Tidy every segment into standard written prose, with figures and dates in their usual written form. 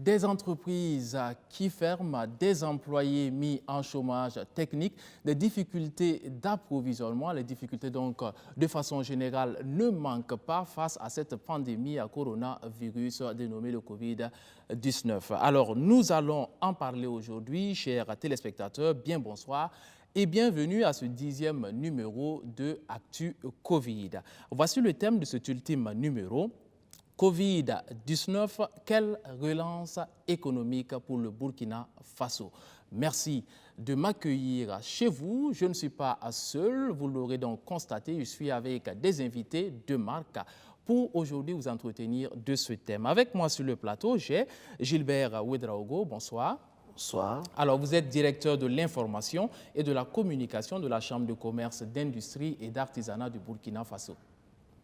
des entreprises qui ferment, des employés mis en chômage technique, des difficultés d'approvisionnement, les difficultés donc de façon générale ne manquent pas face à cette pandémie à coronavirus dénommée le Covid-19. Alors nous allons en parler aujourd'hui, chers téléspectateurs, bien bonsoir. Et bienvenue à ce 10e numéro de Actu Covid. Voici le thème de cet ultime numéro. Covid-19, quelle relance économique pour le Burkina Faso? Merci de m'accueillir chez vous. Je ne suis pas seul, vous l'aurez donc constaté, je suis avec des invités de marque pour aujourd'hui vous entretenir de ce thème. Avec moi sur le plateau, j'ai Gilbert Ouedraogo. Bonsoir. Bonsoir. Alors, vous êtes directeur de l'information et de la communication de la Chambre de commerce, d'industrie et d'artisanat du Burkina Faso.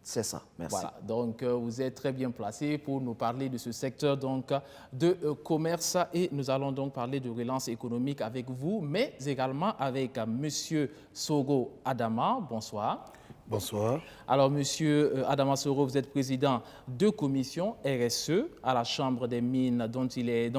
C'est ça, merci. Voilà, donc vous êtes très bien placé pour nous parler de ce secteur donc, de commerce et nous allons donc parler de relance économique avec vous, mais également avec Monsieur Soro Adama. Bonsoir. Bonsoir. Alors, Monsieur Adama Soro, vous êtes président de commission RSE à la Chambre des mines dont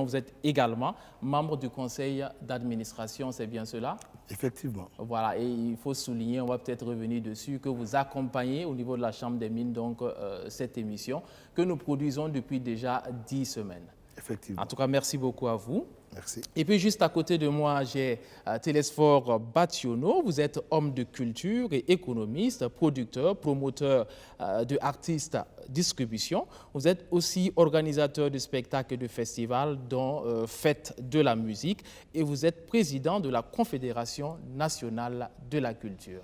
vous êtes également membre du conseil d'administration, c'est bien cela? Effectivement. Voilà, et il faut souligner, on va peut-être revenir dessus, que vous accompagnez au niveau de la Chambre des mines donc, cette émission que nous produisons depuis déjà 10 semaines. Effectivement. En tout cas, merci beaucoup à vous. Merci. Et puis juste à côté de moi, j'ai Télésphore Bationo. Vous êtes homme de culture et économiste, producteur, promoteur de artistes distribution. Vous êtes aussi organisateur de spectacles et de festivals dont Fête de la musique et vous êtes président de la Confédération nationale de la culture.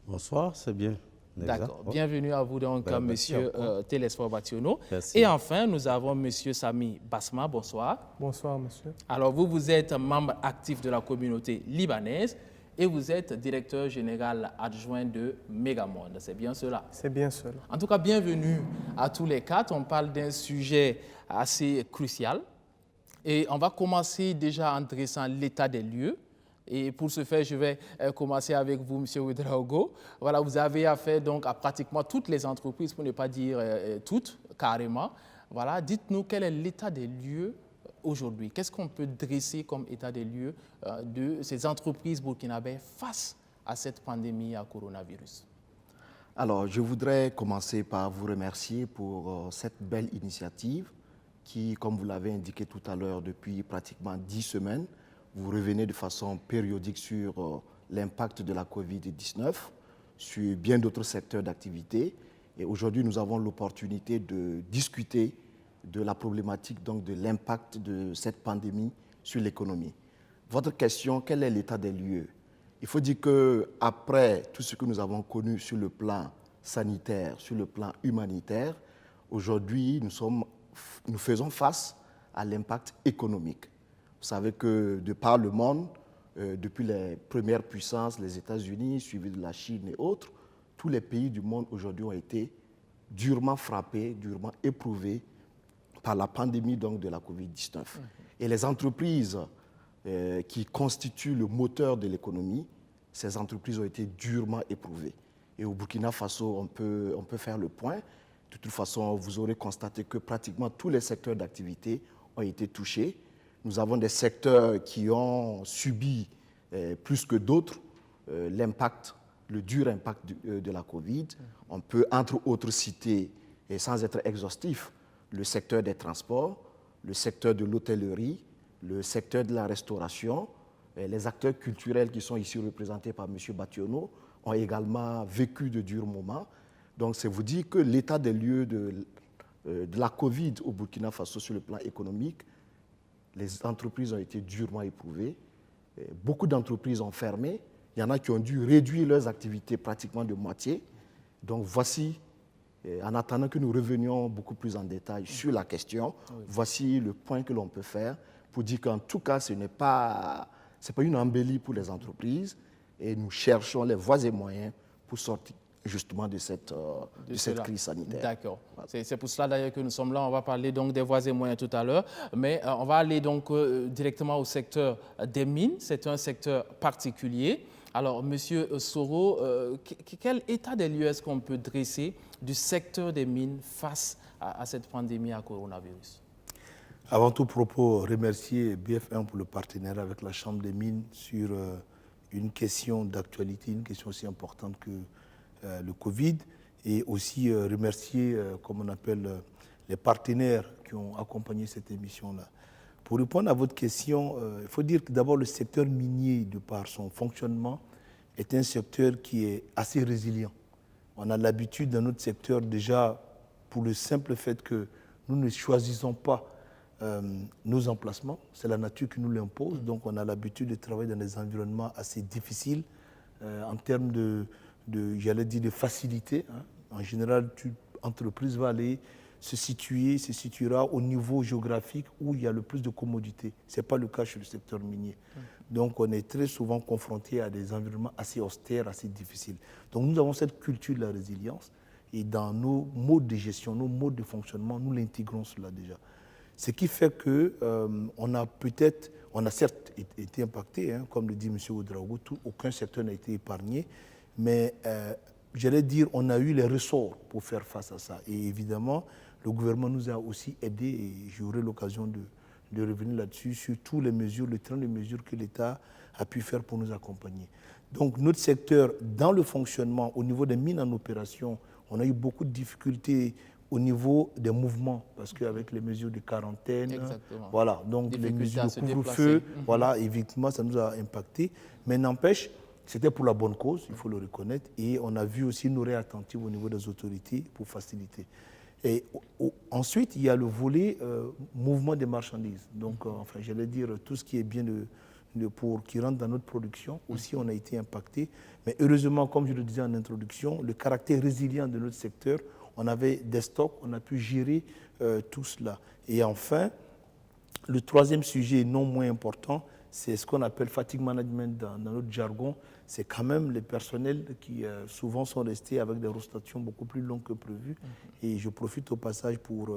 Bonsoir, c'est bien. D'accord. Bienvenue à vous donc, monsieur Télésphore Bationo. Merci. Et enfin, nous avons monsieur Sami Basma. Bonsoir. Bonsoir, monsieur. Alors, vous êtes membre actif de la communauté libanaise et vous êtes directeur général adjoint de Megamonde. C'est bien cela? C'est bien cela. En tout cas, bienvenue à tous les quatre. On parle d'un sujet assez crucial et on va commencer déjà en dressant l'état des lieux. Et pour ce faire, je vais commencer avec vous, M. Ouedraogo. Voilà, vous avez affaire donc à pratiquement toutes les entreprises, pour ne pas dire toutes, carrément. Voilà, dites-nous quel est l'état des lieux aujourd'hui. Qu'est-ce qu'on peut dresser comme état des lieux de ces entreprises burkinabées face à cette pandémie à coronavirus? Alors, je voudrais commencer par vous remercier pour cette belle initiative qui, comme vous l'avez indiqué tout à l'heure, depuis pratiquement 10 semaines, vous revenez de façon périodique sur l'impact de la Covid-19, sur bien d'autres secteurs d'activité. Et aujourd'hui, nous avons l'opportunité de discuter de la problématique, donc de l'impact de cette pandémie sur l'économie. Votre question, quel est l'état des lieux? Il faut dire qu'après tout ce que nous avons connu sur le plan sanitaire, sur le plan humanitaire, aujourd'hui, nous faisons face à l'impact économique. Vous savez que de par le monde, depuis les premières puissances, les États-Unis, suivis de la Chine et autres, tous les pays du monde aujourd'hui ont été durement frappés, durement éprouvés par la pandémie donc, de la Covid-19. Et les entreprises qui constituent le moteur de l'économie, ces entreprises ont été durement éprouvées. Et au Burkina Faso, on peut faire le point. De toute façon, vous aurez constaté que pratiquement tous les secteurs d'activité ont été touchés. Nous avons des secteurs qui ont subi plus que d'autres l'impact, le dur impact de la Covid. On peut, entre autres, citer, et sans être exhaustif, le secteur des transports, le secteur de l'hôtellerie, le secteur de la restauration. Les acteurs culturels qui sont ici représentés par M. Bationo ont également vécu de durs moments. Donc, c'est vous dire que l'état des lieux de la Covid au Burkina Faso sur le plan économique, les entreprises ont été durement éprouvées. Beaucoup d'entreprises ont fermé. Il y en a qui ont dû réduire leurs activités pratiquement de moitié. Donc voici, en attendant que nous revenions beaucoup plus en détail sur la question, voici le point que l'on peut faire pour dire qu'en tout cas, ce n'est pas une embellie pour les entreprises et nous cherchons les voies et moyens pour sortir justement de cette crise sanitaire. D'accord. C'est pour cela d'ailleurs que nous sommes là. On va parler donc des voies et moyens tout à l'heure. Mais on va aller donc directement au secteur des mines. C'est un secteur particulier. Alors, Monsieur Soro, quel état des lieux est-ce qu'on peut dresser du secteur des mines face à cette pandémie à coronavirus? Avant tout propos, remercier BF1 pour le partenariat avec la Chambre des mines sur une question d'actualité, une question aussi importante que le Covid, et aussi remercier, comme on appelle, les partenaires qui ont accompagné cette émission-là. Pour répondre à votre question, il faut dire que d'abord le secteur minier, de par son fonctionnement, est un secteur qui est assez résilient. On a l'habitude dans notre secteur déjà, pour le simple fait que nous ne choisissons pas nos emplacements, c'est la nature qui nous l'impose, donc on a l'habitude de travailler dans des environnements assez difficiles en termes j'allais dire, de facilité. Hein. En général, l'entreprise va aller se situera au niveau géographique où il y a le plus de commodité. Ce n'est pas le cas chez le secteur minier. Donc on est très souvent confronté à des environnements assez austères, assez difficiles. Donc nous avons cette culture de la résilience et dans nos modes de gestion, nos modes de fonctionnement, nous l'intégrons cela déjà. Ce qui fait qu'on a certes été impacté, hein, comme le dit M. Ouedraogo, aucun secteur n'a été épargné, mais j'allais dire on a eu les ressorts pour faire face à ça. Et évidemment, le gouvernement nous a aussi aidés, et j'aurai l'occasion de revenir là-dessus, sur toutes les mesures, le train de mesures que l'État a pu faire pour nous accompagner. Donc notre secteur, dans le fonctionnement, au niveau des mines en opération, on a eu beaucoup de difficultés au niveau des mouvements, parce qu'avec les mesures de quarantaine, exactement, voilà, donc les mesures de couvre-feu, voilà, évidemment, ça nous a impacté. Mais n'empêche, c'était pour la bonne cause, il faut le reconnaître, et on a vu aussi une oreille attentive au niveau des autorités pour faciliter. Et ensuite, il y a le volet mouvement des marchandises. Donc, enfin, j'allais dire, tout ce qui est bien qui rentre dans notre production, aussi on a été impacté. Mais heureusement, comme je le disais en introduction, le caractère résilient de notre secteur, on avait des stocks, on a pu gérer tout cela. Et enfin, le troisième sujet non moins important, c'est ce qu'on appelle fatigue management dans notre jargon. C'est quand même les personnels qui souvent sont restés avec des rotations beaucoup plus longues que prévu. Et je profite au passage pour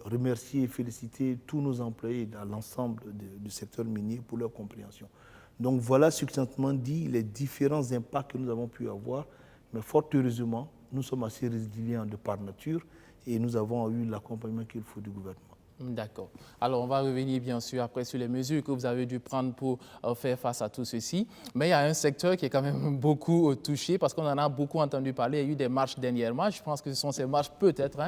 remercier et féliciter tous nos employés dans l'ensemble du secteur minier pour leur compréhension. Donc voilà succinctement dit les différents impacts que nous avons pu avoir. Mais fort heureusement, nous sommes assez résilients de par nature et nous avons eu l'accompagnement qu'il faut du gouvernement. D'accord. Alors, on va revenir bien sûr après sur les mesures que vous avez dû prendre pour faire face à tout ceci. Mais il y a un secteur qui est quand même beaucoup touché parce qu'on en a beaucoup entendu parler. Il y a eu des marches dernièrement. Je pense que ce sont ces marches peut-être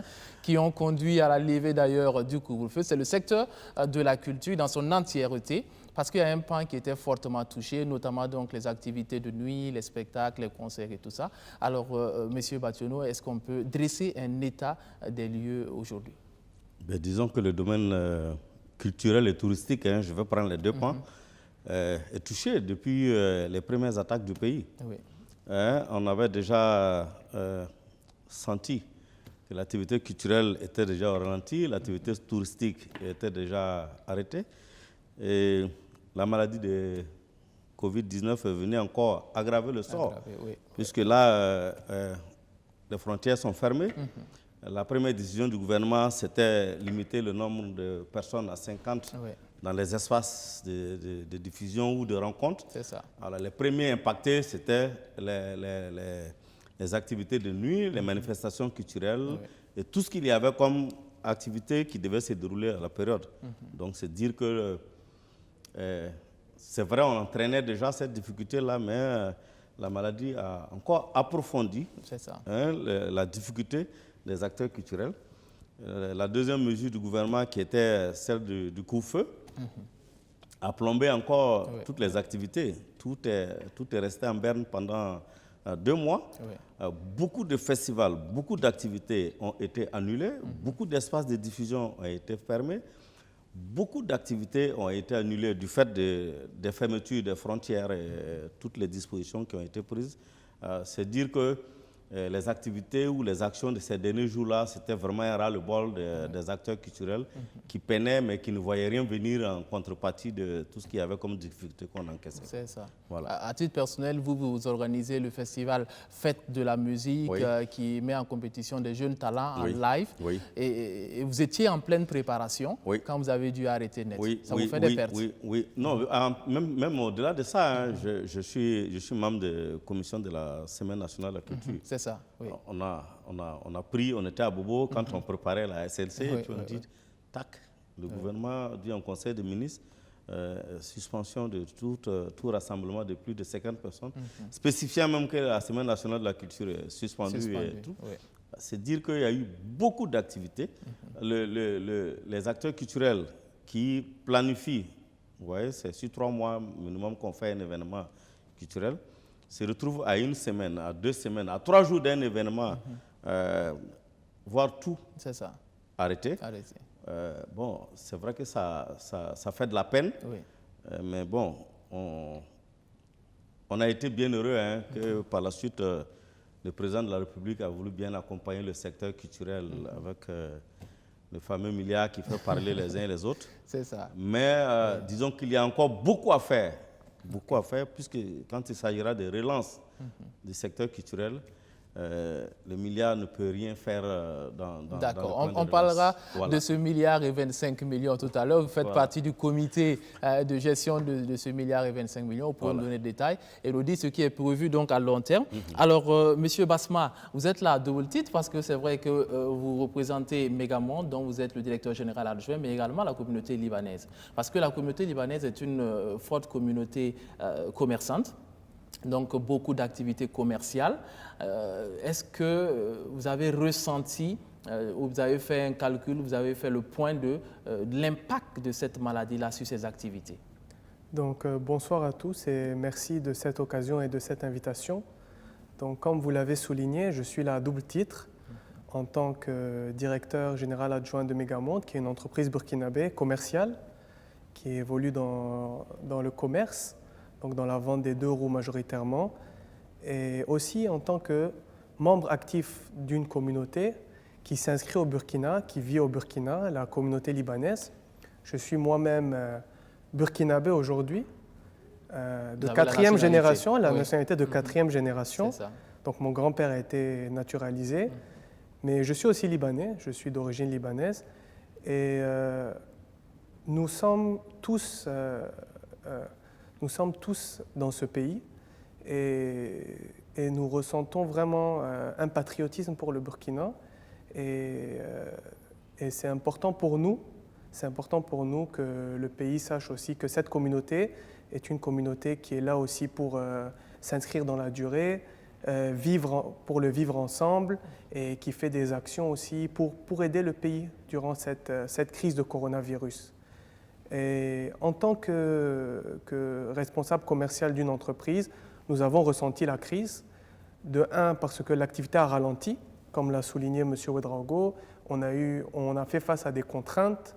qui ont conduit à la levée d'ailleurs du couvre-feu. C'est le secteur de la culture dans son entièreté parce qu'il y a un pan qui était fortement touché, notamment donc les activités de nuit, les spectacles, les concerts et tout ça. Alors, Monsieur Bationo, est-ce qu'on peut dresser un état des lieux aujourd'hui? Ben, disons que le domaine culturel et touristique, je vais prendre les deux points, est touché depuis les premières attaques du pays. Oui. On avait déjà senti que l'activité culturelle était déjà au ralenti, l'activité touristique était déjà arrêtée. Et la maladie de Covid-19 est venue encore aggraver le sort, puisque là, les frontières sont fermées. La première décision du gouvernement, c'était limiter le nombre de personnes à 50 dans les espaces de diffusion ou de rencontres. C'est ça. Alors, les premiers impactés, c'était les activités de nuit, les manifestations culturelles et tout ce qu'il y avait comme activité qui devait se dérouler à la période. Donc, c'est dire que c'est vrai, on entraînait déjà cette difficulté-là, mais la maladie a encore approfondi la difficulté des acteurs culturels. La deuxième mesure du gouvernement, qui était celle du couvre-feu, a plombé encore toutes les activités. Tout est resté en berne pendant 2 mois. Beaucoup de festivals, beaucoup d'activités ont été annulées. Beaucoup d'espaces de diffusion ont été fermés. Beaucoup d'activités ont été annulées du fait des fermetures des frontières et toutes les dispositions qui ont été prises. C'est dire que les activités ou les actions de ces derniers jours-là, c'était vraiment un ras-le-bol des acteurs culturels qui peinaient, mais qui ne voyaient rien venir en contrepartie de tout ce qu'il y avait comme difficulté qu'on encaissait. C'est ça. Voilà. À titre personnel, vous organisez le festival Fête de la musique qui met en compétition des jeunes talents en live. Et vous étiez en pleine préparation quand vous avez dû arrêter net. Ça vous fait des pertes? Oui. Non, même au-delà de ça, je suis membre de la commission de la Semaine nationale de la culture. C'est ça, oui. On a pris, on était à Bobo quand on préparait la SLC, et puis on dit, tac, Le gouvernement dit en conseil des ministres suspension de tout rassemblement de plus de 50 personnes, spécifiant même que la Semaine nationale de la culture est suspendue et tout. Oui. C'est dire qu'il y a eu beaucoup d'activités. Les acteurs culturels qui planifient, vous voyez, c'est sur 3 mois minimum qu'on fait un événement culturel, se retrouvent à 1 semaine, à 2 semaines, à 3 jours d'un événement, voire tout arrêté. Bon, c'est vrai que ça fait de la peine, oui. Mais bon, on a été bien heureux que par la suite, le président de la République a voulu bien accompagner le secteur culturel avec le fameux milliard qui fait parler les uns et les autres. C'est ça. Mais disons qu'il y a encore beaucoup à faire, puisque quand il s'agira de relance du secteur culturel, le milliard ne peut rien faire dans D'accord, on parlera de ce milliard et 25 millions tout à l'heure. Vous faites partie du comité de gestion de ce milliard et 25 millions pour nous donner des détails et nous dire ce qui est prévu donc à long terme. Alors, Monsieur Basma, vous êtes là à double titre parce que c'est vrai que vous représentez Megamonde, dont vous êtes le directeur général adjoint, mais également la communauté libanaise. Parce que la communauté libanaise est une forte communauté commerçante. Donc, beaucoup d'activités commerciales. Est-ce que vous avez ressenti, ou vous avez fait un calcul, vous avez fait le point de l'impact de cette maladie-là sur ces activités? Donc, bonsoir à tous et merci de cette occasion et de cette invitation. Donc, comme vous l'avez souligné, je suis là à double titre en tant que directeur général adjoint de Megamonde, qui est une entreprise burkinabé commerciale qui évolue dans le commerce, donc dans la vente des 2 roues majoritairement, et aussi en tant que membre actif d'une communauté qui s'inscrit au Burkina, qui vit au Burkina, la communauté libanaise. Je suis moi-même burkinabé aujourd'hui, de 4e génération, la nationalité de 4e génération. Donc mon grand-père a été naturalisé, mais je suis aussi libanais, je suis d'origine libanaise, et nous sommes tous dans ce pays et nous ressentons vraiment un patriotisme pour le Burkina et c'est important pour nous que le pays sache aussi que cette communauté est une communauté qui est là aussi pour s'inscrire dans la durée, pour le vivre ensemble et qui fait des actions aussi pour aider le pays durant cette crise de coronavirus. Et en tant que responsable commercial d'une entreprise, nous avons ressenti la crise. De un, parce que l'activité a ralenti, comme l'a souligné M. Ouedraogo. On a fait face à des contraintes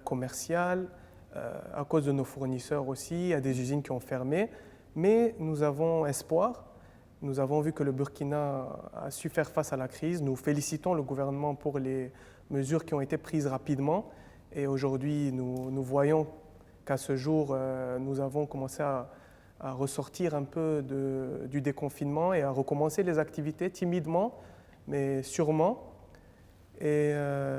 commerciales, à cause de nos fournisseurs aussi, à des usines qui ont fermé. Mais nous avons espoir. Nous avons vu que le Burkina a su faire face à la crise. Nous félicitons le gouvernement pour les mesures qui ont été prises rapidement. Et aujourd'hui, nous voyons qu'à ce jour, nous avons commencé à ressortir un peu du déconfinement et à recommencer les activités timidement, mais sûrement. Et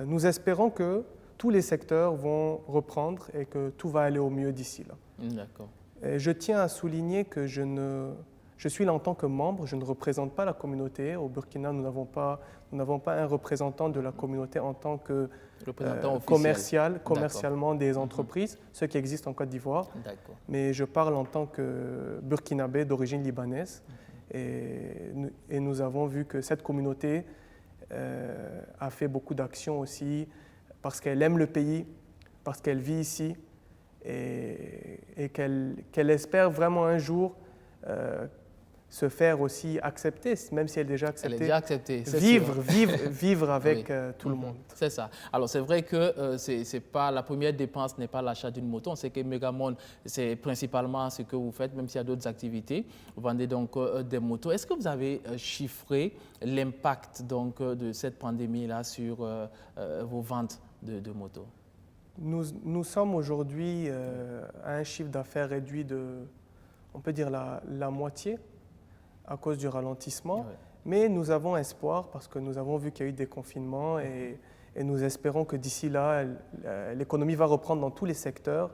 nous espérons que tous les secteurs vont reprendre et que tout va aller au mieux d'ici là. D'accord. Et je tiens à souligner que je suis là en tant que membre, je ne représente pas la communauté. Au Burkina, nous n'avons pas un représentant de la communauté en tant que commercialement des entreprises, ce qui existe en Côte d'Ivoire. Mais je parle en tant que burkinabé d'origine libanaise. Et nous avons vu que cette communauté a fait beaucoup d'actions aussi parce qu'elle aime le pays, parce qu'elle vit ici et qu'elle espère vraiment un jour se faire aussi accepter, même si elle est déjà acceptée. Elle est déjà acceptée. Vivre avec tout le monde. C'est ça. Alors c'est vrai que c'est pas, la première dépense n'est pas l'achat d'une moto. On sait que Megamonde, c'est principalement ce que vous faites, même s'il y a d'autres activités. Vous vendez donc des motos. Est-ce que vous avez chiffré l'impact donc de cette pandémie-là sur vos ventes de motos? Nous sommes aujourd'hui à un chiffre d'affaires réduit de, on peut dire, la moitié à cause du ralentissement. Ouais. Mais nous avons espoir parce que nous avons vu qu'il y a eu des confinements et nous espérons que d'ici là, l'économie va reprendre dans tous les secteurs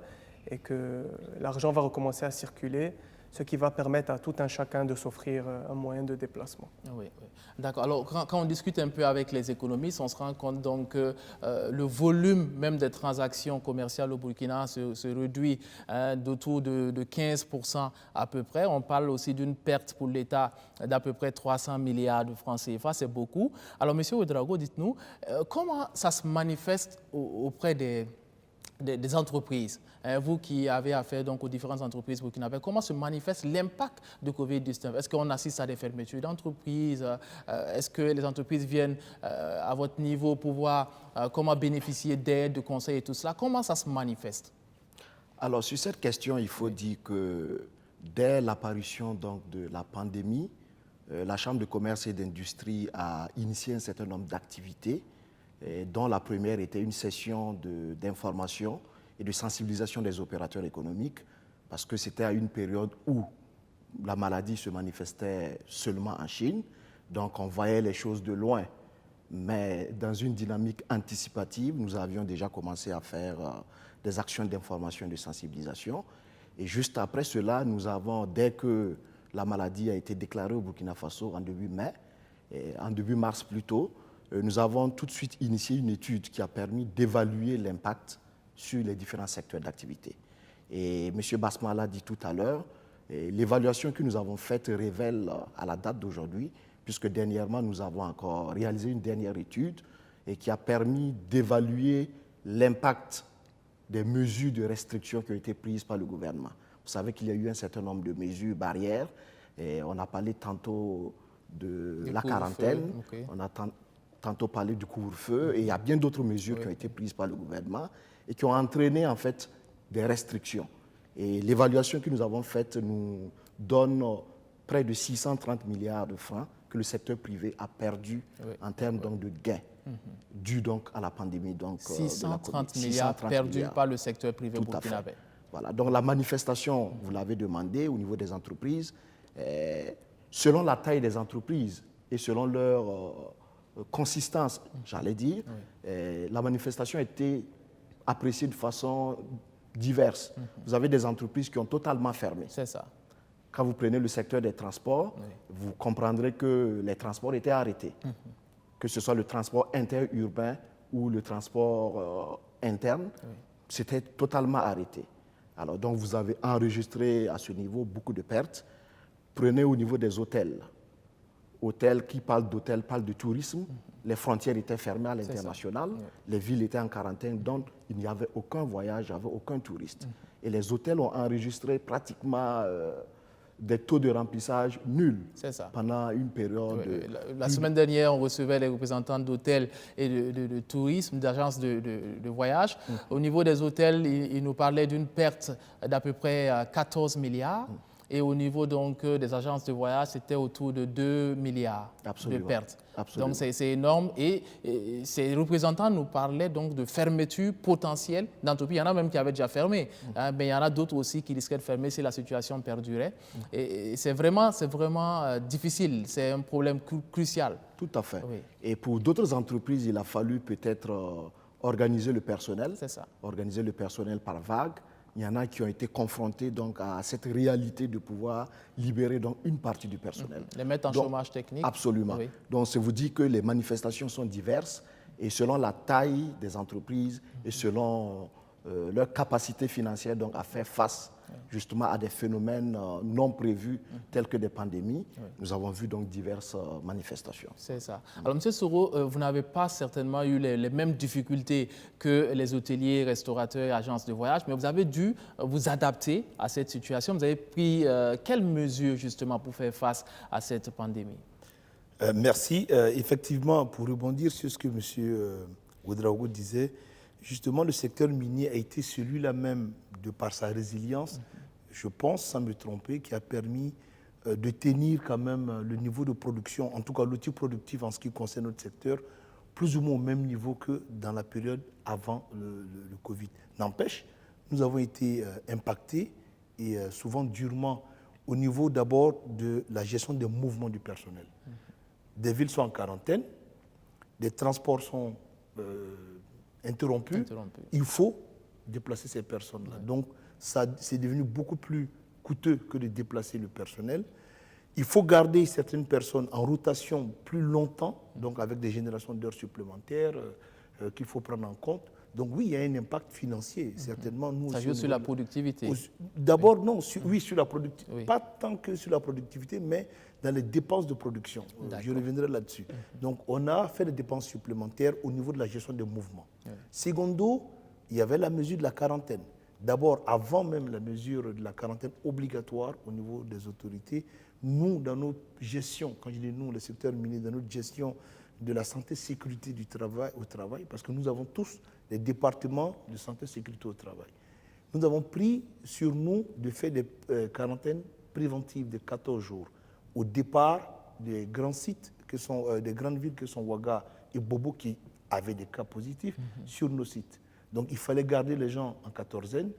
et que l'argent va recommencer à circuler. ce qui va permettre à tout un chacun de s'offrir un moyen de déplacement. Oui, oui. D'accord. Alors, quand on discute un peu avec les économistes, on se rend compte donc que le volume même des transactions commerciales au Burkina se réduit d'autour de 15% à peu près. On parle aussi d'une perte pour l'État d'à peu près 300 milliards de francs CFA, c'est beaucoup. Alors, M. Ouedraogo, dites-nous, comment ça se manifeste auprès des entreprises, vous qui avez affaire donc aux différentes entreprises burkinabées, comment se manifeste l'impact de Covid-19? Est-ce qu'on assiste à des fermetures d'entreprises? Est-ce que les entreprises viennent à votre niveau pour voir comment bénéficier d'aide, de conseils et tout cela? Comment ça se manifeste? Alors, sur cette question, il faut dire que dès l'apparition donc de la pandémie, la Chambre de commerce et d'industrie a initié un certain nombre d'activités, dont la première était une session d'information et de sensibilisation des opérateurs économiques, parce que c'était à une période où la maladie se manifestait seulement en Chine, donc on voyait les choses de loin. Mais dans une dynamique anticipative, nous avions déjà commencé à faire des actions d'information et de sensibilisation. Et juste après cela, nous avons, dès que la maladie a été déclarée au Burkina Faso en début mai, en début mars plutôt, nous avons tout de suite initié une étude qui a permis d'évaluer l'impact sur les différents secteurs d'activité. Et M. Basma l'a dit tout à l'heure, l'évaluation que nous avons faite révèle à la date d'aujourd'hui, puisque dernièrement nous avons encore réalisé une dernière étude et qui a permis d'évaluer l'impact des mesures de restriction qui ont été prises par le gouvernement. Vous savez qu'il y a eu un certain nombre de mesures barrières, et on a parlé tantôt de la quarantaine, okay. On a tantôt parlé du couvre-feu, et il y a bien d'autres mesures qui ont été prises par le gouvernement et qui ont entraîné en fait des restrictions. Et l'évaluation que nous avons faite nous donne près de 630 milliards de francs que le secteur privé a perdu en termes donc, de gains dus donc à la pandémie. Donc, 630 milliards perdus par le secteur privé burkinabé. Voilà. Donc la manifestation, vous l'avez demandé au niveau des entreprises, selon la taille des entreprises et selon leur consistance, j'allais dire, la manifestation a été appréciée de façon diverse. Vous avez des entreprises qui ont totalement fermé. C'est ça. Quand vous prenez le secteur des transports, vous comprendrez que les transports étaient arrêtés. Que ce soit le transport interurbain ou le transport interne, c'était totalement arrêté. Alors, donc, vous avez enregistré à ce niveau beaucoup de pertes. Prenez au niveau des hôtels. Hôtels, qui parlent d'hôtels, parlent de tourisme. Les frontières étaient fermées à l'international. Les villes étaient en quarantaine, donc il n'y avait aucun voyage, il n'y avait aucun touriste. Et les hôtels ont enregistré pratiquement des taux de remplissage nuls pendant une période. La semaine dernière, on recevait les représentants d'hôtels et de tourisme, d'agences de voyage. Au niveau des hôtels, ils nous parlaient d'une perte d'à peu près 14 milliards. Et au niveau donc, des agences de voyage, c'était autour de 2 milliards de pertes. Donc c'est énorme. Et ces représentants nous parlaient donc de fermeture potentielle d'entreprises. Il y en a même qui avaient déjà fermé, mais il y en a d'autres aussi qui risquaient de fermer si la situation perdurait. Et c'est vraiment difficile, c'est un problème crucial. Tout à fait. Oui. Et pour d'autres entreprises, il a fallu peut-être organiser le personnel. C'est ça. Organiser le personnel par vague. Il y en a qui ont été confrontés donc, à cette réalité de pouvoir libérer donc, une partie du personnel. Les mettre en chômage technique. Absolument. Oui. Donc, ça vous dit que les manifestations sont diverses et selon la taille des entreprises et selon leur capacité financière donc, à faire face justement à des phénomènes non prévus tels que des pandémies. Nous avons vu donc diverses manifestations. C'est ça. Alors, M. Soro, vous n'avez pas certainement eu les mêmes difficultés que les hôteliers, restaurateurs et agences de voyage, mais vous avez dû vous adapter à cette situation. Vous avez pris quelles mesures justement pour faire face à cette pandémie? Merci. Effectivement, pour rebondir sur ce que M. Ouedraogo disait, justement, le secteur minier a été celui-là même, de par sa résilience, je pense, sans me tromper, qui a permis de tenir quand même le niveau de production, en tout cas l'outil productif en ce qui concerne notre secteur, plus ou moins au même niveau que dans la période avant le Covid. N'empêche, nous avons été impactés, et souvent durement, au niveau d'abord de la gestion des mouvements du personnel. Des villes sont en quarantaine, des transports sont interrompu. Il faut déplacer ces personnes-là. Donc, c'est devenu beaucoup plus coûteux que de déplacer le personnel. Il faut garder certaines personnes en rotation plus longtemps, donc avec des générations d'heures supplémentaires qu'il faut prendre en compte. Donc oui, il y a un impact financier, certainement. Nous, ça joue sur la productivité. D'abord, non, oui, sur la productivité. Oui. Pas tant que sur la productivité, mais dans les dépenses de production. Je reviendrai là-dessus. Donc on a fait des dépenses supplémentaires au niveau de la gestion des mouvements. Secondo, il y avait la mesure de la quarantaine. D'abord, avant même la mesure de la quarantaine obligatoire au niveau des autorités, nous, dans notre gestion, quand je dis nous, le secteur minier, dans notre gestion de la santé sécurité du travail au travail, parce que nous avons tous des départements de santé sécurité au travail. Nous avons pris sur nous de faire des quarantaines préventives de 14 jours au départ des grands sites, des grandes villes que sont Ouaga et Bobo qui avaient des cas positifs sur nos sites. Donc il fallait garder les gens en quatorzaine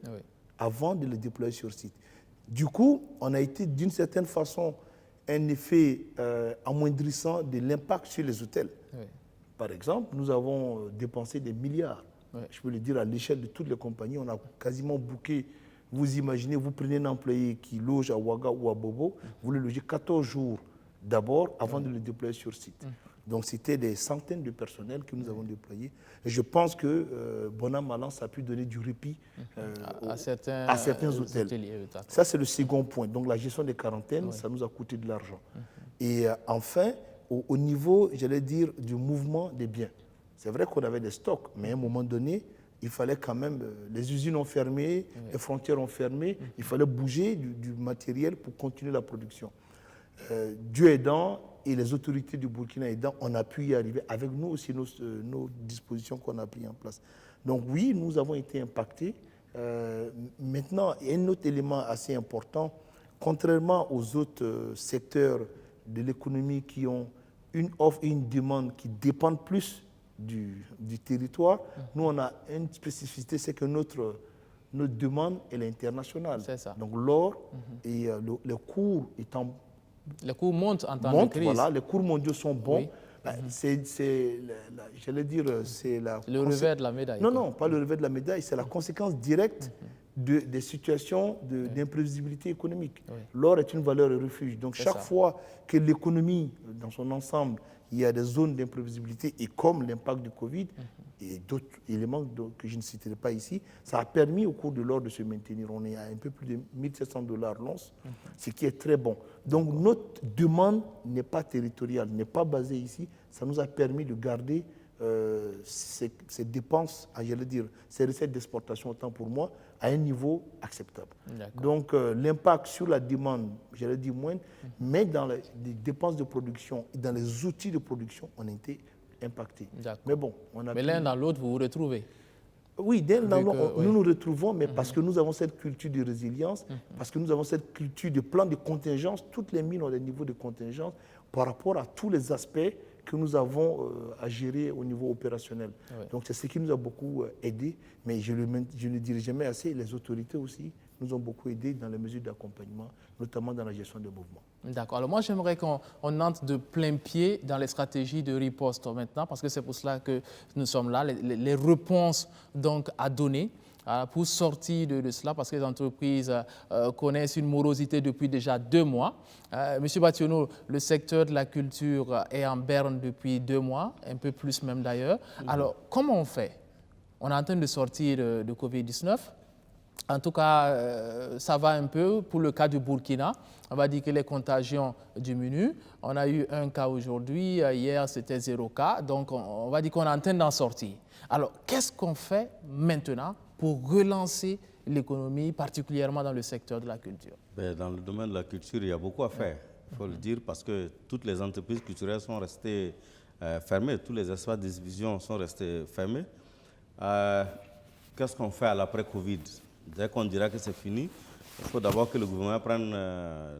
avant de les déployer sur site. Du coup, on a été d'une certaine façon un effet amoindrissant de l'impact sur les hôtels. Par exemple, nous avons dépensé des milliards. Je peux le dire à l'échelle de toutes les compagnies, on a quasiment booké. Vous imaginez, vous prenez un employé qui loge à Ouaga ou à Bobo, vous le logez 14 jours d'abord avant de le déployer sur site. Donc c'était des centaines de personnels que nous avons déployés. Et je pense que bon an, mal an, ça a pu donner du répit à certains hôtels. Ça, c'est le second point. Donc la gestion des quarantaines, ça nous a coûté de l'argent. Et enfin, au niveau, j'allais dire, du mouvement des biens. C'est vrai qu'on avait des stocks, mais à un moment donné, il fallait quand même, les usines ont fermé, les frontières ont fermé, il fallait bouger du matériel pour continuer la production. Dieu aidant, et les autorités du Burkina aidant, on a pu y arriver avec nous aussi nos dispositions qu'on a prises en place. Donc oui, nous avons été impactés. Maintenant, il y a un autre élément assez important. Contrairement aux autres secteurs de l'économie qui ont une offre et une demande qui dépendent plus du territoire, nous on a une spécificité, c'est que notre demande elle est internationale. C'est ça. Donc l'or et les cours étant... Les cours montent en temps de crise. Voilà, les cours mondiaux sont bons. J'allais dire, c'est le revers de la médaille. Non, pas le revers de la médaille, c'est la conséquence directe des situations d'imprévisibilité économique. L'or est une valeur refuge. Donc chaque fois que l'économie, dans son ensemble, il y a des zones d'imprévisibilité, et comme l'impact du Covid et d'autres éléments que je ne citerai pas ici, ça a permis au cours de l'or de se maintenir. On est à un peu plus de $1 700 l'once, ce qui est très bon. Donc notre demande n'est pas territoriale, n'est pas basée ici. Ça nous a permis de garder ces dépenses, j'allais dire, ces recettes d'exportation, autant pour moi, à un niveau acceptable. Donc l'impact sur la demande, j'allais dire moindre, mais dans les dépenses de production et dans les outils de production, on a été impacté. Mais bon, mais l'un dans l'autre, vous vous retrouvez. Oui, nous nous retrouvons, mais parce que nous avons cette culture de résilience, parce que nous avons cette culture de plan de contingence. Toutes les mines ont des niveaux de contingence par rapport à tous les aspects que nous avons à gérer au niveau opérationnel. Donc c'est ce qui nous a beaucoup aidé, mais je ne dirai jamais assez, les autorités aussi nous ont beaucoup aidé dans les mesures d'accompagnement, notamment dans la gestion des mouvements. D'accord. Alors moi, j'aimerais qu'on entre de plein pied dans les stratégies de riposte maintenant, parce que c'est pour cela que nous sommes là, les réponses donc à donner pour sortir de cela, parce que les entreprises connaissent une morosité depuis déjà 2 mois. Monsieur Bationo, le secteur de la culture est en berne depuis 2 mois, un peu plus même d'ailleurs. Alors, comment on fait? On est en train de sortir de Covid-19. En tout cas, ça va un peu pour le cas du Burkina. On va dire que les contagions diminuent. On a eu 1 cas aujourd'hui. Hier, c'était 0 cas. Donc, on va dire qu'on est en train d'en sortir. Alors, qu'est-ce qu'on fait maintenant pour relancer l'économie, particulièrement dans le secteur de la culture? Dans le domaine de la culture, il y a beaucoup à faire, il faut le dire, parce que toutes les entreprises culturelles sont restées fermées. Tous les espaces d'exhibition sont restés fermés. Qu'est-ce qu'on fait à l'après-Covid? Dès qu'on dira que c'est fini, il faut d'abord que le gouvernement prenne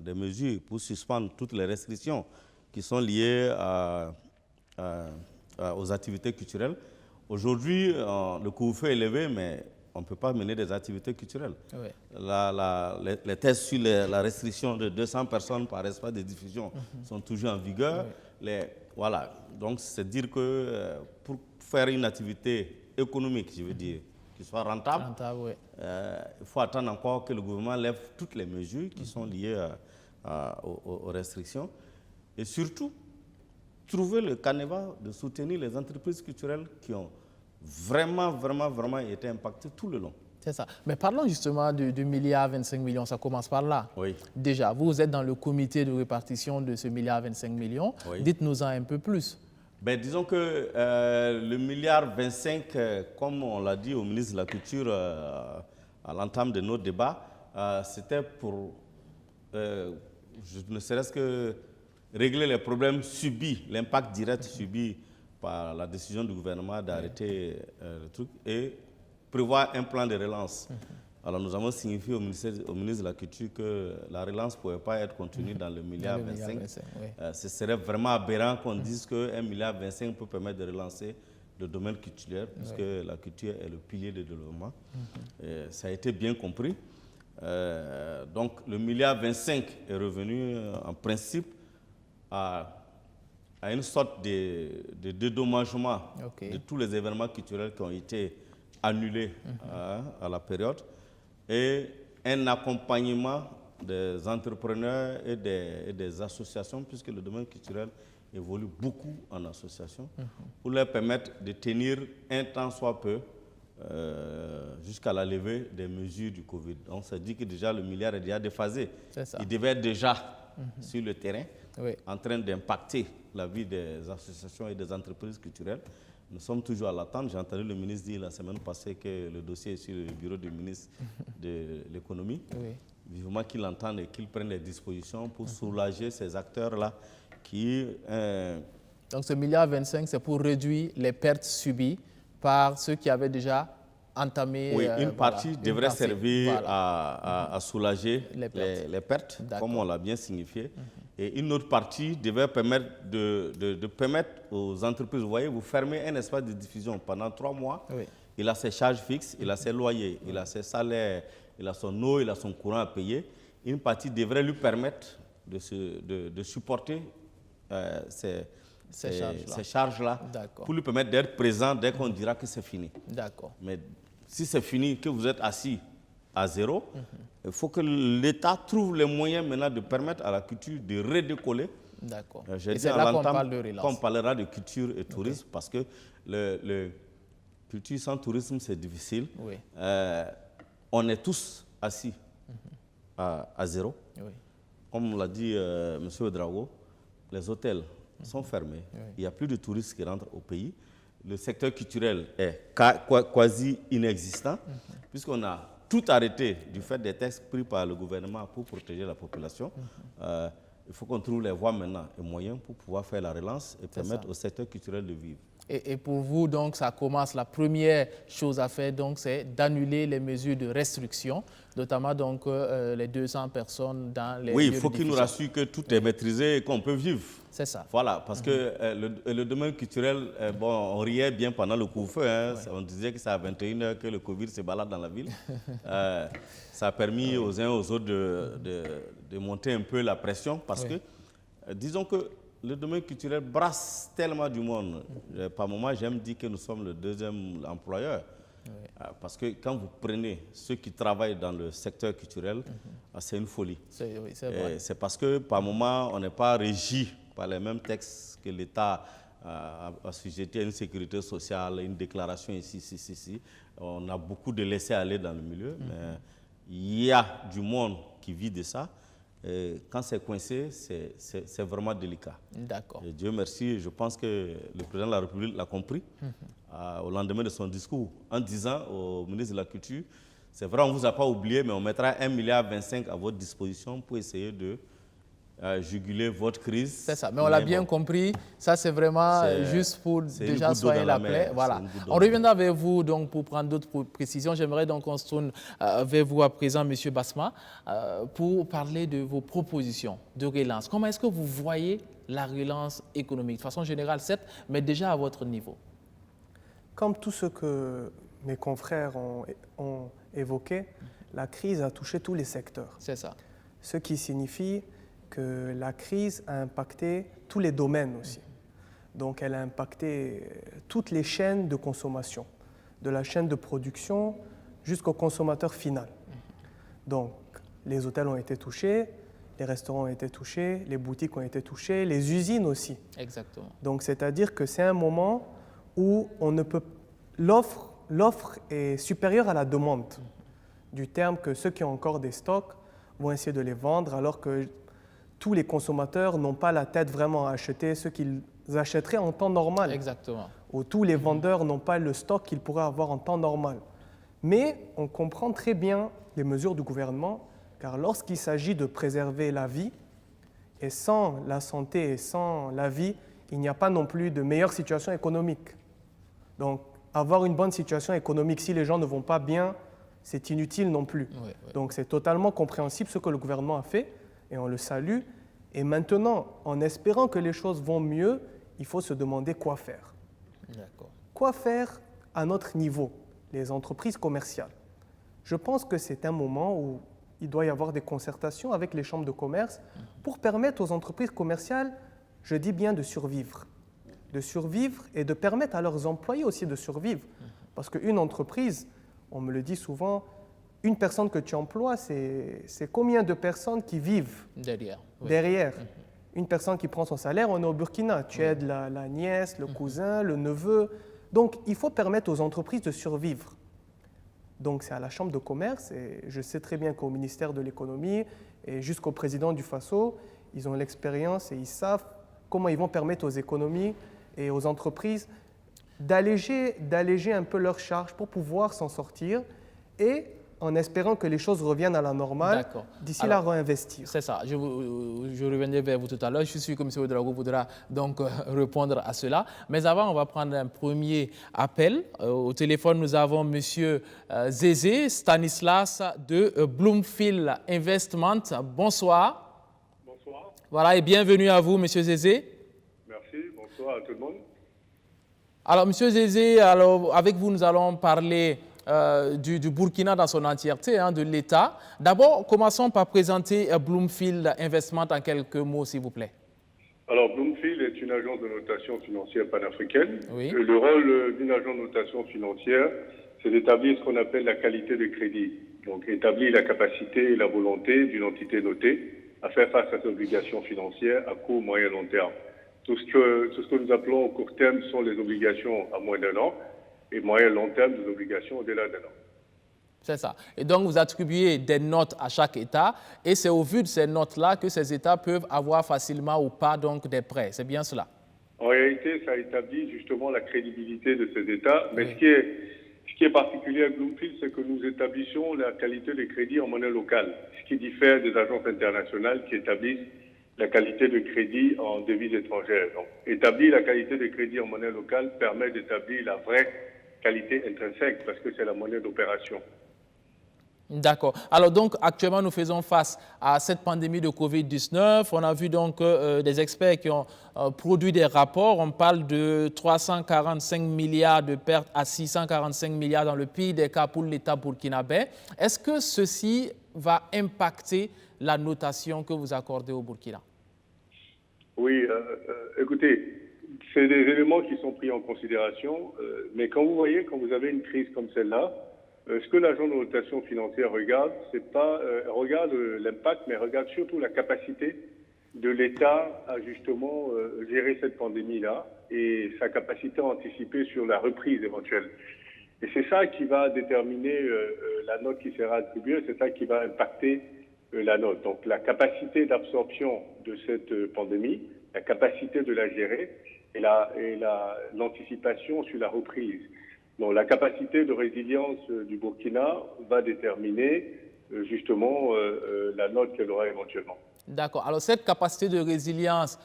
des mesures pour suspendre toutes les restrictions qui sont liées aux activités culturelles. Aujourd'hui, le couvre-feu est élevé, mais on ne peut pas mener des activités culturelles. Les tests sur la restriction de 200 personnes par espace de diffusion sont toujours en vigueur. Voilà. Donc, c'est dire que pour faire une activité économique, je veux dire, qui qui soit rentable. Oui. Il faut attendre encore que le gouvernement lève toutes les mesures qui sont liées aux restrictions. Et surtout, trouver le canevas de soutenir les entreprises culturelles qui ont vraiment été impactées tout le long. C'est ça. Mais parlons justement de 2,25 milliards, ça commence par là. Oui. Déjà, vous êtes dans le comité de répartition de ce 1,25 milliard. Oui. Dites-nous-en un peu plus. Ben, disons que le 1,25 milliard, comme on l'a dit au ministre de la Culture à l'entame de nos débats, c'était pour, ne serait-ce que régler les problèmes subis, l'impact direct subi par la décision du gouvernement d'arrêter le truc et prévoir un plan de relance. Alors nous avons signifié au ministre de la Culture que la relance ne pouvait pas être contenue dans le 1,25 milliard. Ce serait vraiment aberrant qu'on dise que 1,25 milliard peut permettre de relancer le domaine culturel, puisque la culture est le pilier de développement. Ça a été bien compris. Donc le 1,25 milliard est revenu en principe à une sorte de dédommagement de tous les événements culturels qui ont été annulés à la période et un accompagnement des entrepreneurs et des associations, puisque le domaine culturel évolue beaucoup en association, pour leur permettre de tenir un temps soit peu jusqu'à la levée des mesures du Covid. Donc ça dit que déjà le milliard est déjà déphasé. Il devait être déjà sur le terrain, en train d'impacter la vie des associations et des entreprises culturelles. Nous sommes toujours à l'attente. J'ai entendu le ministre dire la semaine passée que le dossier est sur le bureau du ministre de l'économie. Vivement qu'il entende et qu'il prenne les dispositions pour soulager ces acteurs-là qui... Donc ce 1,25 milliard, c'est pour réduire les pertes subies par ceux qui avaient déjà entamé... Oui, une partie devrait servir à soulager les pertes, comme on l'a bien signifié. Et une autre partie devait permettre de permettre aux entreprises, vous voyez, vous fermez un espace de diffusion pendant 3 mois, il a ses charges fixes, il a ses loyers, il a ses salaires, il a son eau, il a son courant à payer. Une partie devrait lui permettre de supporter ces charges-là pour lui permettre d'être présent dès qu'on dira que c'est fini. Mais si c'est fini, que vous êtes assis à zéro, il faut que l'État trouve les moyens maintenant de permettre à la culture de redécoller. Et c'est là qu'on parle de relance. On parlera de culture et tourisme parce que le culture sans tourisme, c'est difficile. On est tous assis à zéro. Comme l'a dit M. Ouédraogo, les hôtels sont fermés. Il n'y a plus de touristes qui rentrent au pays. Le secteur culturel est quasi inexistant puisqu'on a tout arrêté du fait des textes pris par le gouvernement pour protéger la population. Il faut qu'on trouve les voies maintenant et moyens pour pouvoir faire la relance et permettre au secteur culturel de vivre. Et pour vous, donc, ça commence, la première chose à faire, donc, c'est d'annuler les mesures de restriction, notamment donc, les 200 personnes dans les... Oui, il faut qu'il nous rassure que tout est maîtrisé et qu'on peut vivre. C'est ça. Voilà, parce que le domaine culturel, on riait bien pendant le couvre-feu. On disait que c'est à 21h que le Covid se balade dans la ville. Ça a permis aux uns aux autres de monter un peu la pression parce que, disons que le domaine culturel brasse tellement du monde. Par moment, j'aime dire que nous sommes le 2e employeur. Parce que quand vous prenez ceux qui travaillent dans le secteur culturel, c'est une folie. C'est parce que par moment, on n'est pas régi par les mêmes textes que l'État a assujetti à une sécurité sociale, une déclaration ici. On a beaucoup de laisser-aller dans le milieu, mais il y a du monde qui vit de ça. Et quand c'est coincé, c'est vraiment délicat. D'accord. Et Dieu merci, je pense que le président de la République l'a compris au lendemain de son discours, en disant au ministre de la Culture, c'est vrai, on ne vous a pas oublié, mais on mettra 1,25 milliard à votre disposition pour essayer de juguler votre crise. C'est ça, mais on l'a bien compris. Ça, c'est vraiment juste pour déjà soigner la plaie. Voilà. On reviendra vers vous donc, pour prendre d'autres précisions. J'aimerais donc qu'on se tourne vers vous à présent, M. Basma, pour parler de vos propositions de relance. Comment est-ce que vous voyez la relance économique? De façon générale, certes, mais déjà à votre niveau. Comme tout ce que mes confrères ont évoqué, la crise a touché tous les secteurs. C'est ça. Ce qui signifie que la crise a impacté tous les domaines aussi. Donc elle a impacté toutes les chaînes de consommation. de la chaîne de production jusqu'au consommateur final. Donc, les hôtels ont été touchés, les restaurants ont été touchés, les boutiques ont été touchées, les usines aussi. Exactement. Donc, c'est-à-dire que c'est un moment où on ne peut... L'offre est supérieure à la demande, du terme que ceux qui ont encore des stocks vont essayer de les vendre, alors que tous les consommateurs n'ont pas la tête vraiment à acheter ce qu'ils achèteraient en temps normal. Exactement. Ou tous les vendeurs n'ont pas le stock qu'ils pourraient avoir en temps normal. Mais on comprend très bien les mesures du gouvernement, car lorsqu'il s'agit de préserver la vie, et sans la santé et sans la vie, il n'y a pas non plus de meilleure situation économique. Donc, avoir une bonne situation économique, si les gens ne vont pas bien, c'est inutile non plus. Oui. Donc, c'est totalement compréhensible ce que le gouvernement a fait, et on le salue. Et maintenant, en espérant que les choses vont mieux, il faut se demander quoi faire. D'accord. Quoi faire à notre niveau, les entreprises commerciales? Je pense que c'est un moment où il doit y avoir des concertations avec les chambres de commerce pour permettre aux entreprises commerciales, je dis bien de survivre et de permettre à leurs employés aussi de survivre. Parce qu'une entreprise, on me le dit souvent, une personne que tu emploies, c'est combien de personnes qui vivent derrière. Une personne qui prend son salaire, on est au Burkina. Tu aides la nièce, le cousin, le neveu. Donc, il faut permettre aux entreprises de survivre. Donc, c'est à la Chambre de commerce, et je sais très bien qu'au ministère de l'économie et jusqu'au président du FASO, ils ont l'expérience et ils savent comment ils vont permettre aux économies et aux entreprises d'alléger un peu leurs charges pour pouvoir s'en sortir, et en espérant que les choses reviennent à la normale, d'ici là, réinvestir. C'est ça, je reviendrai vers vous tout à l'heure. Je suis sûr que M. Ouedraogo voudra donc répondre à cela. Mais avant, on va prendre un premier appel. Au téléphone, nous avons M. Zézé Stanislas de Bloomfield Investment. Bonsoir. Bonsoir. Voilà, et bienvenue à vous, M. Zézé. Merci, bonsoir à tout le monde. Alors, M. Zézé, alors, avec vous, nous allons parler du Burkina dans son entièreté, de l'État. D'abord, commençons par présenter Bloomfield Investment en quelques mots, s'il vous plaît. Alors, Bloomfield est une agence de notation financière panafricaine. Oui. Le rôle d'une agence de notation financière, c'est d'établir ce qu'on appelle la qualité de crédit. Donc, établir la capacité et la volonté d'une entité notée à faire face à ses obligations financières à court, moyen et long terme. Tout ce que nous appelons au court terme sont les obligations à moins d'1 an, et moyen et long terme des obligations au-delà d'1 an. C'est ça. Et donc, vous attribuez des notes à chaque État, et c'est au vu de ces notes-là que ces États peuvent avoir facilement ou pas donc des prêts. C'est bien cela? En réalité, ça établit justement la crédibilité de ces États. Mais ce qui est particulier à Bloomfield, c'est que nous établissons la qualité de crédit en monnaie locale, ce qui diffère des agences internationales qui établissent la qualité de crédit en devises étrangères. Donc, établir la qualité de crédit en monnaie locale permet d'établir la vraie qualité intrinsèque, parce que c'est la monnaie d'opération. D'accord. Alors donc, actuellement, nous faisons face à cette pandémie de Covid-19. On a vu donc des experts qui ont produit des rapports. On parle de 345 milliards de pertes à 645 milliards dans le pire des cas pour l'État burkinabé. Est-ce que ceci va impacter la notation que vous accordez au Burkina? Oui, écoutez, c'est des éléments qui sont pris en considération, mais quand vous avez une crise comme celle-là, ce que l'agent de notation financière regarde, c'est pas regarde l'impact, mais regarde surtout la capacité de l'État à justement gérer cette pandémie-là et sa capacité à anticiper sur la reprise éventuelle. Et c'est ça qui va déterminer la note qui sera attribuée, c'est ça qui va impacter la note. Donc la capacité d'absorption de cette pandémie, la capacité de la gérer et l'anticipation sur la reprise. Donc la capacité de résilience du Burkina va déterminer justement la note qu'elle aura éventuellement. D'accord. Alors cette capacité de résilience,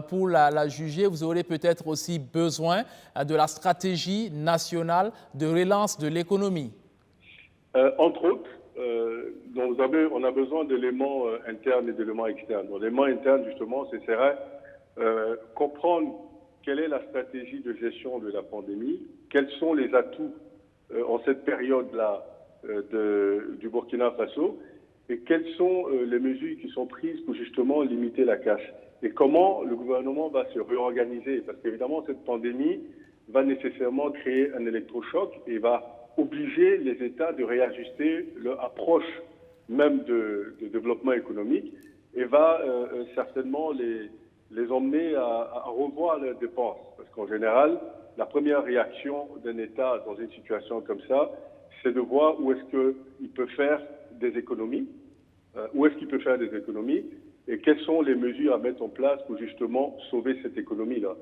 pour la juger, vous aurez peut-être aussi besoin de la stratégie nationale de relance de l'économie. Entre autres, donc on a besoin d'éléments internes et d'éléments externes. Donc l'élément interne, justement, ce serait comprendre quelle est la stratégie de gestion de la pandémie, quels sont les atouts en cette période-là du Burkina Faso et quelles sont les mesures qui sont prises pour justement limiter la casse et comment le gouvernement va se réorganiser. Parce qu'évidemment, cette pandémie va nécessairement créer un électrochoc et va obliger les États de réajuster leur approche même de développement économique et va certainement les emmener à revoir leurs dépenses. Parce qu'en général, la première réaction d'un État dans une situation comme ça, c'est de voir où est-ce qu'il peut faire des économies, et quelles sont les mesures à mettre en place pour justement sauver cette économie-là.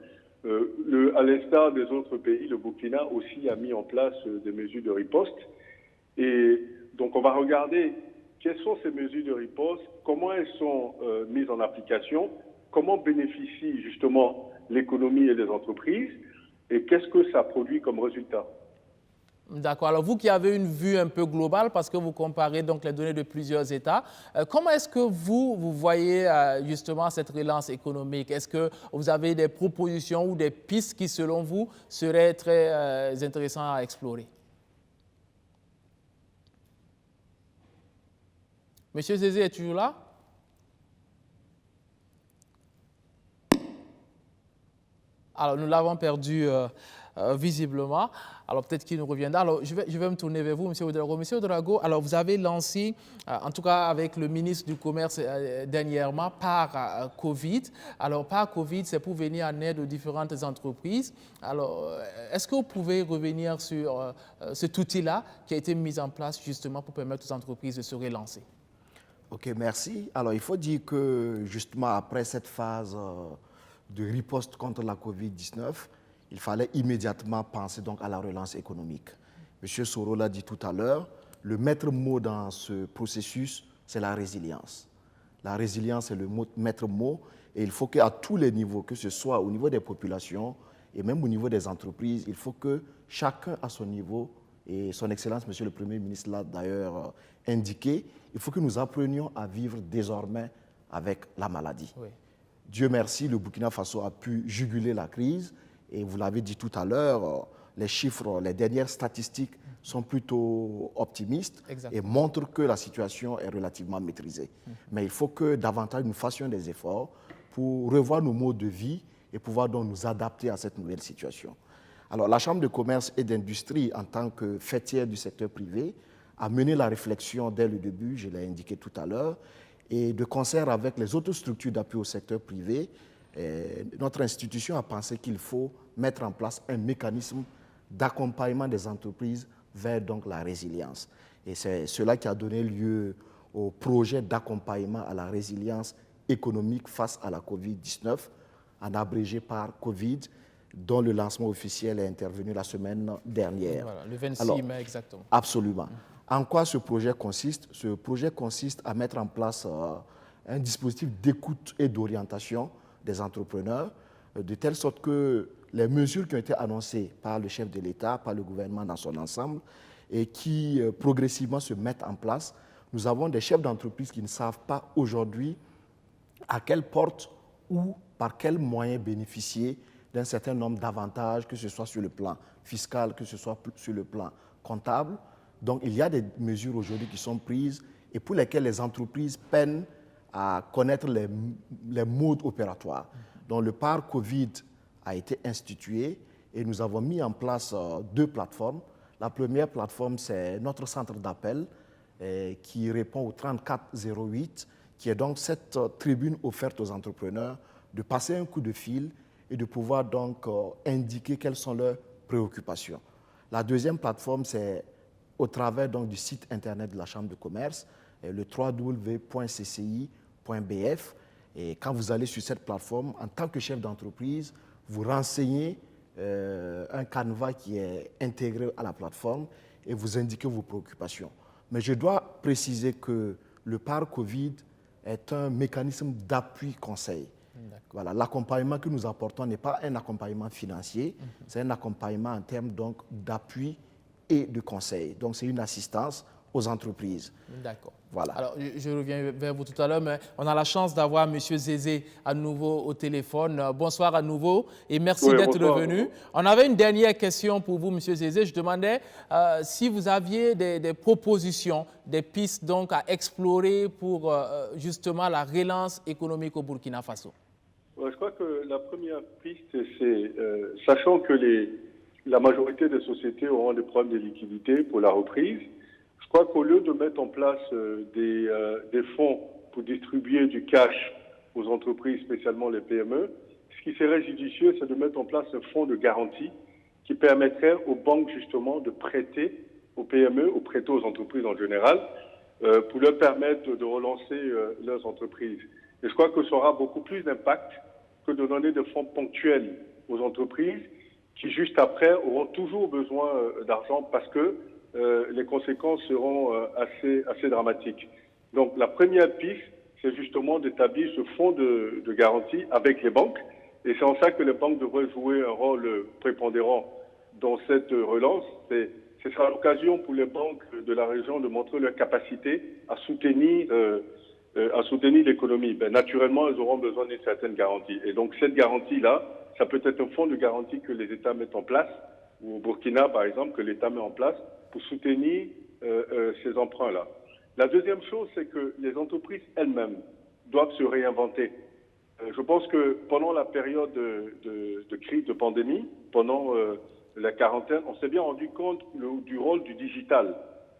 À l'instar des autres pays, le Burkina aussi a mis en place des mesures de riposte. Et donc on va regarder quelles sont ces mesures de riposte, comment elles sont mises en application, comment bénéficient justement l'économie et les entreprises, et qu'est-ce que ça produit comme résultat. D'accord. Alors, vous qui avez une vue un peu globale, parce que vous comparez donc les données de plusieurs États, comment est-ce que vous voyez justement cette relance économique? Est-ce que vous avez des propositions ou des pistes qui, selon vous, seraient très intéressantes à explorer? Monsieur Zézé, es-tu toujours là? Alors, nous l'avons perdu visiblement. Alors, peut-être qu'il nous reviendra. Alors, je vais me tourner vers vous, M. Ouedraogo. M. Ouedraogo, alors, vous avez lancé, en tout cas avec le ministre du Commerce dernièrement, par Covid. Alors, par Covid, c'est pour venir en aide aux différentes entreprises. Alors, est-ce que vous pouvez revenir sur cet outil-là qui a été mis en place justement pour permettre aux entreprises de se relancer? OK, merci. Alors, il faut dire que justement, après cette phase de riposte contre la COVID-19, il fallait immédiatement penser donc à la relance économique. M. Soro l'a dit tout à l'heure, le maître mot dans ce processus, c'est la résilience. La résilience est le maître mot et il faut qu'à tous les niveaux, que ce soit au niveau des populations et même au niveau des entreprises, il faut que chacun à son niveau, et son Excellence, M. le Premier ministre l'a d'ailleurs indiqué, il faut que nous apprenions à vivre désormais avec la maladie. Oui. Dieu merci, le Burkina Faso a pu juguler la crise. Et vous l'avez dit tout à l'heure, les chiffres, les dernières statistiques sont plutôt optimistes. Exactement. Et montrent que la situation est relativement maîtrisée. Mais il faut que davantage nous fassions des efforts pour revoir nos modes de vie et pouvoir donc nous adapter à cette nouvelle situation. Alors, la Chambre de commerce et d'industrie, en tant que fêtière du secteur privé, a mené la réflexion dès le début, je l'ai indiqué tout à l'heure, et de concert avec les autres structures d'appui au secteur privé, notre institution a pensé qu'il faut mettre en place un mécanisme d'accompagnement des entreprises vers donc la résilience. Et c'est cela qui a donné lieu au projet d'accompagnement à la résilience économique face à la COVID-19, en abrégé par Covid, dont le lancement officiel est intervenu la semaine dernière. Voilà, le 26 mai exactement. Absolument. En quoi ce projet consiste? Ce projet consiste à mettre en place un dispositif d'écoute et d'orientation des entrepreneurs, de telle sorte que les mesures qui ont été annoncées par le chef de l'État, par le gouvernement dans son ensemble, et qui progressivement se mettent en place, nous avons des chefs d'entreprise qui ne savent pas aujourd'hui à quelle porte ou par quels moyens bénéficier d'un certain nombre d'avantages, que ce soit sur le plan fiscal, que ce soit sur le plan comptable. Donc il y a des mesures aujourd'hui qui sont prises et pour lesquelles les entreprises peinent à connaître les modes opératoires. Donc le PAR Covid a été institué et nous avons mis en place 2 plateformes. La première plateforme, c'est notre centre d'appel qui répond au 3408, qui est donc cette tribune offerte aux entrepreneurs de passer un coup de fil et de pouvoir donc indiquer quelles sont leurs préoccupations. La deuxième plateforme, c'est au travers donc du site internet de la Chambre de commerce, le www.cci.bf. Et quand vous allez sur cette plateforme, en tant que chef d'entreprise, vous renseignez un canevas qui est intégré à la plateforme et vous indiquez vos préoccupations. Mais je dois préciser que le PAR Covid est un mécanisme d'appui conseil. Voilà, l'accompagnement que nous apportons n'est pas un accompagnement financier, c'est un accompagnement en termes donc d'appui et de conseil. Donc c'est une assistance aux entreprises. D'accord. Voilà. Alors, je reviens vers vous tout à l'heure, mais on a la chance d'avoir M. Zézé à nouveau au téléphone. Bonsoir à nouveau et merci d'être revenu. On avait une dernière question pour vous, M. Zézé. Je demandais si vous aviez des propositions, des pistes donc à explorer pour justement la relance économique au Burkina Faso. Je crois que la première piste, c'est, sachant que la majorité des sociétés auront des problèmes de liquidité pour la reprise. Je crois qu'au lieu de mettre en place des fonds pour distribuer du cash aux entreprises, spécialement les PME, ce qui serait judicieux, c'est de mettre en place un fonds de garantie qui permettrait aux banques justement de prêter aux PME ou prêter aux entreprises en général pour leur permettre de relancer leurs entreprises. Et je crois que ça aura beaucoup plus d'impact que de donner des fonds ponctuels aux entreprises qui, juste après, auront toujours besoin d'argent parce que les conséquences seront assez dramatiques. Donc la première piste, c'est justement d'établir ce fonds de garantie avec les banques. Et c'est en ça que les banques devraient jouer un rôle prépondérant dans cette relance. Ce sera l'occasion pour les banques de la région de montrer leur capacité à soutenir l'économie. Naturellement, elles auront besoin d'une certaine garantie. Et donc cette garantie-là, ça peut être un fonds de garantie que les États mettent en place, ou au Burkina, par exemple, que l'État met en place pour soutenir ces emprunts-là. La deuxième chose, c'est que les entreprises elles-mêmes doivent se réinventer. Je pense que pendant la période de crise, de pandémie, pendant la quarantaine, on s'est bien rendu compte du rôle du digital.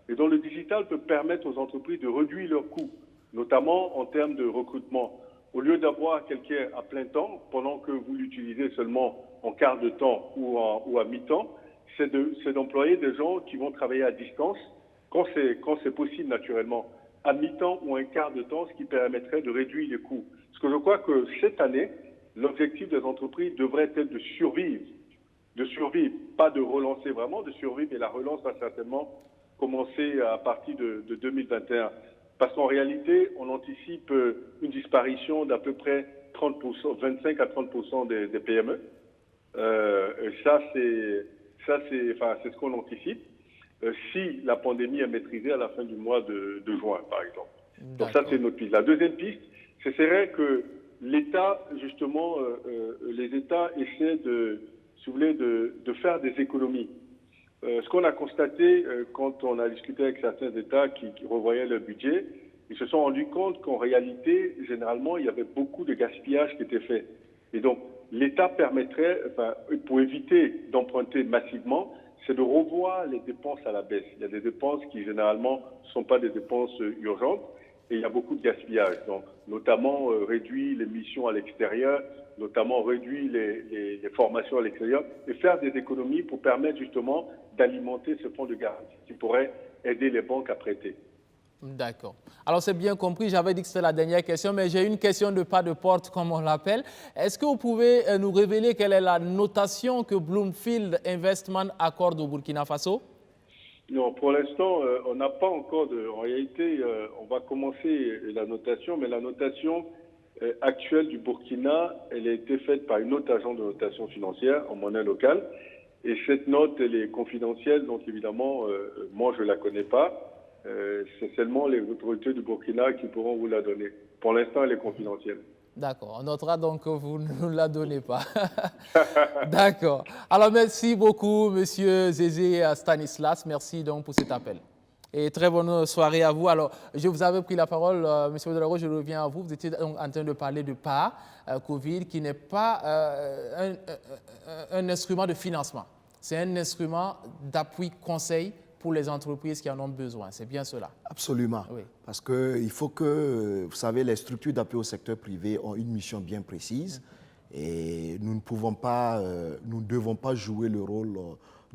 Et donc le digital peut permettre aux entreprises de réduire leurs coûts, notamment en termes de recrutement. Au lieu d'avoir quelqu'un à plein temps, pendant que vous l'utilisez seulement en quart de temps ou à mi-temps, c'est d'employer des gens qui vont travailler à distance, quand c'est possible naturellement, à mi-temps ou un quart de temps, ce qui permettrait de réduire les coûts. Parce que je crois que cette année, l'objectif des entreprises devrait être de survivre, pas de relancer vraiment, de survivre, et la relance va certainement commencer à partir de 2021. Parce qu'en réalité, on anticipe une disparition d'à peu près 30%, 25 à 30% des PME. Ça, c'est ce qu'on anticipe. Si la pandémie est maîtrisée à la fin du mois de juin, par exemple. Donc ça, c'est notre piste. La deuxième piste, ce serait que l'État, justement, les États essaient de faire des économies. Ce qu'on a constaté quand on a discuté avec certains États qui revoyaient leur budget, ils se sont rendus compte qu'en réalité, généralement, il y avait beaucoup de gaspillage qui était fait. Et donc, l'État permettrait, pour éviter d'emprunter massivement, c'est de revoir les dépenses à la baisse. Il y a des dépenses qui, généralement, ne sont pas des dépenses urgentes et il y a beaucoup de gaspillage. Donc, notamment, réduire les missions à l'extérieur, notamment réduire les formations à l'extérieur et faire des économies pour permettre justement d'alimenter ce fonds de garantie qui pourrait aider les banques à prêter. D'accord. Alors, c'est bien compris. J'avais dit que c'était la dernière question, mais j'ai une question de pas de porte, comme on l'appelle. Est-ce que vous pouvez nous révéler quelle est la notation que Bloomfield Investment accorde au Burkina Faso? Non, pour l'instant, on n'a pas encore de... En réalité, on va commencer la notation, mais la notation actuelle du Burkina, elle a été faite par une autre agence de notation financière en monnaie locale. Et cette note, elle est confidentielle, donc évidemment, moi, je ne la connais pas. C'est seulement les autorités du Burkina qui pourront vous la donner. Pour l'instant, elle est confidentielle. D'accord. On notera donc que vous ne nous la donnez pas. D'accord. Alors, merci beaucoup, Monsieur Zézé Stanislas. Merci donc pour cet appel. Et très bonne soirée à vous. Alors, je vous avais pris la parole, Monsieur Ouedraogo, je reviens à vous. Vous étiez donc en train de parler de PAA, Covid, qui n'est pas un instrument de financement. C'est un instrument d'appui conseil pour les entreprises qui en ont besoin. C'est bien cela? Absolument. Oui. Parce qu'il faut que, vous savez, les structures d'appui au secteur privé ont une mission bien précise et nous ne devons pas jouer le rôle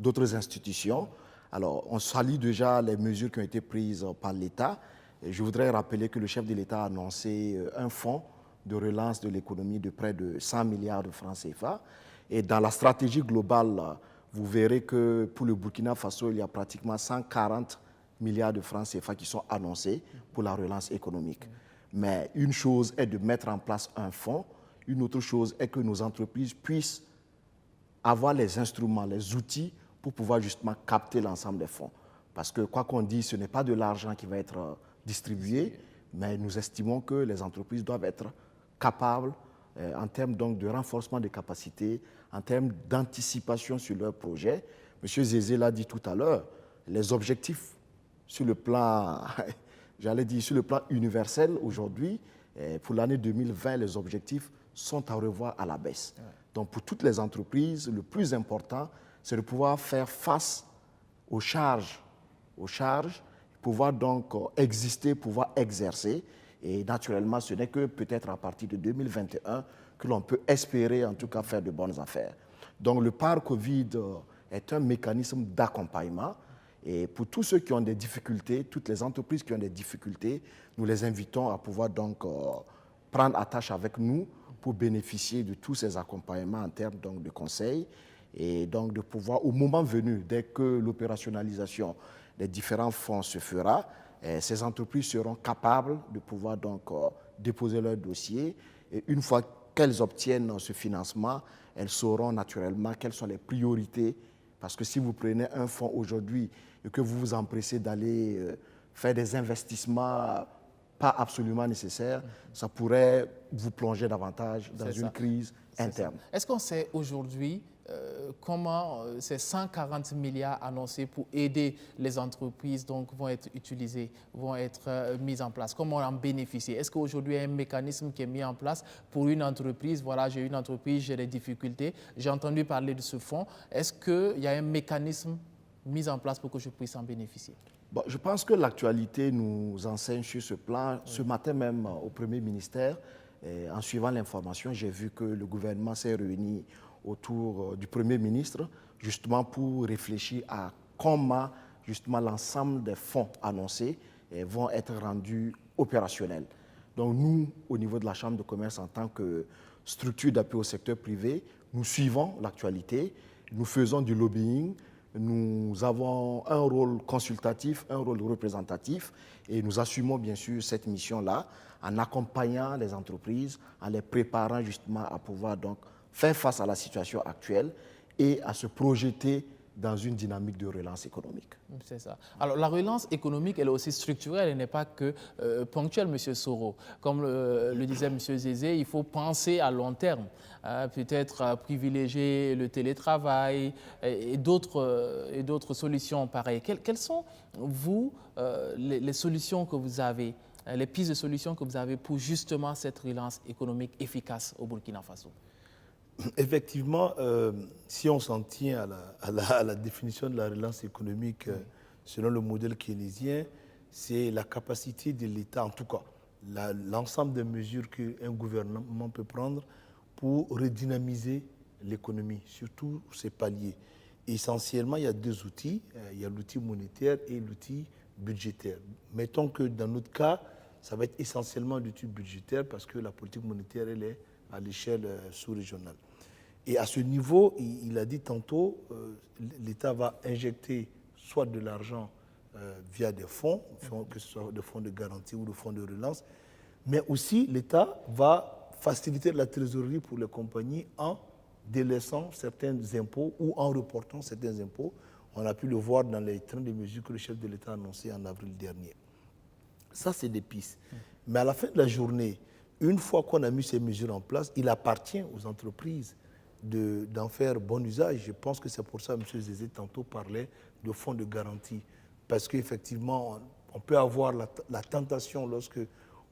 d'autres institutions. Alors, on salue déjà les mesures qui ont été prises par l'État. Je voudrais rappeler que le chef de l'État a annoncé un fonds de relance de l'économie de près de 100 milliards de francs CFA. Et dans la stratégie globale, vous verrez que pour le Burkina Faso, il y a pratiquement 140 milliards de francs CFA qui sont annoncés pour la relance économique. Mais une chose est de mettre en place un fonds, une autre chose est que nos entreprises puissent avoir les instruments, les outils pour pouvoir justement capter l'ensemble des fonds. Parce que quoi qu'on dise, ce n'est pas de l'argent qui va être distribué, mais nous estimons que les entreprises doivent être capables en termes donc de renforcement des capacités, en termes d'anticipation sur leurs projets. M. Zézé l'a dit tout à l'heure, les objectifs sur le plan, j'allais dire sur le plan universel aujourd'hui, pour l'année 2020, les objectifs sont à revoir à la baisse. Donc pour toutes les entreprises, le plus important, c'est de pouvoir faire face aux charges, pouvoir donc exister, pouvoir exercer. Et naturellement, ce n'est que peut-être à partir de 2021 que l'on peut espérer en tout cas faire de bonnes affaires. Donc le PAR Covid est un mécanisme d'accompagnement. Et pour tous ceux qui ont des difficultés, toutes les entreprises qui ont des difficultés, nous les invitons à pouvoir donc prendre attache avec nous pour bénéficier de tous ces accompagnements en termes donc, de conseils et donc de pouvoir, au moment venu, dès que l'opérationnalisation des différents fonds se fera, ces entreprises seront capables de pouvoir donc déposer leur dossier. Et une fois qu'elles obtiennent ce financement, elles sauront naturellement quelles sont les priorités. Parce que si vous prenez un fonds aujourd'hui et que vous vous empressez d'aller faire des investissements pas absolument nécessaires, ça pourrait vous plonger davantage dans une crise interne. Est-ce qu'on sait aujourd'hui comment ces 140 milliards annoncés pour aider les entreprises donc, vont être utilisés, vont être mis en place? Comment en bénéficier? Est-ce qu'aujourd'hui, il y a un mécanisme qui est mis en place pour une entreprise? Voilà, j'ai une entreprise, j'ai des difficultés, j'ai entendu parler de ce fonds. Est-ce qu'il y a un mécanisme mis en place pour que je puisse en bénéficier? Bon, je pense que l'actualité nous enseigne sur ce plan. Ce matin même, au Premier ministère, en suivant l'information, j'ai vu que le gouvernement s'est réuni autour du Premier ministre, justement pour réfléchir à comment justement l'ensemble des fonds annoncés vont être rendus opérationnels. Donc nous, au niveau de la Chambre de commerce, en tant que structure d'appui au secteur privé, nous suivons l'actualité, nous faisons du lobbying, nous avons un rôle consultatif, un rôle représentatif et nous assumons bien sûr cette mission-là en accompagnant les entreprises, en les préparant justement à pouvoir donc faire face à la situation actuelle et à se projeter dans une dynamique de relance économique. C'est ça. Alors, la relance économique, elle est aussi structurelle, elle n'est pas que ponctuelle, M. Soro. Comme le disait M. Zézé, il faut penser à long terme, peut-être privilégier le télétravail et d'autres solutions pareilles. Quelles sont, vous, les solutions que vous avez, les pistes de solutions que vous avez pour justement cette relance économique efficace au Burkina Faso? Effectivement, si on s'en tient à la définition de la relance économique selon le modèle keynésien, c'est la capacité de l'État, en tout cas, l'ensemble des mesures qu'un gouvernement peut prendre pour redynamiser l'économie, surtout ses paliers. Essentiellement, il y a deux outils, il y a l'outil monétaire et l'outil budgétaire. Mettons que dans notre cas, ça va être essentiellement l'outil budgétaire parce que la politique monétaire, elle est à l'échelle sous-régionale. Et à ce niveau, il a dit tantôt, l'État va injecter soit de l'argent via des fonds, que ce soit des fonds de garantie ou des fonds de relance, mais aussi l'État va faciliter la trésorerie pour les compagnies en délaissant certains impôts ou en reportant certains impôts. On a pu le voir dans les trains de mesures que le chef de l'État a annoncé en avril dernier. Ça, c'est des pistes. Mais à la fin de la journée, une fois qu'on a mis ces mesures en place, il appartient aux entreprises d'en faire bon usage. Je pense que c'est pour ça que M. Zézé tantôt parlait de fonds de garantie. Parce qu'effectivement, on peut avoir la tentation, lorsque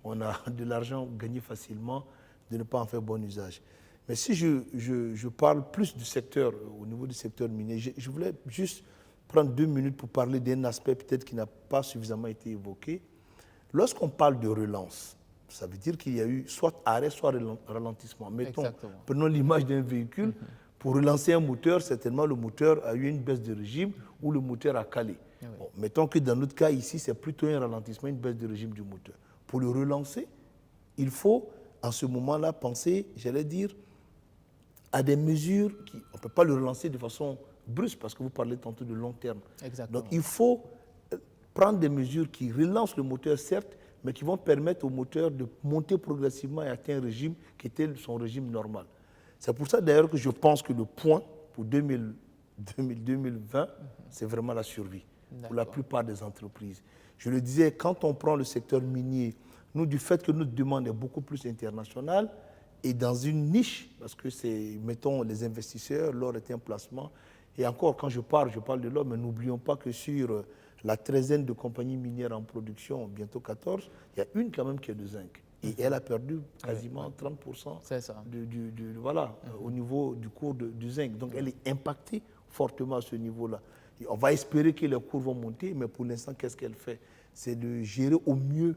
on a de l'argent gagné facilement, de ne pas en faire bon usage. Mais si je parle plus du secteur, au niveau du secteur minier, je voulais juste prendre 2 minutes pour parler d'un aspect peut-être qui n'a pas suffisamment été évoqué. Lorsqu'on parle de relance, ça veut dire qu'il y a eu soit arrêt, soit ralentissement. Mettons, prenons l'image d'un véhicule. Pour relancer un moteur, certainement le moteur a eu une baisse de régime ou le moteur a calé. Bon, mettons que dans notre cas ici, c'est plutôt un ralentissement, une baisse de régime du moteur. Pour le relancer, il faut en ce moment-là penser, j'allais dire, à des mesures qui... On ne peut pas le relancer de façon brusque parce que vous parlez tantôt de long terme. Donc il faut prendre des mesures qui relancent le moteur, certes, mais qui vont permettre au moteur de monter progressivement et atteindre un régime qui était son régime normal. C'est pour ça d'ailleurs que je pense que le point pour 2020, c'est vraiment la survie pour la plupart des entreprises. Je le disais, quand on prend le secteur minier, nous, du fait que notre demande est beaucoup plus internationale et dans une niche, parce que c'est, mettons, les investisseurs, l'or est un placement. Et encore, quand je parle de l'or, mais n'oublions pas que sur la 13aine de compagnies minières en production, bientôt 14, il y a une quand même qui est de zinc. Et elle a perdu quasiment 30% au niveau du cours du zinc. Donc elle est impactée fortement à ce niveau-là. Et on va espérer que les cours vont monter, mais pour l'instant, qu'est-ce qu'elle fait? C'est de gérer au mieux,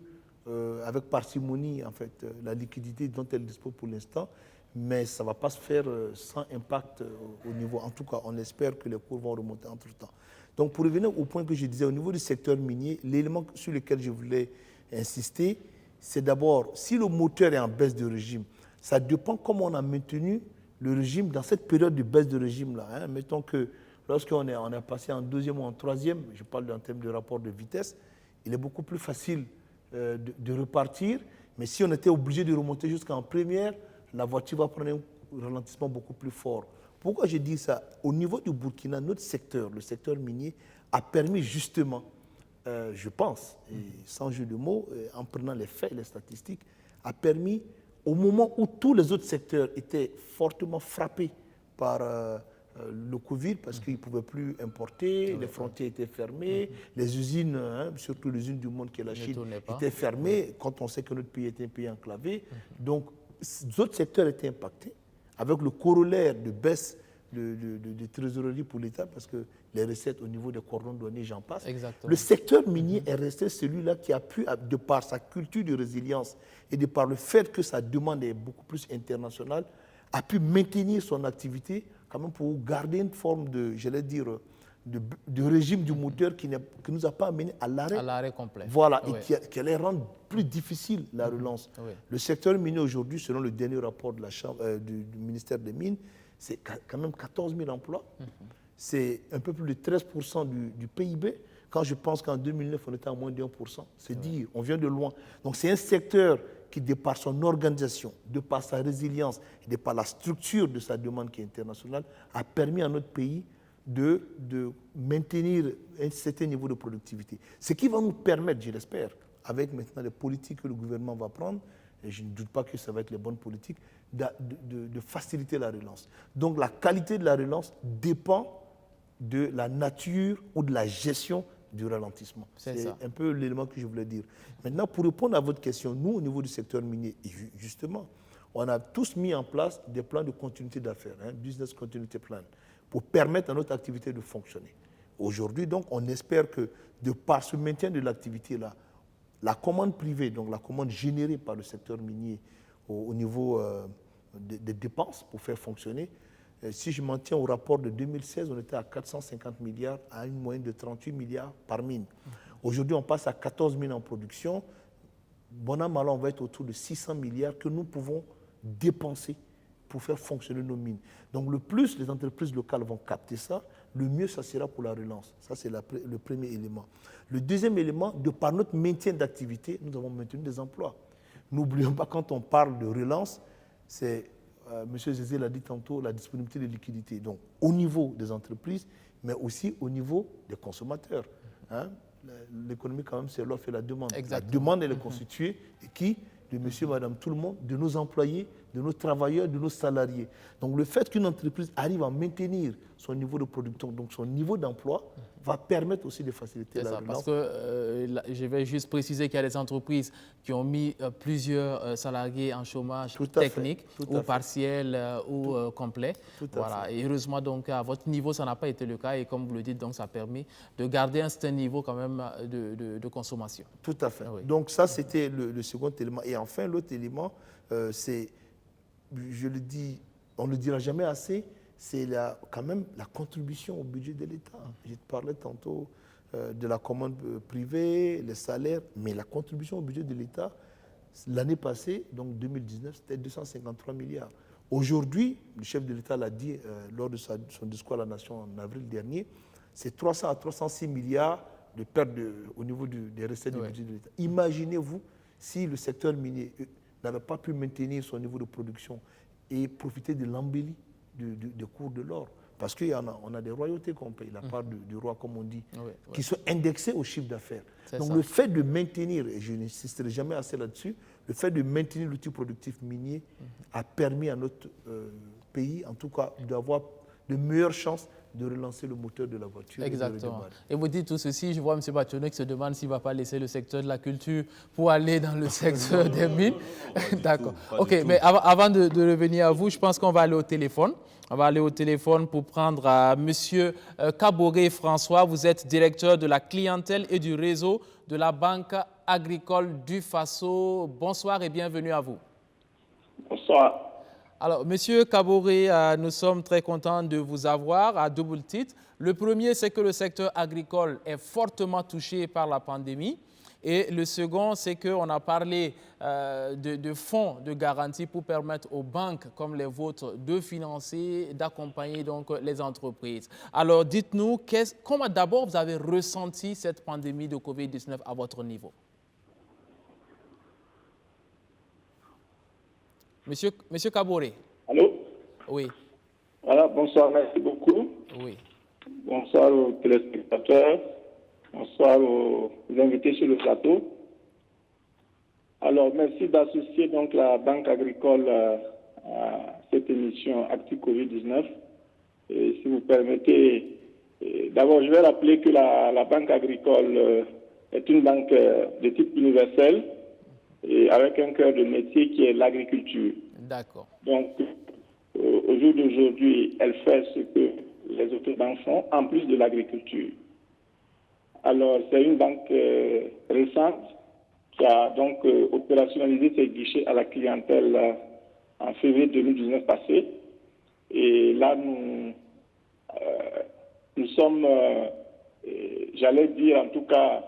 avec parcimonie, en fait, la liquidité dont elle dispose pour l'instant, mais ça ne va pas se faire sans impact au niveau. En tout cas, on espère que les cours vont remonter entre-temps. Donc, pour revenir au point que je disais, au niveau du secteur minier, l'élément sur lequel je voulais insister, c'est d'abord, si le moteur est en baisse de régime, ça dépend comment on a maintenu le régime dans cette période de baisse de régime-là. Hein. Mettons que lorsqu'on est passé en deuxième ou en troisième, je parle en termes de rapport de vitesse, il est beaucoup plus facile de repartir. Mais si on était obligé de remonter jusqu'en première, la voiture va prendre un ralentissement beaucoup plus fort. Pourquoi je dis ça? Au niveau du Burkina, notre secteur, le secteur minier, a permis justement, je pense, et sans jeu de mots, en prenant les faits, les statistiques, a permis, au moment où tous les autres secteurs étaient fortement frappés par le Covid, parce qu'ils ne pouvaient plus importer, les frontières étaient fermées, les usines, surtout l'usine du monde qui est la Chine, étaient fermées, quand on sait que notre pays est un pays enclavé. Donc, d'autres secteurs étaient impactés, avec le corollaire de baisse de trésorerie pour l'État, parce que les recettes au niveau des cordons douaniers, j'en passe. Exactement. Le secteur minier est resté celui-là qui a pu, de par sa culture de résilience et de par le fait que sa demande est beaucoup plus internationale, a pu maintenir son activité quand même pour garder une forme de, j'allais dire, de régime du moteur qui ne nous a pas amené à l'arrêt. À l'arrêt complet. Voilà, et qui allait rendre plus difficile la relance. Oui. Le secteur minier aujourd'hui, selon le dernier rapport de la du ministère des Mines, c'est quand même 14 000 emplois. C'est un peu plus de 13% du PIB. Quand je pense qu'en 2009, on était à moins de 1%. C'est dire, on vient de loin. Donc c'est un secteur qui, de par son organisation, de par sa résilience, et de par la structure de sa demande qui est internationale, a permis à notre pays de maintenir un certain niveau de productivité. Ce qui va nous permettre, je l'espère, avec maintenant les politiques que le gouvernement va prendre, et je ne doute pas que ça va être les bonnes politiques, de faciliter la relance. Donc la qualité de la relance dépend de la nature ou de la gestion du ralentissement. C'est un peu l'élément que je voulais dire. Maintenant, pour répondre à votre question, nous, au niveau du secteur minier, justement, on a tous mis en place des plans de continuité d'affaires, business continuity plan, pour permettre à notre activité de fonctionner. Aujourd'hui, donc, on espère que, de par ce maintien de l'activité-là, la commande privée, donc la commande générée par le secteur minier au niveau des dépenses pour faire fonctionner, si je m'en tiens au rapport de 2016, on était à 450 milliards à une moyenne de 38 milliards par mine. Aujourd'hui, on passe à 14 000 en production. Bon an, mal an, on va être autour de 600 milliards que nous pouvons dépenser pour faire fonctionner nos mines. Donc le plus les entreprises locales vont capter ça, le mieux ça sera pour la relance. Ça, c'est le premier élément. Le deuxième élément, de par notre maintien d'activité, nous avons maintenu des emplois. N'oublions pas, quand on parle de relance, c'est, M. Zézé l'a dit tantôt, la disponibilité de liquidités. Donc au niveau des entreprises, mais aussi au niveau des consommateurs. L'économie, quand même, c'est l'offre et la demande. Exactement. La demande, elle est constituée de qui? De monsieur, madame, tout le monde, de nos employés, de nos travailleurs, de nos salariés. Donc le fait qu'une entreprise arrive à maintenir son niveau de production, donc son niveau d'emploi, va permettre aussi de faciliter la relance. Parce que je vais juste préciser qu'il y a des entreprises qui ont mis plusieurs salariés en chômage technique ou partiel ou complet. Voilà. Et heureusement, donc, à votre niveau, ça n'a pas été le cas. Et comme vous le dites, donc, ça a permis de garder un certain niveau quand même de consommation. Tout à fait. Oui. Donc ça, c'était le second élément. Et enfin, l'autre élément, c'est, je le dis, on ne le dira jamais assez, c'est quand même la contribution au budget de l'État. Je te parlais tantôt de la commande privée, les salaires, mais la contribution au budget de l'État, l'année passée, donc 2019, c'était 253 milliards. Aujourd'hui, le chef de l'État l'a dit lors de son discours à la Nation en avril dernier, c'est 300 à 306 milliards de pertes au niveau des recettes du budget de l'État. Imaginez-vous si le secteur minier n'avait pas pu maintenir son niveau de production et profiter de l'embellie du cours de l'or. Parce qu'on a des royautés qu'on paye, la part du roi, comme on dit, qui sont indexées au chiffre d'affaires. Donc le fait de maintenir, et je n'insisterai jamais assez là-dessus, le fait de maintenir l'outil productif minier a permis à notre pays, en tout cas, d'avoir de meilleures chances de relancer le moteur de la voiture. Exactement. Et vous dites tout ceci, je vois M. Bachonnet qui se demande s'il ne va pas laisser le secteur de la culture pour aller dans le secteur des mines. D'accord. OK, mais avant de revenir à vous, je pense qu'on va aller au téléphone. On va aller au téléphone pour prendre M. Kaboré François. Vous êtes directeur de la clientèle et du réseau de la Banque agricole du Faso. Bonsoir et bienvenue à vous. Bonsoir. Alors, Monsieur Kaboré, nous sommes très contents de vous avoir à double titre. Le premier, c'est que le secteur agricole est fortement touché par la pandémie. Et le second, c'est qu'on a parlé de fonds de garantie pour permettre aux banques comme les vôtres de financer, d'accompagner donc les entreprises. Alors, dites-nous, comment d'abord vous avez ressenti cette pandémie de Covid-19 à votre niveau? Monsieur Kaboré. Allô? Oui. Voilà, bonsoir, merci beaucoup. Oui. Bonsoir aux téléspectateurs. Bonsoir aux invités sur le plateau. Alors, merci d'associer donc la Banque agricole à cette émission Actu Covid-19. Et si vous permettez, d'abord, je vais rappeler que la Banque agricole est une banque de type universel et avec un cœur de métier qui est l'agriculture. D'accord. Donc, au jour d'aujourd'hui, elle fait ce que les autres banques font, en plus de l'agriculture. Alors, c'est une banque récente qui a donc opérationnalisé ses guichets à la clientèle en février 2019 passé. Et là, nous sommes, j'allais dire en tout cas,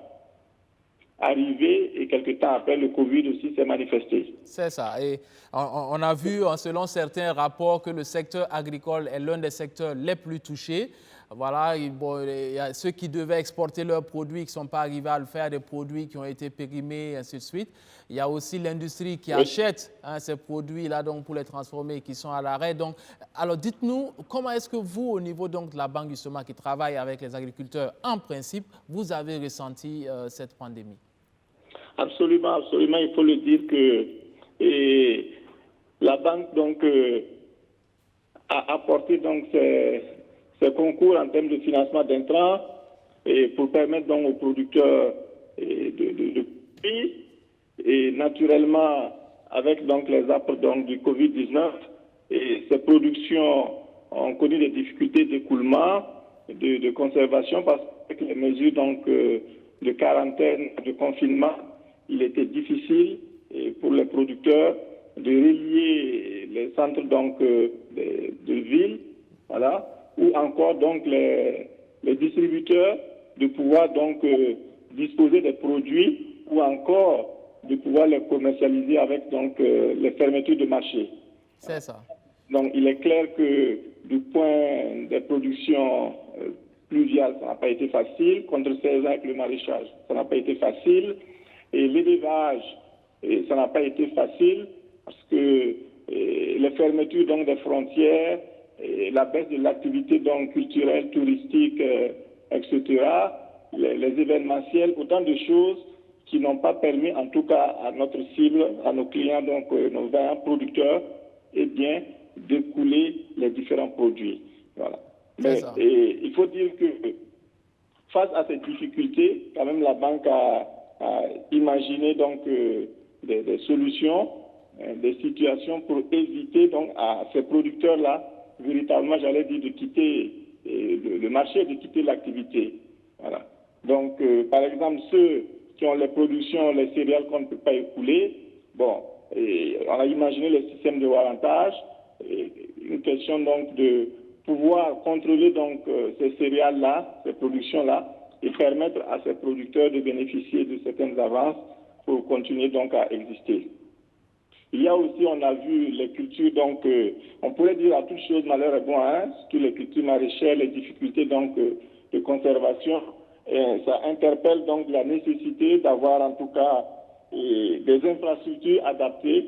arrivés et quelques temps après, le Covid aussi s'est manifesté. C'est ça. Et on a vu, selon certains rapports, que le secteur agricole est l'un des secteurs les plus touchés. Voilà, bon, il y a ceux qui devaient exporter leurs produits qui ne sont pas arrivés à le faire, des produits qui ont été périmés, et ainsi de suite. Il y a aussi l'industrie qui achète ces produits-là donc, pour les transformer qui sont à l'arrêt. Donc, alors dites-nous, comment est-ce que vous, au niveau donc, de la Banque justement qui travaille avec les agriculteurs, en principe, vous avez ressenti cette pandémie? Absolument, absolument. Il faut le dire que la banque donc, a apporté donc, ses concours en termes de financement d'intrants et pour permettre donc, aux producteurs de prix. Et naturellement, avec donc, les apports donc, du Covid-19, ces productions ont connu des difficultés d'écoulement, de conservation, parce que les mesures donc, de quarantaine, de confinement, il était difficile pour les producteurs de relier les centres donc, de ville, voilà, ou encore donc les distributeurs de pouvoir donc disposer des produits ou encore de pouvoir les commercialiser avec donc les fermetures de marché. C'est ça. Donc il est clair que du point des productions pluviales, ça n'a pas été facile. Contre 16 ans avec le maraîchage, ça n'a pas été facile. Et l'élevage, ça n'a pas été facile parce que les fermetures donc, des frontières, et la baisse de l'activité donc, culturelle, touristique, etc., les événementiels, autant de choses qui n'ont pas permis, en tout cas à notre cible, à nos clients, donc nos 20 producteurs, eh bien, d'écouler les différents produits. Voilà. Mais il faut dire que face à cette difficulté, quand même, la banque a imaginé donc des solutions, des situations pour éviter donc à ces producteurs-là, véritablement, j'allais dire, de quitter le marché, de quitter l'activité. Voilà. Donc, par exemple, ceux qui ont les productions, les céréales qu'on ne peut pas écouler, bon, on a imaginé le système de warrantage, une question donc de pouvoir contrôler donc ces céréales-là, ces productions-là, et permettre à ces producteurs de bénéficier de certaines avances pour continuer donc à exister. Il y a aussi, on a vu les cultures, donc on pourrait dire à toutes choses malheur est bon, hein, surtout les cultures maraîchères, les difficultés donc de conservation. Et ça interpelle donc la nécessité d'avoir en tout cas des infrastructures adaptées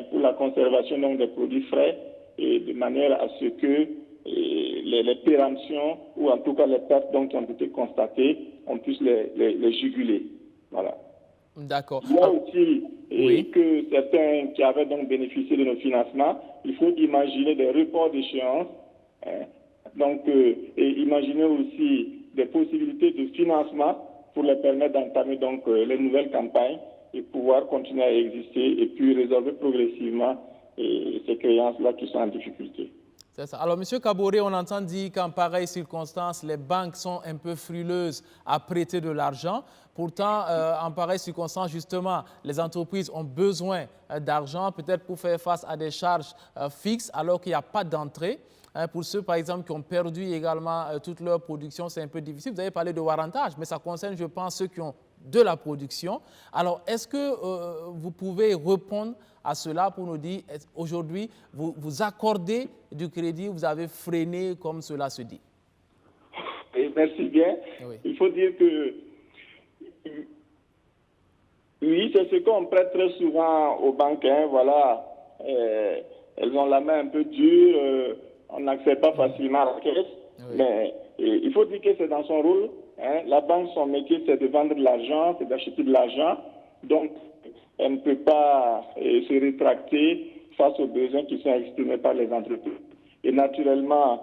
pour la conservation donc, des produits frais et de manière à ce que les péremptions ou en tout cas les pertes donc, qui ont été constatées, on puisse les juguler. Voilà. D'accord. Il y a aussi que certains qui avaient donc bénéficié de nos financements, il faut imaginer des reports d'échéance Donc, et imaginer aussi des possibilités de financement pour les permettre d'entamer donc les nouvelles campagnes et pouvoir continuer à exister et puis résolver progressivement ces créances-là qui sont en difficulté. C'est ça. Alors, M. Kaboré, on entend dire qu'en pareille circonstance, les banques sont un peu frileuses à prêter de l'argent. Pourtant, en pareille circonstance, justement, les entreprises ont besoin d'argent, peut-être pour faire face à des charges fixes, alors qu'il n'y a pas d'entrée. Pour ceux, par exemple, qui ont perdu également toute leur production, c'est un peu difficile. Vous avez parlé de warrantage, mais ça concerne, je pense, ceux qui ont de la production. Alors, est-ce que vous pouvez répondre à cela pour nous dire, aujourd'hui, vous accordez du crédit, vous avez freiné comme cela se dit? Et merci bien. Oui. Il faut dire que, oui, c'est ce qu'on prête très souvent aux banques. Hein, voilà, elles ont la main un peu dure, on n'accède pas facilement à la caisse. Oui. Mais il faut dire que c'est dans son rôle. Hein, la banque, son métier, c'est de vendre de l'argent, c'est d'acheter de l'argent. Donc, elle ne peut pas se rétracter face aux besoins qui sont exprimés par les entreprises. Et naturellement,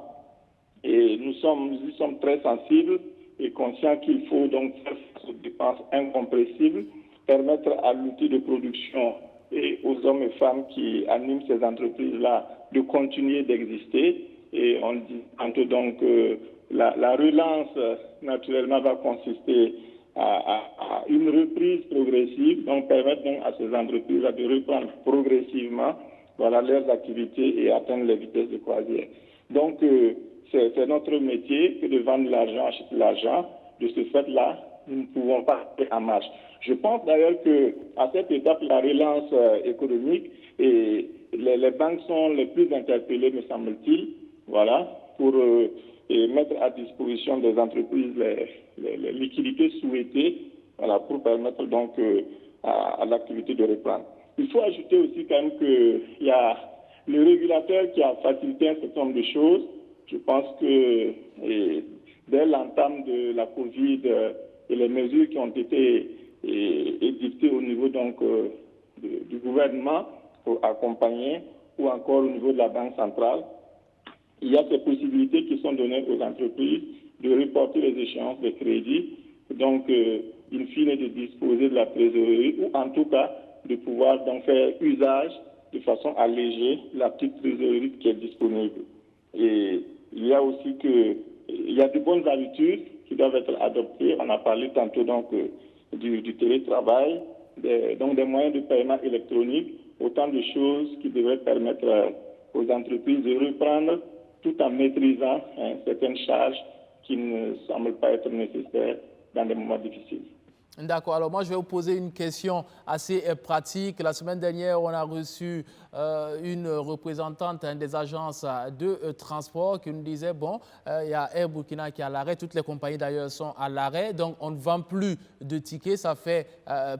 nous y sommes très sensibles et conscients qu'il faut donc faire face aux dépenses incompressibles, permettre à l'outil de production et aux hommes et femmes qui animent ces entreprises-là de continuer d'exister. Et on dit tantôt donc la relance, naturellement, va consister à une reprise progressive, donc permettre donc à ces entreprises-là de reprendre progressivement leurs activités et atteindre les vitesses de croisière. Donc, c'est notre métier que de vendre de l'argent, acheter de l'argent. De ce fait-là, nous ne pouvons pas être en marche. Je pense d'ailleurs qu'à cette étape, la relance économique, et les banques sont les plus interpellées, me semble-t-il, pour mettre à disposition des entreprises les liquidités souhaitées, pour permettre donc à l'activité de reprendre. Il faut ajouter aussi quand même qu'il y a le régulateur qui a facilité un certain nombre de choses. Je pense que dès l'entame de la Covid et les mesures qui ont été édictées au niveau donc du gouvernement pour accompagner, ou encore au niveau de la Banque centrale, il y a ces possibilités qui sont données aux entreprises de reporter les échéances de crédit, donc in fine de disposer de la trésorerie, ou en tout cas de pouvoir donc faire usage de façon allégée de la petite trésorerie qui est disponible. Et il y a aussi il y a de bonnes habitudes qui doivent être adoptées. On a parlé tantôt donc du télétravail, donc des moyens de paiement électronique, autant de choses qui devraient permettre aux entreprises de reprendre tout en maîtrisant certaines charges qui ne semblent pas être nécessaires dans des moments difficiles. D'accord. Alors moi, je vais vous poser une question assez pratique. La semaine dernière, on a reçu une représentante des agences de transport qui nous disait, bon, il y a Air Burkina qui est à l'arrêt, toutes les compagnies d'ailleurs sont à l'arrêt, donc on ne vend plus de tickets. Ça fait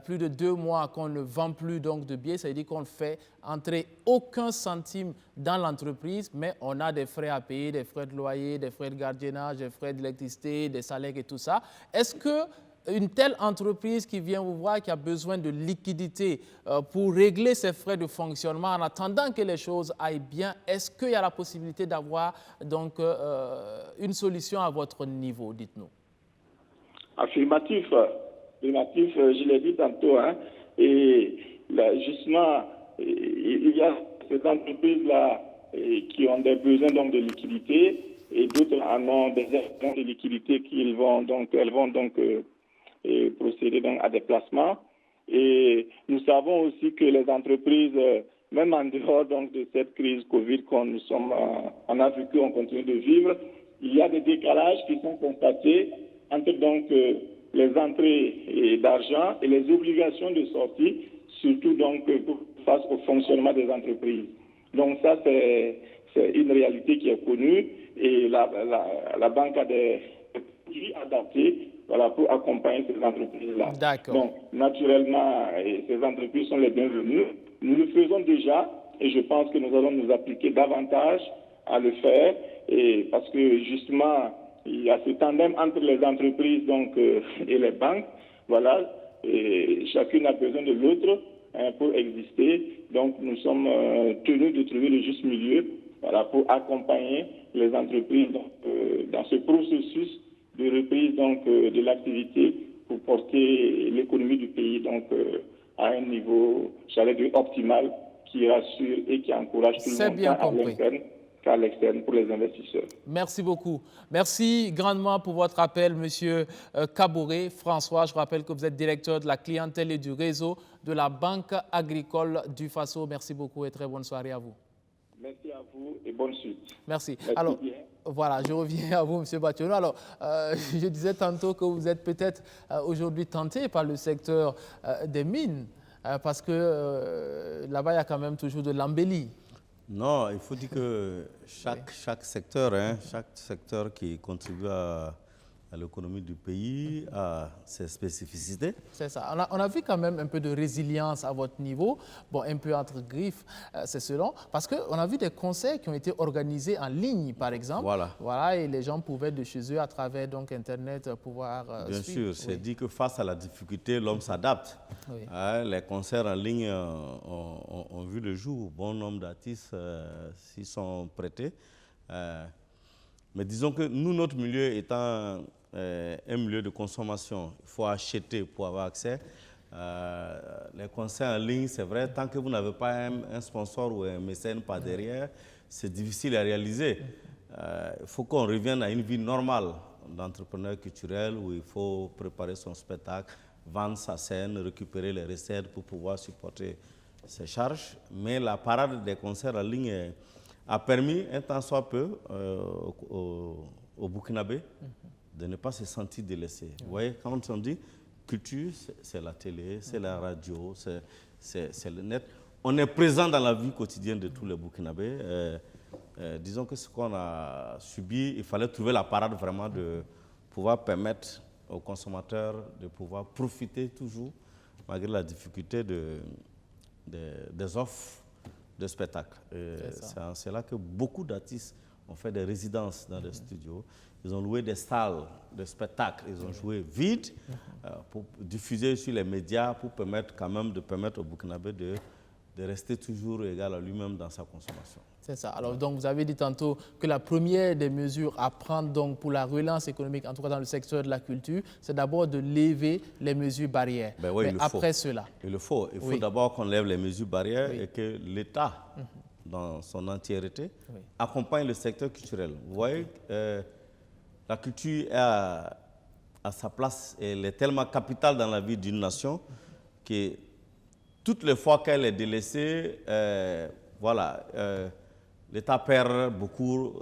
plus de 2 mois qu'on ne vend plus donc de billets. Ça veut dire qu'on ne fait entrer aucun centime dans l'entreprise, mais on a des frais à payer, des frais de loyer, des frais de gardiennage, des frais d'électricité, des salaires et tout ça. Est-ce que une telle entreprise qui vient vous voir, qui a besoin de liquidité pour régler ses frais de fonctionnement en attendant que les choses aillent bien, est-ce qu'il y a la possibilité d'avoir donc une solution à votre niveau? Dites-nous. Affirmatif, je l'ai dit tantôt. Hein, et là, justement, il y a ces entreprises-là qui ont des besoins donc, de liquidité et d'autres en ont des besoins de liquidité elles vont donc et procéder donc à des placements. Et nous savons aussi que les entreprises, même en dehors donc de cette crise Covid qu'on a vécu, on continue de vivre, il y a des décalages qui sont constatés entre donc les entrées d'argent et les obligations de sortie, surtout donc face au fonctionnement des entreprises. Donc ça, c'est une réalité qui est connue et la banque a des produits adaptés pour accompagner ces entreprises-là. D'accord. Donc, naturellement, ces entreprises sont les bienvenues. Nous le faisons déjà et je pense que nous allons nous appliquer davantage à le faire parce que, justement, il y a ce tandem entre les entreprises donc, et les banques. Et chacune a besoin de l'autre pour exister. Donc, nous sommes tenus de trouver le juste milieu pour accompagner les entreprises dans ce processus de reprise de l'activité pour porter l'économie du pays à un niveau, j'allais dire, optimal, qui rassure et qui encourage tout le monde, tant à l'interne qu'à l'externe pour les investisseurs. Merci beaucoup. Merci grandement pour votre appel, M. Kaboré. François, je rappelle que vous êtes directeur de la clientèle et du réseau de la Banque agricole du Faso. Merci beaucoup et très bonne soirée à vous. Merci à vous et bonne suite. Merci. Alors, voilà, je reviens à vous, M. Batiolo. Alors, je disais tantôt que vous êtes peut-être aujourd'hui tenté par le secteur des mines, parce que là-bas, il y a quand même toujours de l'embellie. Non, il faut dire que chaque secteur qui contribue à l'économie du pays a ses spécificités. C'est ça. On a vu quand même un peu de résilience à votre niveau, bon, un peu entre griffes, c'est selon, parce qu'on a vu des conseils qui ont été organisés en ligne, par exemple. Voilà, et les gens pouvaient de chez eux, à travers donc, Internet, pouvoir Bien suivre. sûr, c'est dit que face à la difficulté, l'homme s'adapte. Oui. Les concerts en ligne ont vu le jour. Bon nombre d'artistes s'y sont prêtés. Mais disons que nous, notre milieu étant un milieu de consommation, il faut acheter pour avoir accès. Les concerts en ligne, c'est vrai, tant que vous n'avez pas un sponsor ou un mécène par derrière, c'est difficile à réaliser. Il faut qu'on revienne à une vie normale d'entrepreneur culturel où il faut préparer son spectacle, vendre sa scène, récupérer les recettes pour pouvoir supporter ses charges. Mais la parade des concerts en ligne a permis, un temps soit peu, au Burkinabé de ne pas se sentir délaissé. Vous voyez, quand on dit culture, c'est la télé, c'est la radio, c'est le net. On est présent dans la vie quotidienne de tous les Burkinabés. Disons que ce qu'on a subi, il fallait trouver la parade vraiment de pouvoir permettre aux consommateurs de pouvoir profiter toujours, malgré la difficulté des offres de spectacles. C'est en cela que beaucoup d'artistes ont fait des résidences dans des studios. Ils ont loué des salles de spectacles. Ils ont joué vide pour diffuser sur les médias pour permettre au Burkinabé de rester toujours égal à lui-même dans sa consommation. C'est ça. Alors, donc, vous avez dit tantôt que la première des mesures à prendre donc, pour la relance économique, en tout cas dans le secteur de la culture, c'est d'abord de lever les mesures barrières. Ben oui, mais après cela. Il le faut. Il faut d'abord qu'on lève les mesures barrières et que l'État, dans son entièreté, accompagne le secteur culturel. Vous voyez, la culture a sa place, elle est tellement capitale dans la vie d'une nation que toutes les fois qu'elle est délaissée, l'État perd beaucoup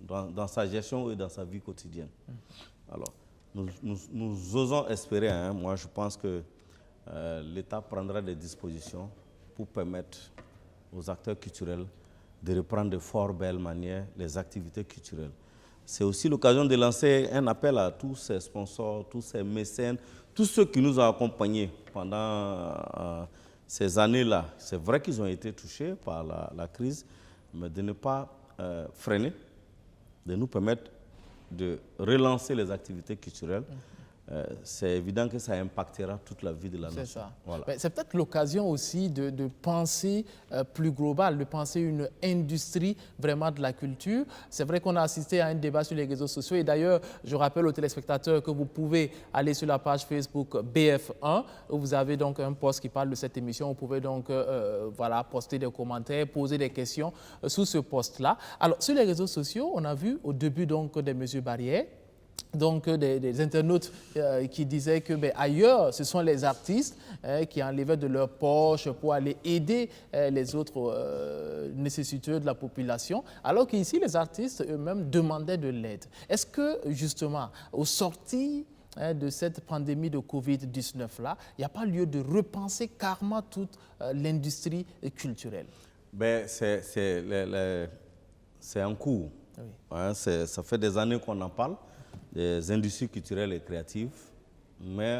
dans sa gestion et dans sa vie quotidienne. Alors, nous osons espérer, moi je pense que l'État prendra des dispositions pour permettre aux acteurs culturels de reprendre de fort belles manières les activités culturelles. C'est aussi l'occasion de lancer un appel à tous ces sponsors, tous ces mécènes, tous ceux qui nous ont accompagnés pendant ces années-là. C'est vrai qu'ils ont été touchés par la crise, mais de ne pas freiner, de nous permettre de relancer les activités culturelles. C'est évident que ça impactera toute la vie de la nation. C'est ça. Voilà. C'est peut-être l'occasion aussi de penser plus global, de penser une industrie vraiment de la culture. C'est vrai qu'on a assisté à un débat sur les réseaux sociaux et d'ailleurs, je rappelle aux téléspectateurs que vous pouvez aller sur la page Facebook BF1 où vous avez donc un post qui parle de cette émission. Vous pouvez donc poster des commentaires, poser des questions sous ce post-là. Alors, sur les réseaux sociaux, on a vu au début donc des mesures barrières. Donc, des internautes qui disaient que ailleurs, ce sont les artistes qui enlevaient de leur poche pour aller aider les autres nécessiteux de la population, alors qu'ici, les artistes eux-mêmes demandaient de l'aide. Est-ce que, justement, au sortir de cette pandémie de Covid-19-là, il n'y a pas lieu de repenser carrément toute l'industrie culturelle? C'est en cours. Oui. Ça fait des années qu'on en parle, des industries culturelles et créatives, mais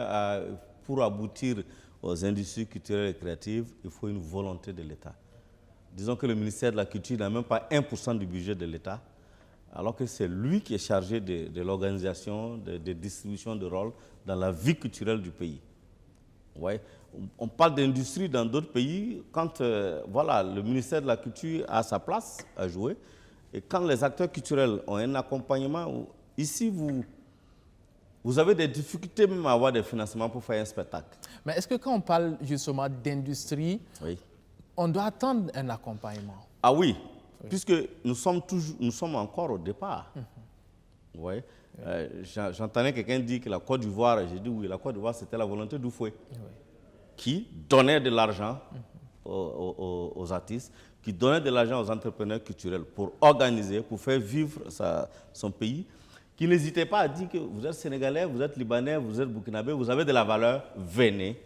pour aboutir aux industries culturelles et créatives, il faut une volonté de l'État. Disons que le ministère de la Culture n'a même pas 1% du budget de l'État, alors que c'est lui qui est chargé de l'organisation, de distribution de rôles dans la vie culturelle du pays. Ouais. On parle d'industrie dans d'autres pays, quand le ministère de la Culture a sa place à jouer, Et quand les acteurs culturels ont un accompagnement, ici, vous avez des difficultés même à avoir des financements pour faire un spectacle. Mais est-ce que quand on parle justement d'industrie, oui, on doit attendre un accompagnement? Ah oui, puisque nous sommes encore au départ. Vous voyez, j'entendais quelqu'un dire que la Côte d'Ivoire, j'ai dit oui, la Côte d'Ivoire c'était la volonté d'Oufoué qui donnait de l'argent aux artistes, qui donnait de l'argent aux entrepreneurs culturels pour organiser, pour faire vivre son pays, qui n'hésitait pas à dire que vous êtes Sénégalais, vous êtes Libanais, vous êtes Burkinabé, vous avez de la valeur, venez.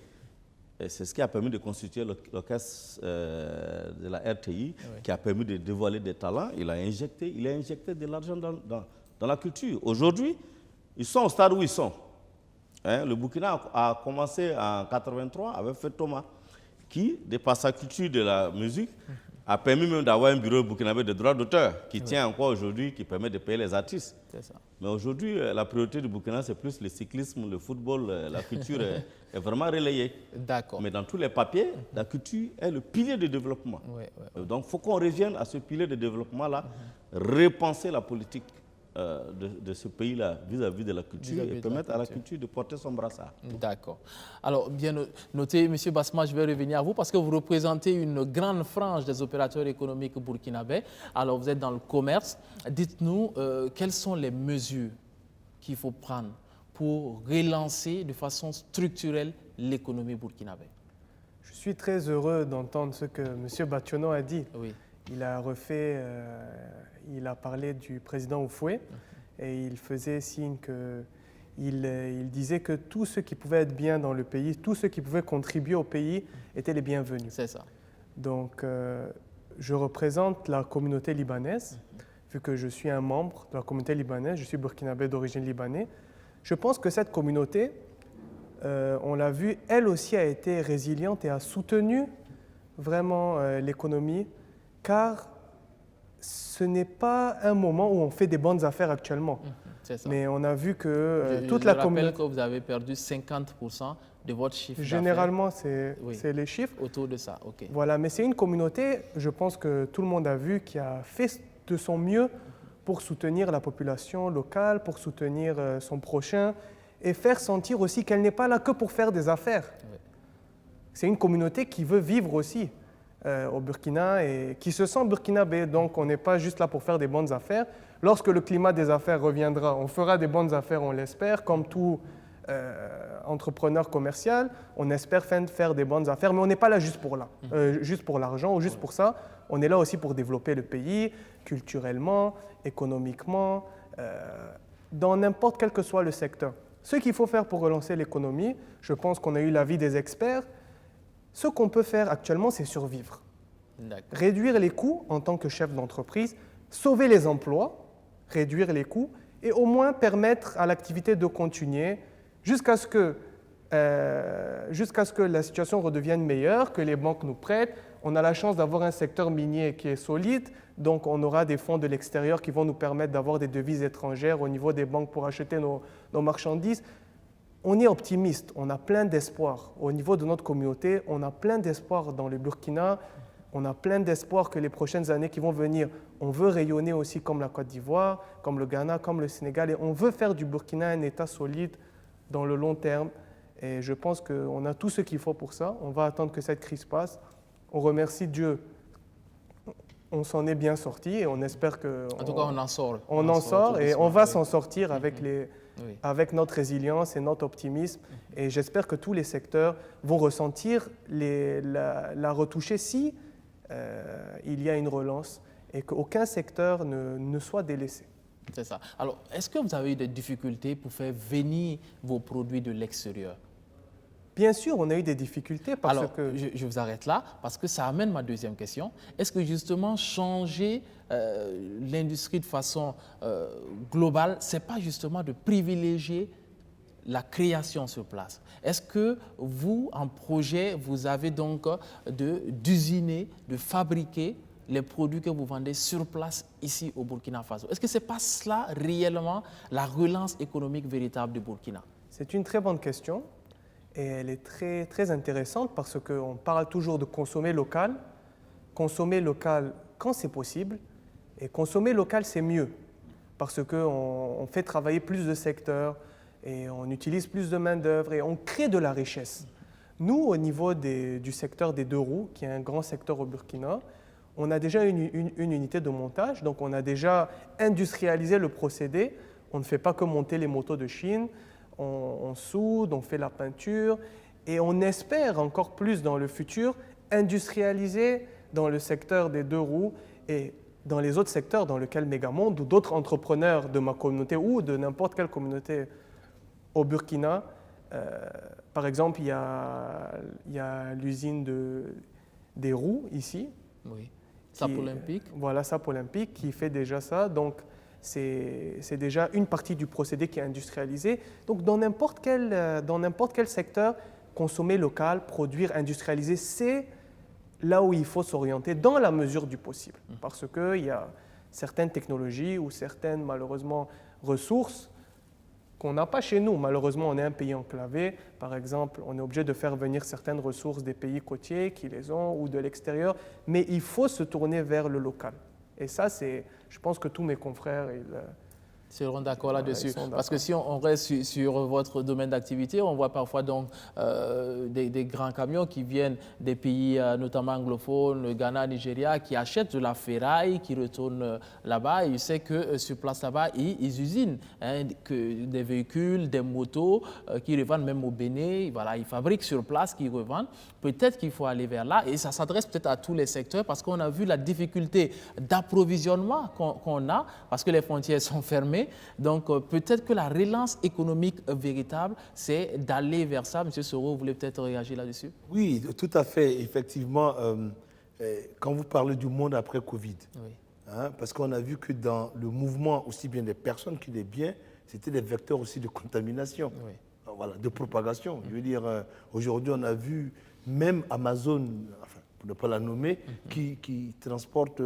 Et c'est ce qui a permis de constituer l'orchestre de la RTI, qui a permis de dévoiler des talents. Il a injecté de l'argent dans la culture. Aujourd'hui, ils sont au stade où ils sont. Hein, le Burkina a commencé en 1983 avec Feu Thomas, qui, de par sa culture de la musique, a permis même d'avoir un bureau burkinabé de droits d'auteur qui tient encore aujourd'hui, qui permet de payer les artistes. Ça. Mais aujourd'hui, la priorité du Burkina, c'est plus le cyclisme, le football, la culture est vraiment relayée. D'accord. Mais dans tous les papiers, la culture est le pilier de développement. Donc, il faut qu'on revienne à ce pilier de développement-là, repenser la politique de ce pays-là vis-à-vis de la culture et permettre à la culture de porter son brassard. D'accord. Alors, bien noté, M. Basma, je vais revenir à vous parce que vous représentez une grande frange des opérateurs économiques burkinabés. Alors, vous êtes dans le commerce. Dites-nous, quelles sont les mesures qu'il faut prendre pour relancer de façon structurelle l'économie burkinabé? Je suis très heureux d'entendre ce que M. Bationo a dit. Oui. Il a refait, il a parlé du président Oufoué et il faisait signe il disait que tous ceux qui pouvaient être bien dans le pays, tous ceux qui pouvaient contribuer au pays étaient les bienvenus. C'est ça. Donc, je représente la communauté libanaise, vu que je suis un membre de la communauté libanaise, je suis burkinabé d'origine libanaise. Je pense que cette communauté, on l'a vu, elle aussi a été résiliente et a soutenu vraiment l'économie, car ce n'est pas un moment où on fait des bonnes affaires actuellement. C'est ça. Mais on a vu que toute la communauté... Je rappelle que vous avez perdu 50% de votre chiffre d'affaires. Généralement, c'est les chiffres. Autour de ça, ok. Voilà, mais c'est une communauté, je pense que tout le monde a vu, qui a fait de son mieux pour soutenir la population locale, pour soutenir son prochain et faire sentir aussi qu'elle n'est pas là que pour faire des affaires. Oui. C'est une communauté qui veut vivre aussi au Burkina et qui se sent burkinabé. Donc, on n'est pas juste là pour faire des bonnes affaires. Lorsque le climat des affaires reviendra, on fera des bonnes affaires, on l'espère, comme tout entrepreneur commercial. On espère faire des bonnes affaires, mais on n'est pas là juste pour l'argent ou juste pour ça. On est là aussi pour développer le pays culturellement, économiquement, dans n'importe quel que soit le secteur. Ce qu'il faut faire pour relancer l'économie, je pense qu'on a eu l'avis des experts. Ce qu'on peut faire actuellement, c'est survivre. Réduire les coûts en tant que chef d'entreprise, sauver les emplois, réduire les coûts et au moins permettre à l'activité de continuer jusqu'à ce que la situation redevienne meilleure, que les banques nous prêtent. On a la chance d'avoir un secteur minier qui est solide, donc on aura des fonds de l'extérieur qui vont nous permettre d'avoir des devises étrangères au niveau des banques pour acheter nos marchandises. On est optimiste, on a plein d'espoir. Au niveau de notre communauté, on a plein d'espoir dans le Burkina, on a plein d'espoir que les prochaines années qui vont venir, on veut rayonner aussi comme la Côte d'Ivoire, comme le Ghana, comme le Sénégal, et on veut faire du Burkina un État solide dans le long terme. Et je pense qu'on a tout ce qu'il faut pour ça. On va attendre que cette crise passe. On remercie Dieu. On s'en est bien sorti et on espère que... En tout cas, on en sort. On en sort et on va s'en sortir avec avec notre résilience et notre optimisme. Et j'espère que tous les secteurs vont ressentir la retoucher si il y a une relance et qu'aucun secteur ne soit délaissé. C'est ça. Alors, est-ce que vous avez eu des difficultés pour faire venir vos produits de l'extérieur? Bien sûr, on a eu des difficultés parce que... Je vous arrête là parce que ça amène ma deuxième question. Est-ce que justement changer l'industrie de façon globale, ce n'est pas justement de privilégier la création sur place? Est-ce que vous, en projet, vous avez donc d'usiner, de fabriquer les produits que vous vendez sur place ici au Burkina Faso? Est-ce que ce n'est pas cela réellement la relance économique véritable du Burkina? C'est une très bonne question. Et elle est très, très intéressante parce qu'on parle toujours de consommer local quand c'est possible. Et consommer local, c'est mieux, parce qu'on fait travailler plus de secteurs, et on utilise plus de main-d'œuvre, et on crée de la richesse. Nous, au niveau du secteur des 2 roues, qui est un grand secteur au Burkina, on a déjà une unité de montage, donc on a déjà industrialisé le procédé. On ne fait pas que monter les motos de Chine, on soude, on fait la peinture, et on espère encore plus dans le futur industrialiser dans le secteur des 2 roues et dans les autres secteurs dans lesquels Megamonde ou d'autres entrepreneurs de ma communauté ou de n'importe quelle communauté au Burkina. Par exemple, il y a l'usine des roues ici. Oui. SAP Olympique. Voilà, SAP Olympique qui fait déjà ça. Donc, c'est déjà une partie du procédé qui est industrialisé. Donc, dans n'importe quel secteur, consommer local, produire, industrialiser, c'est là où il faut s'orienter dans la mesure du possible. Parce qu'il y a certaines technologies ou certaines, malheureusement, ressources qu'on n'a pas chez nous. Malheureusement, on est un pays enclavé. Par exemple, on est obligé de faire venir certaines ressources des pays côtiers qui les ont ou de l'extérieur. Mais il faut se tourner vers le local. Et ça, je pense que tous mes confrères seront d'accord là-dessus. Parce que si on reste sur votre domaine d'activité, on voit parfois donc des grands camions qui viennent des pays notamment anglophones, le Ghana, Nigeria, qui achètent de la ferraille, qui retournent là-bas. Et je sais que sur place là-bas, ils usinent des véhicules, des motos qui revendent même au Bénin. Voilà, ils fabriquent sur place, qui revendent. Peut-être qu'il faut aller vers là. Et ça s'adresse peut-être à tous les secteurs parce qu'on a vu la difficulté d'approvisionnement qu'on a parce que les frontières sont fermées. Donc, peut-être que la relance économique véritable, c'est d'aller vers ça. Monsieur Soro, vous voulez peut-être réagir là-dessus? Oui, tout à fait. Effectivement, quand vous parlez du monde après Covid, parce qu'on a vu que dans le mouvement, aussi bien des personnes que des biens, c'était des vecteurs aussi de contamination, voilà, de propagation. Je veux dire, aujourd'hui, on a vu même Amazon, enfin, pour ne pas la nommer, qui transporte,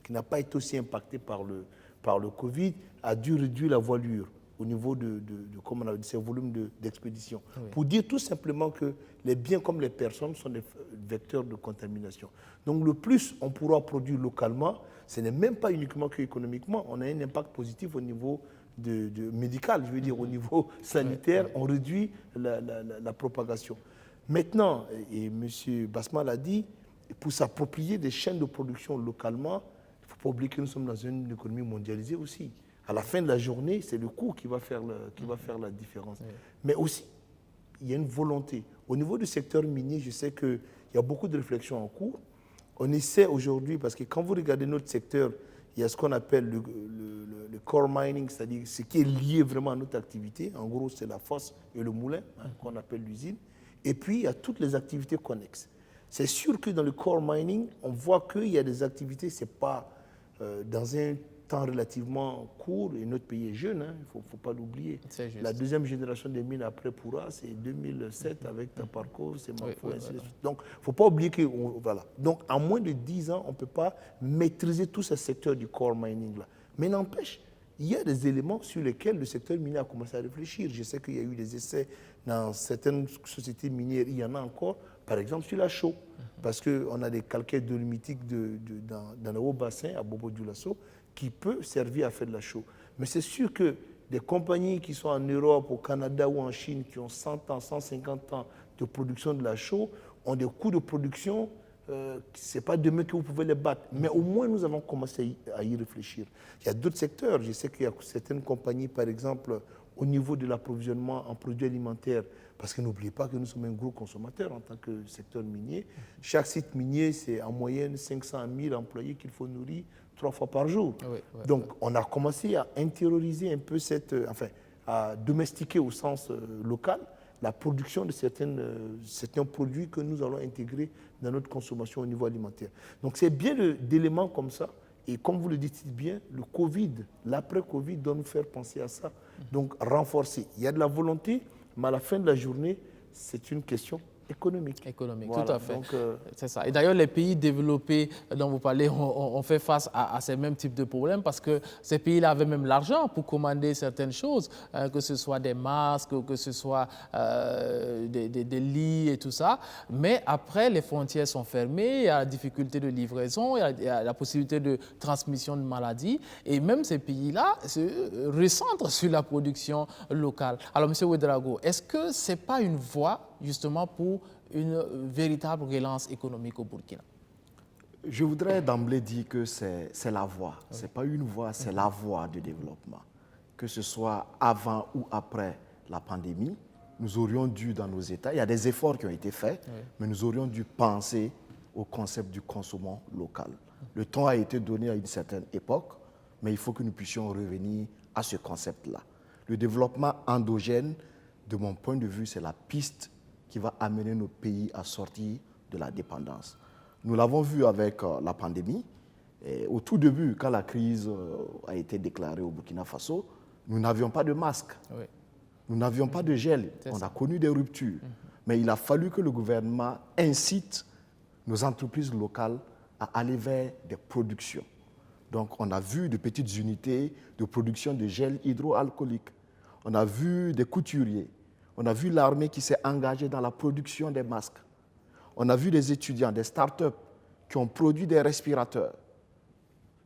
qui n'a pas été aussi impacté par le Covid, a dû réduire la voilure au niveau de comme on a dit, ses volumes d'expédition. Pour dire tout simplement que les biens comme les personnes sont des vecteurs de contamination. Donc le plus on pourra produire localement, ce n'est même pas uniquement qu'économiquement, on a un impact positif au niveau médical, je veux dire au niveau sanitaire, on réduit la propagation. Maintenant, et M. Basma l'a dit, pour s'approprier des chaînes de production localement, il ne faut pas oublier que nous sommes dans une économie mondialisée aussi. À la fin de la journée, c'est le coût qui va faire la différence. Mais aussi, il y a une volonté. Au niveau du secteur minier, je sais qu'il y a beaucoup de réflexions en cours. On essaie aujourd'hui, parce que quand vous regardez notre secteur, il y a ce qu'on appelle le core mining, c'est-à-dire ce qui est lié vraiment à notre activité. En gros, c'est la fosse et le moulin, qu'on appelle l'usine. Et puis, il y a toutes les activités connexes. C'est sûr que dans le core mining, on voit qu'il y a des activités, ce n'est pas dans un temps relativement court, et notre pays est jeune, il ne faut pas l'oublier. La deuxième génération des mines après Pourra, c'est 2007 avec Taparco, c'est Mafo, et ainsi de suite. Donc, il ne faut pas oublier que... Voilà. Donc, en moins de 10 ans, on ne peut pas maîtriser tout ce secteur du core mining-là. Mais n'empêche, il y a des éléments sur lesquels le secteur minier a commencé à réfléchir. Je sais qu'il y a eu des essais dans certaines sociétés minières, il y en a encore, par exemple sur la chaux, parce qu'on a des calcaires dolomitiques dans le haut bassin, à Bobo-Dioulasso, qui peut servir à faire de la chaux. Mais c'est sûr que des compagnies qui sont en Europe, au Canada ou en Chine, qui ont 100 ans, 150 ans de production de la chaux, ont des coûts de production, ce n'est pas demain que vous pouvez les battre. Mais au moins, nous avons commencé à y réfléchir. Il y a d'autres secteurs. Je sais qu'il y a certaines compagnies, par exemple, au niveau de l'approvisionnement en produits alimentaires, parce que n'oubliez pas que nous sommes un gros consommateur en tant que secteur minier. Chaque site minier, c'est en moyenne 500 000 employés qu'il faut nourrir 3 fois par jour. Donc, on a commencé à intérioriser un peu à domestiquer au sens local la production de certains produits que nous allons intégrer dans notre consommation au niveau alimentaire. Donc, c'est bien d'éléments comme ça. Et comme vous le dites bien, le Covid, l'après-Covid doit nous faire penser à ça. Donc, renforcer. Il y a de la volonté, mais à la fin de la journée, c'est une question économique. Économique, Voilà, tout à fait. donc, c'est ça. Et d'ailleurs, les pays développés dont vous parlez ont fait face à ces mêmes types de problèmes parce que ces pays-là avaient même l'argent pour commander certaines choses, que ce soit des masques, que ce soit des lits et tout ça. Mais après, les frontières sont fermées, il y a la difficulté de livraison, il y a la possibilité de transmission de maladies. Et même ces pays-là se recentrent sur la production locale. Alors, M. Ouédraogo, est-ce que ce n'est pas une voie justement pour une véritable relance économique au Burkina? Je voudrais d'emblée dire que c'est la voie. Ce n'est pas une voie, c'est la voie de développement. Que ce soit avant ou après la pandémie, nous aurions dû, dans nos États, il y a des efforts qui ont été faits, mais nous aurions dû penser au concept du consommant local. Le temps a été donné à une certaine époque, mais il faut que nous puissions revenir à ce concept-là. Le développement endogène, de mon point de vue, c'est la piste qui va amener nos pays à sortir de la dépendance. Nous l'avons vu avec la pandémie. Et au tout début, quand la crise a été déclarée au Burkina Faso, nous n'avions pas de masque, nous n'avions pas de gel. On a connu des ruptures. Mais il a fallu que le gouvernement incite nos entreprises locales à aller vers des productions. Donc, on a vu de petites unités de production de gel hydroalcoolique. On a vu des couturiers. On a vu l'armée qui s'est engagée dans la production des masques. On a vu des étudiants, des start-up qui ont produit des respirateurs.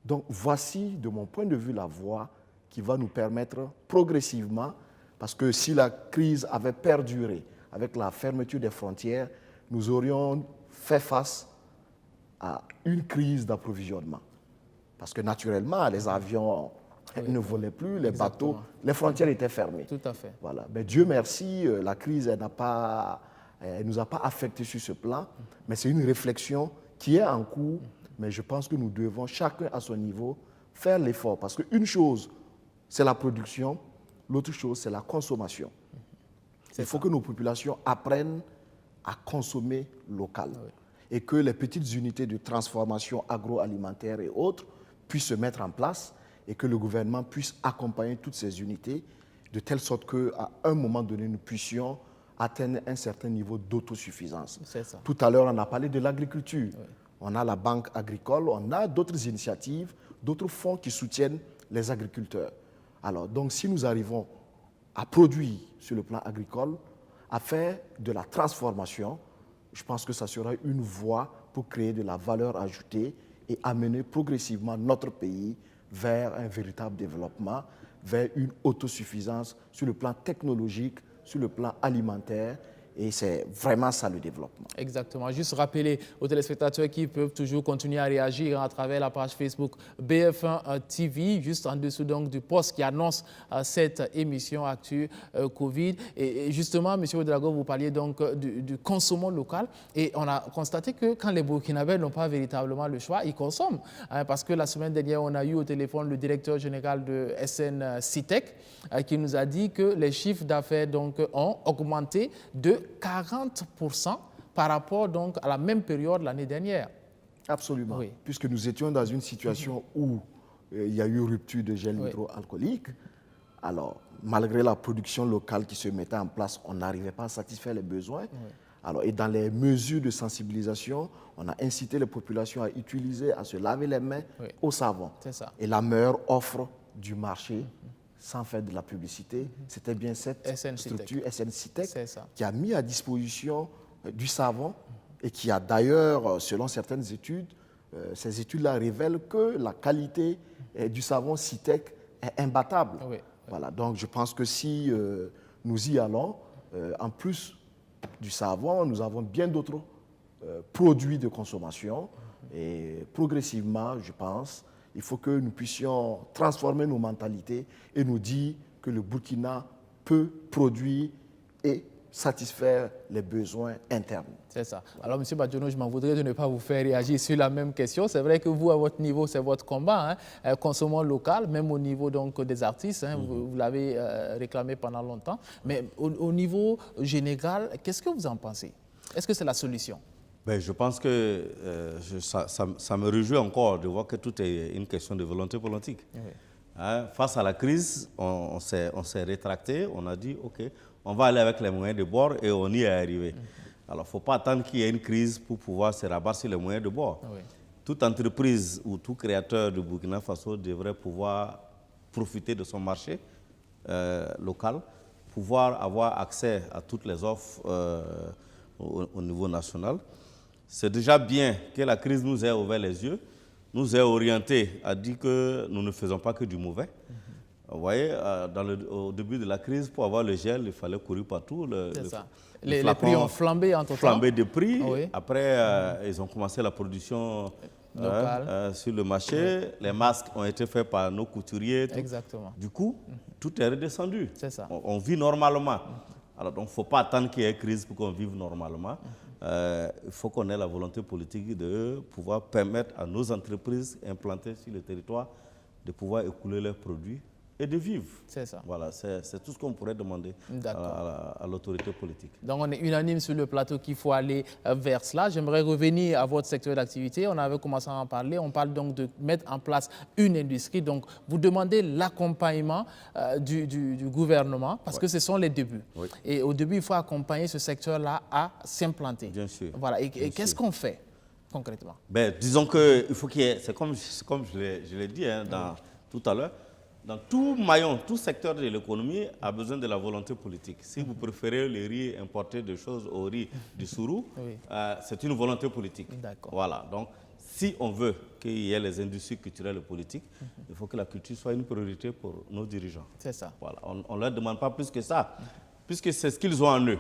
Donc, voici, de mon point de vue, la voie qui va nous permettre progressivement, parce que si la crise avait perduré avec la fermeture des frontières, nous aurions fait face à une crise d'approvisionnement. Parce que naturellement, les avions ne volaient plus, les bateaux, les frontières étaient fermées. Tout à fait. Voilà. Mais Dieu merci, la crise elle ne nous a pas affectés sur ce plan, mais c'est une réflexion qui est en cours. Mais je pense que nous devons, chacun à son niveau, faire l'effort. Parce qu'une chose, c'est la production, l'autre chose, c'est la consommation. Il faut que nos populations apprennent à consommer local. Et que les petites unités de transformation agroalimentaire et autres puissent se mettre en place et que le gouvernement puisse accompagner toutes ces unités de telle sorte qu'à un moment donné, nous puissions atteindre un certain niveau d'autosuffisance. Tout à l'heure, on a parlé de l'agriculture. On a la banque agricole, on a d'autres initiatives, d'autres fonds qui soutiennent les agriculteurs. Alors, donc, si nous arrivons à produire sur le plan agricole, à faire de la transformation, je pense que ça sera une voie pour créer de la valeur ajoutée et amener progressivement notre pays vers un véritable développement, vers une autosuffisance sur le plan technologique, sur le plan alimentaire. Et c'est vraiment ça le développement. Exactement. Juste rappeler aux téléspectateurs qui peuvent toujours continuer à réagir à travers la page Facebook BF1 TV, juste en dessous donc du post qui annonce cette émission Actu Covid. Et justement, M. Ouédraogo, vous parliez donc du consommant local. Et on a constaté que quand les Burkinabés n'ont pas véritablement le choix, ils consomment. Parce que la semaine dernière, on a eu au téléphone le directeur général de SN Citec qui nous a dit que les chiffres d'affaires donc ont augmenté de 40% par rapport donc à la même période l'année dernière. Absolument, puisque nous étions dans une situation où il y a eu rupture de gel hydroalcoolique. Alors, malgré la production locale qui se mettait en place, on n'arrivait pas à satisfaire les besoins. Alors, et dans les mesures de sensibilisation, on a incité les populations à utiliser, à se laver les mains au savon. Ça. Et la meilleure offre du marché, sans faire de la publicité, c'était bien cette structure SN Citec qui a mis à disposition du savon et qui a d'ailleurs, selon certaines études, ces études-là révèlent que la qualité du savon Citec est imbattable. Voilà, donc je pense que si nous y allons, en plus du savon, nous avons bien d'autres produits de consommation et progressivement, je pense, il faut que nous puissions transformer nos mentalités et nous dire que le Burkina peut produire et satisfaire les besoins internes. C'est ça. Alors, M. Badjono, je m'en voudrais de ne pas vous faire réagir sur la même question. C'est vrai que vous, à votre niveau, c'est votre combat, consommons local, même au niveau donc, des artistes. Vous l'avez réclamé pendant longtemps. Mais au niveau général, qu'est-ce que vous en pensez? Est-ce que c'est la solution? Ben, je pense que ça me réjouit encore de voir que tout est une question de volonté politique. Face à la crise, on s'est rétracté, on a dit, OK, on va aller avec les moyens de bord et on y est arrivé. Alors, il ne faut pas attendre qu'il y ait une crise pour pouvoir se rabattre sur les moyens de bord. Oui. Toute entreprise ou tout créateur de Burkina Faso devrait pouvoir profiter de son marché local, pouvoir avoir accès à toutes les offres au niveau national. C'est déjà bien que la crise nous ait ouvert les yeux, nous ait orientés à dire que nous ne faisons pas que du mauvais. Vous voyez, au début de la crise, pour avoir le gel, il fallait courir partout. Les prix ont flambé entre-temps. Flambé de prix. Oui. Après, ils ont commencé la production sur le marché. Les masques ont été faits par nos couturiers. Exactement. Du coup, tout est redescendu. C'est ça. On vit normalement. Alors, donc, il ne faut pas attendre qu'il y ait crise pour qu'on vive normalement. Il faut qu'on ait la volonté politique de pouvoir permettre à nos entreprises implantées sur le territoire de pouvoir écouler leurs produits et de vivre. C'est ça. Voilà, c'est tout ce qu'on pourrait demander à l'autorité politique. Donc on est unanime sur le plateau qu'il faut aller vers cela. J'aimerais revenir à votre secteur d'activité. On avait commencé à en parler. On parle donc de mettre en place une industrie. Donc vous demandez l'accompagnement du gouvernement parce que ce sont les débuts. Oui. Et au début, il faut accompagner ce secteur-là à s'implanter. Bien sûr. Voilà. Et qu'est-ce qu'on fait concrètement? Disons qu'il faut qu'il y ait, c'est comme je l'ai dit tout à l'heure, dans tout maillon, tout secteur de l'économie a besoin de la volonté politique. Si vous préférez le riz importé de choses au riz du Sourou, oui. C'est une volonté politique. Voilà. Donc, si on veut qu'il y ait les industries culturelles et politiques, il faut que la culture soit une priorité pour nos dirigeants. C'est ça. Voilà. On ne leur demande pas plus que ça, puisque c'est ce qu'ils ont en eux.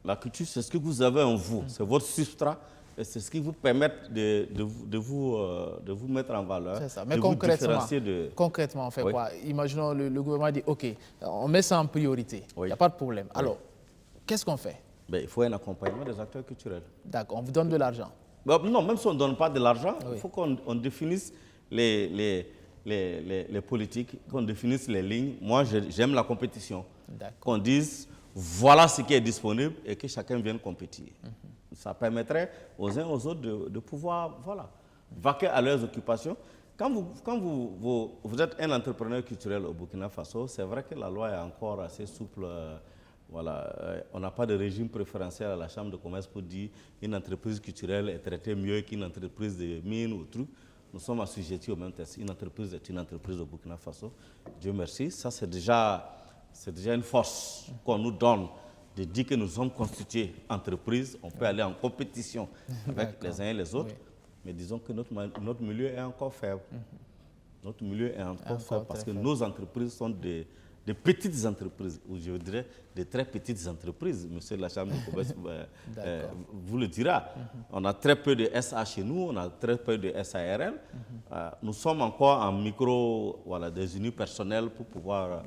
La culture, c'est ce que vous avez en vous, c'est votre substrat. Et c'est ce qui vous permet de vous mettre en valeur. C'est ça. Mais concrètement, on fait quoi? Imaginons le gouvernement dit, OK, on met ça en priorité. Il n'y a pas de problème. Alors, qu'est-ce qu'on fait? Il faut un accompagnement des acteurs culturels. D'accord. On vous donne de l'argent? Non, même si on ne donne pas de l'argent, il faut qu'on définisse les politiques, qu'on définisse les lignes. Moi, j'aime la compétition. Qu'on dise, voilà ce qui est disponible et que chacun vienne compétir. Ça permettrait aux uns aux autres de pouvoir vaquer à leurs occupations. Quand vous êtes un entrepreneur culturel au Burkina Faso, c'est vrai que la loi est encore assez souple. On n'a pas de régime préférentiel à la Chambre de commerce pour dire qu'une entreprise culturelle est traitée mieux qu'une entreprise de mine ou truc. Nous sommes assujettis au même test. Une entreprise est une entreprise au Burkina Faso. Dieu merci. Ça, c'est déjà une force qu'on nous donne. De dire que nous sommes constitués entreprises, on peut aller en compétition avec les uns et les autres, mais disons que notre milieu est encore faible. Notre milieu est encore faible parce que nos entreprises sont des petites entreprises, ou je dirais des très petites entreprises. Monsieur de la Chambre de commerce vous le dira. On a très peu de SA chez nous, on a très peu de SARL. Nous sommes encore en micro, des unipersonnels pour pouvoir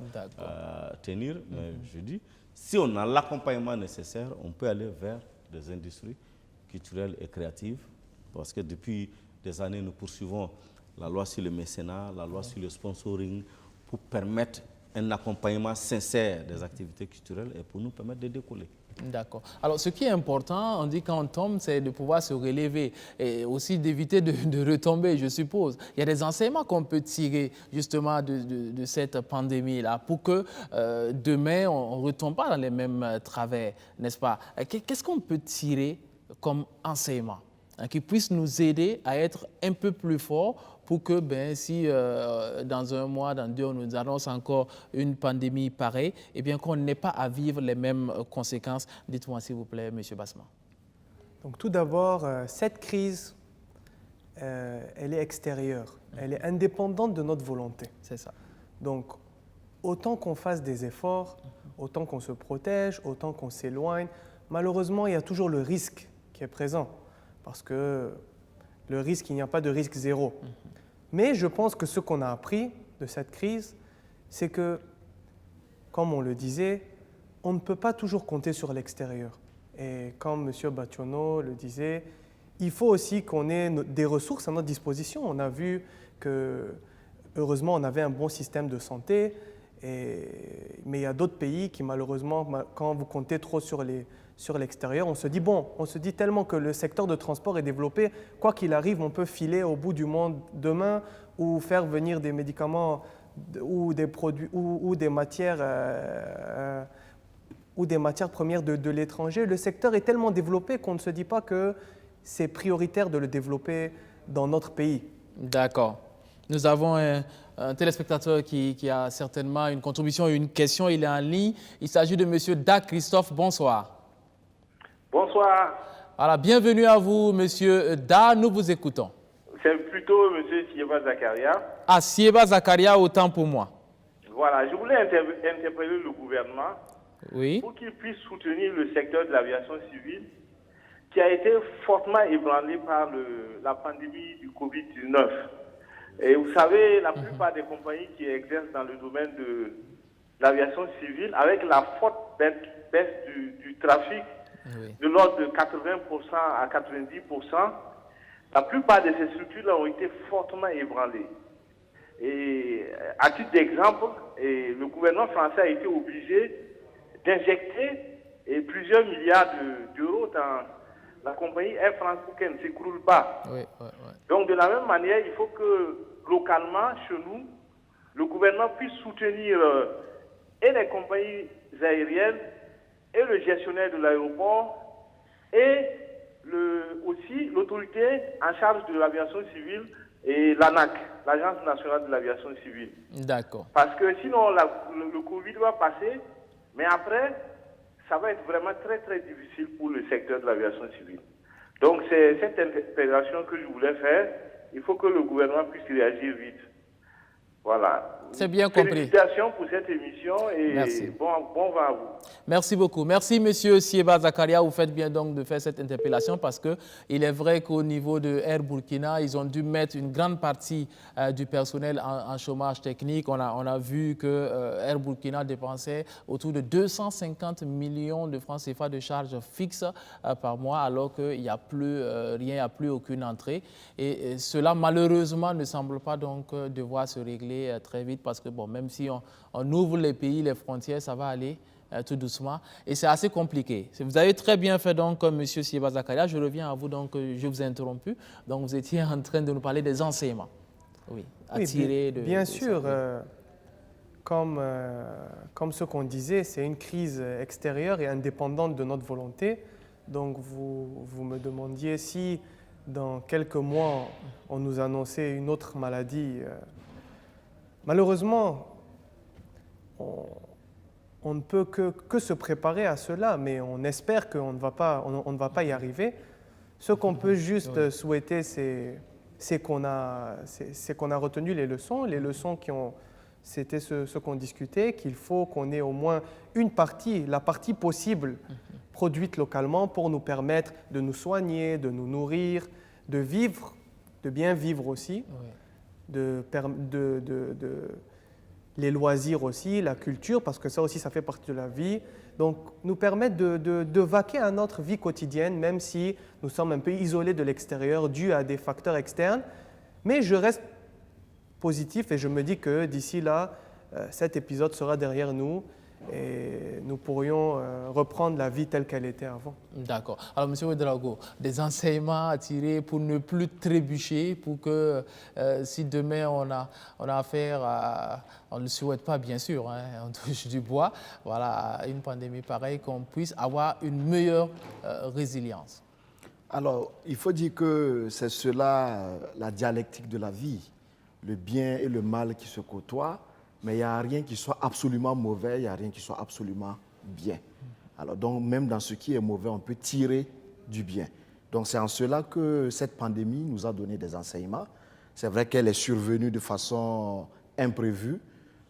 tenir, mais je dis, si on a l'accompagnement nécessaire, on peut aller vers des industries culturelles et créatives, parce que depuis des années, nous poursuivons la loi sur le mécénat, la loi sur le sponsoring, pour permettre un accompagnement sincère des activités culturelles et pour nous permettre de décoller. D'accord. Alors, ce qui est important, on dit quand on tombe, c'est de pouvoir se relever et aussi d'éviter de retomber, je suppose. Il y a des enseignements qu'on peut tirer justement de cette pandémie-là pour que demain, on ne retombe pas dans les mêmes travers, n'est-ce pas? Qu'est-ce qu'on peut tirer comme enseignement qui puisse nous aider à être un peu plus forts pour que si dans un mois, dans 2, on nous annonce encore une pandémie pareille, eh bien qu'on n'ait pas à vivre les mêmes conséquences. Dites-moi s'il vous plaît, M. Basma. Donc tout d'abord, cette crise, elle est extérieure, elle est indépendante de notre volonté. C'est ça. Donc autant qu'on fasse des efforts, autant qu'on se protège, autant qu'on s'éloigne, malheureusement, il y a toujours le risque qui est présent. Parce que le risque, il n'y a pas de risque zéro. Mais je pense que ce qu'on a appris de cette crise, c'est que, comme on le disait, on ne peut pas toujours compter sur l'extérieur. Et comme M. Bationo le disait, il faut aussi qu'on ait des ressources à notre disposition. On a vu que, heureusement, on avait un bon système de santé, mais il y a d'autres pays qui, malheureusement, quand vous comptez trop sur l'extérieur, on se dit tellement que le secteur de transport est développé, quoi qu'il arrive, on peut filer au bout du monde demain ou faire venir des médicaments ou des produits ou des matières ou des matières premières de l'étranger. Le secteur est tellement développé qu'on ne se dit pas que c'est prioritaire de le développer dans notre pays. D'accord. Nous avons un téléspectateur qui a certainement une contribution et une question. Il est en ligne. Il s'agit de M. Da Christophe. Bonsoir. Bonsoir. Voilà, bienvenue à vous, M. Da. Nous vous écoutons. C'est plutôt M. Sieba Zakaria. Ah, Sieba Zakaria, autant pour moi. Voilà, je voulais interpeller le gouvernement pour qu'il puisse soutenir le secteur de l'aviation civile qui a été fortement ébranlé par la pandémie du Covid-19. Et vous savez, la plupart des compagnies qui exercent dans le domaine de l'aviation civile, avec la forte baisse du trafic de l'ordre de 80% à 90%, la plupart de ces structures ont été fortement ébranlées. Et à titre d'exemple, le gouvernement français a été obligé d'injecter plusieurs milliards d'euros dans la compagnie Air France pour qu'elle ne s'écroule pas. Donc de la même manière, il faut que localement, chez nous, le gouvernement puisse soutenir et les compagnies aériennes et le gestionnaire de l'aéroport et aussi l'autorité en charge de l'aviation civile et l'ANAC, l'Agence nationale de l'aviation civile. D'accord. Parce que sinon, le Covid va passer, mais après, ça va être vraiment très, très difficile pour le secteur de l'aviation civile. Donc, c'est cette interpellation que je voulais faire. Il faut que le gouvernement puisse réagir vite. Voilà. C'est bien compris. Félicitations pour cette émission et bon vent à vous. Merci beaucoup. Merci, M. Sieba Zakaria. Vous faites bien donc de faire cette interpellation parce qu'il est vrai qu'au niveau de Air Burkina, ils ont dû mettre une grande partie du personnel en chômage technique. On a vu que Air Burkina dépensait autour de 250 millions de francs CFA de charges fixes par mois alors qu'il n'y a plus rien, il n'y a plus aucune entrée. Et cela, malheureusement, ne semble pas donc devoir se régler très vite parce que bon, même si on ouvre les pays, les frontières, ça va aller tout doucement. Et c'est assez compliqué. Vous avez très bien fait donc, M. Sieba Zakaria. Je reviens à vous, donc je vous ai interrompu. Donc vous étiez en train de nous parler des enseignements. Oui, bien sûr. Comme ce qu'on disait, c'est une crise extérieure et indépendante de notre volonté. Donc vous me demandiez si dans quelques mois, on nous annonçait une autre maladie. Malheureusement, on ne peut que se préparer à cela, mais on espère qu'on ne va pas y arriver. Ce qu'on peut juste souhaiter, c'est qu'on a retenu les leçons. Les leçons c'était ce qu'on discutait, qu'il faut qu'on ait au moins une partie, la partie possible, produite localement pour nous permettre de nous soigner, de nous nourrir, de vivre, de bien vivre aussi. Les loisirs aussi, la culture, parce que ça aussi, ça fait partie de la vie. Donc, nous permettre de vaquer à notre vie quotidienne, même si nous sommes un peu isolés de l'extérieur, dû à des facteurs externes. Mais je reste positif et je me dis que d'ici là, cet épisode sera derrière nous et nous pourrions reprendre la vie telle qu'elle était avant. D'accord. Alors, M. Ouedraogo, des enseignements à tirer pour ne plus trébucher, pour que si demain on a affaire à, on ne le souhaite pas bien sûr, hein, on touche du bois, voilà, à une pandémie pareille, qu'on puisse avoir une meilleure résilience. Alors, il faut dire que c'est cela, la dialectique de la vie, le bien et le mal qui se côtoient. Mais il n'y a rien qui soit absolument mauvais, il n'y a rien qui soit absolument bien. Alors donc, même dans ce qui est mauvais, on peut tirer du bien. Donc c'est en cela que cette pandémie nous a donné des enseignements. C'est vrai qu'elle est survenue de façon imprévue,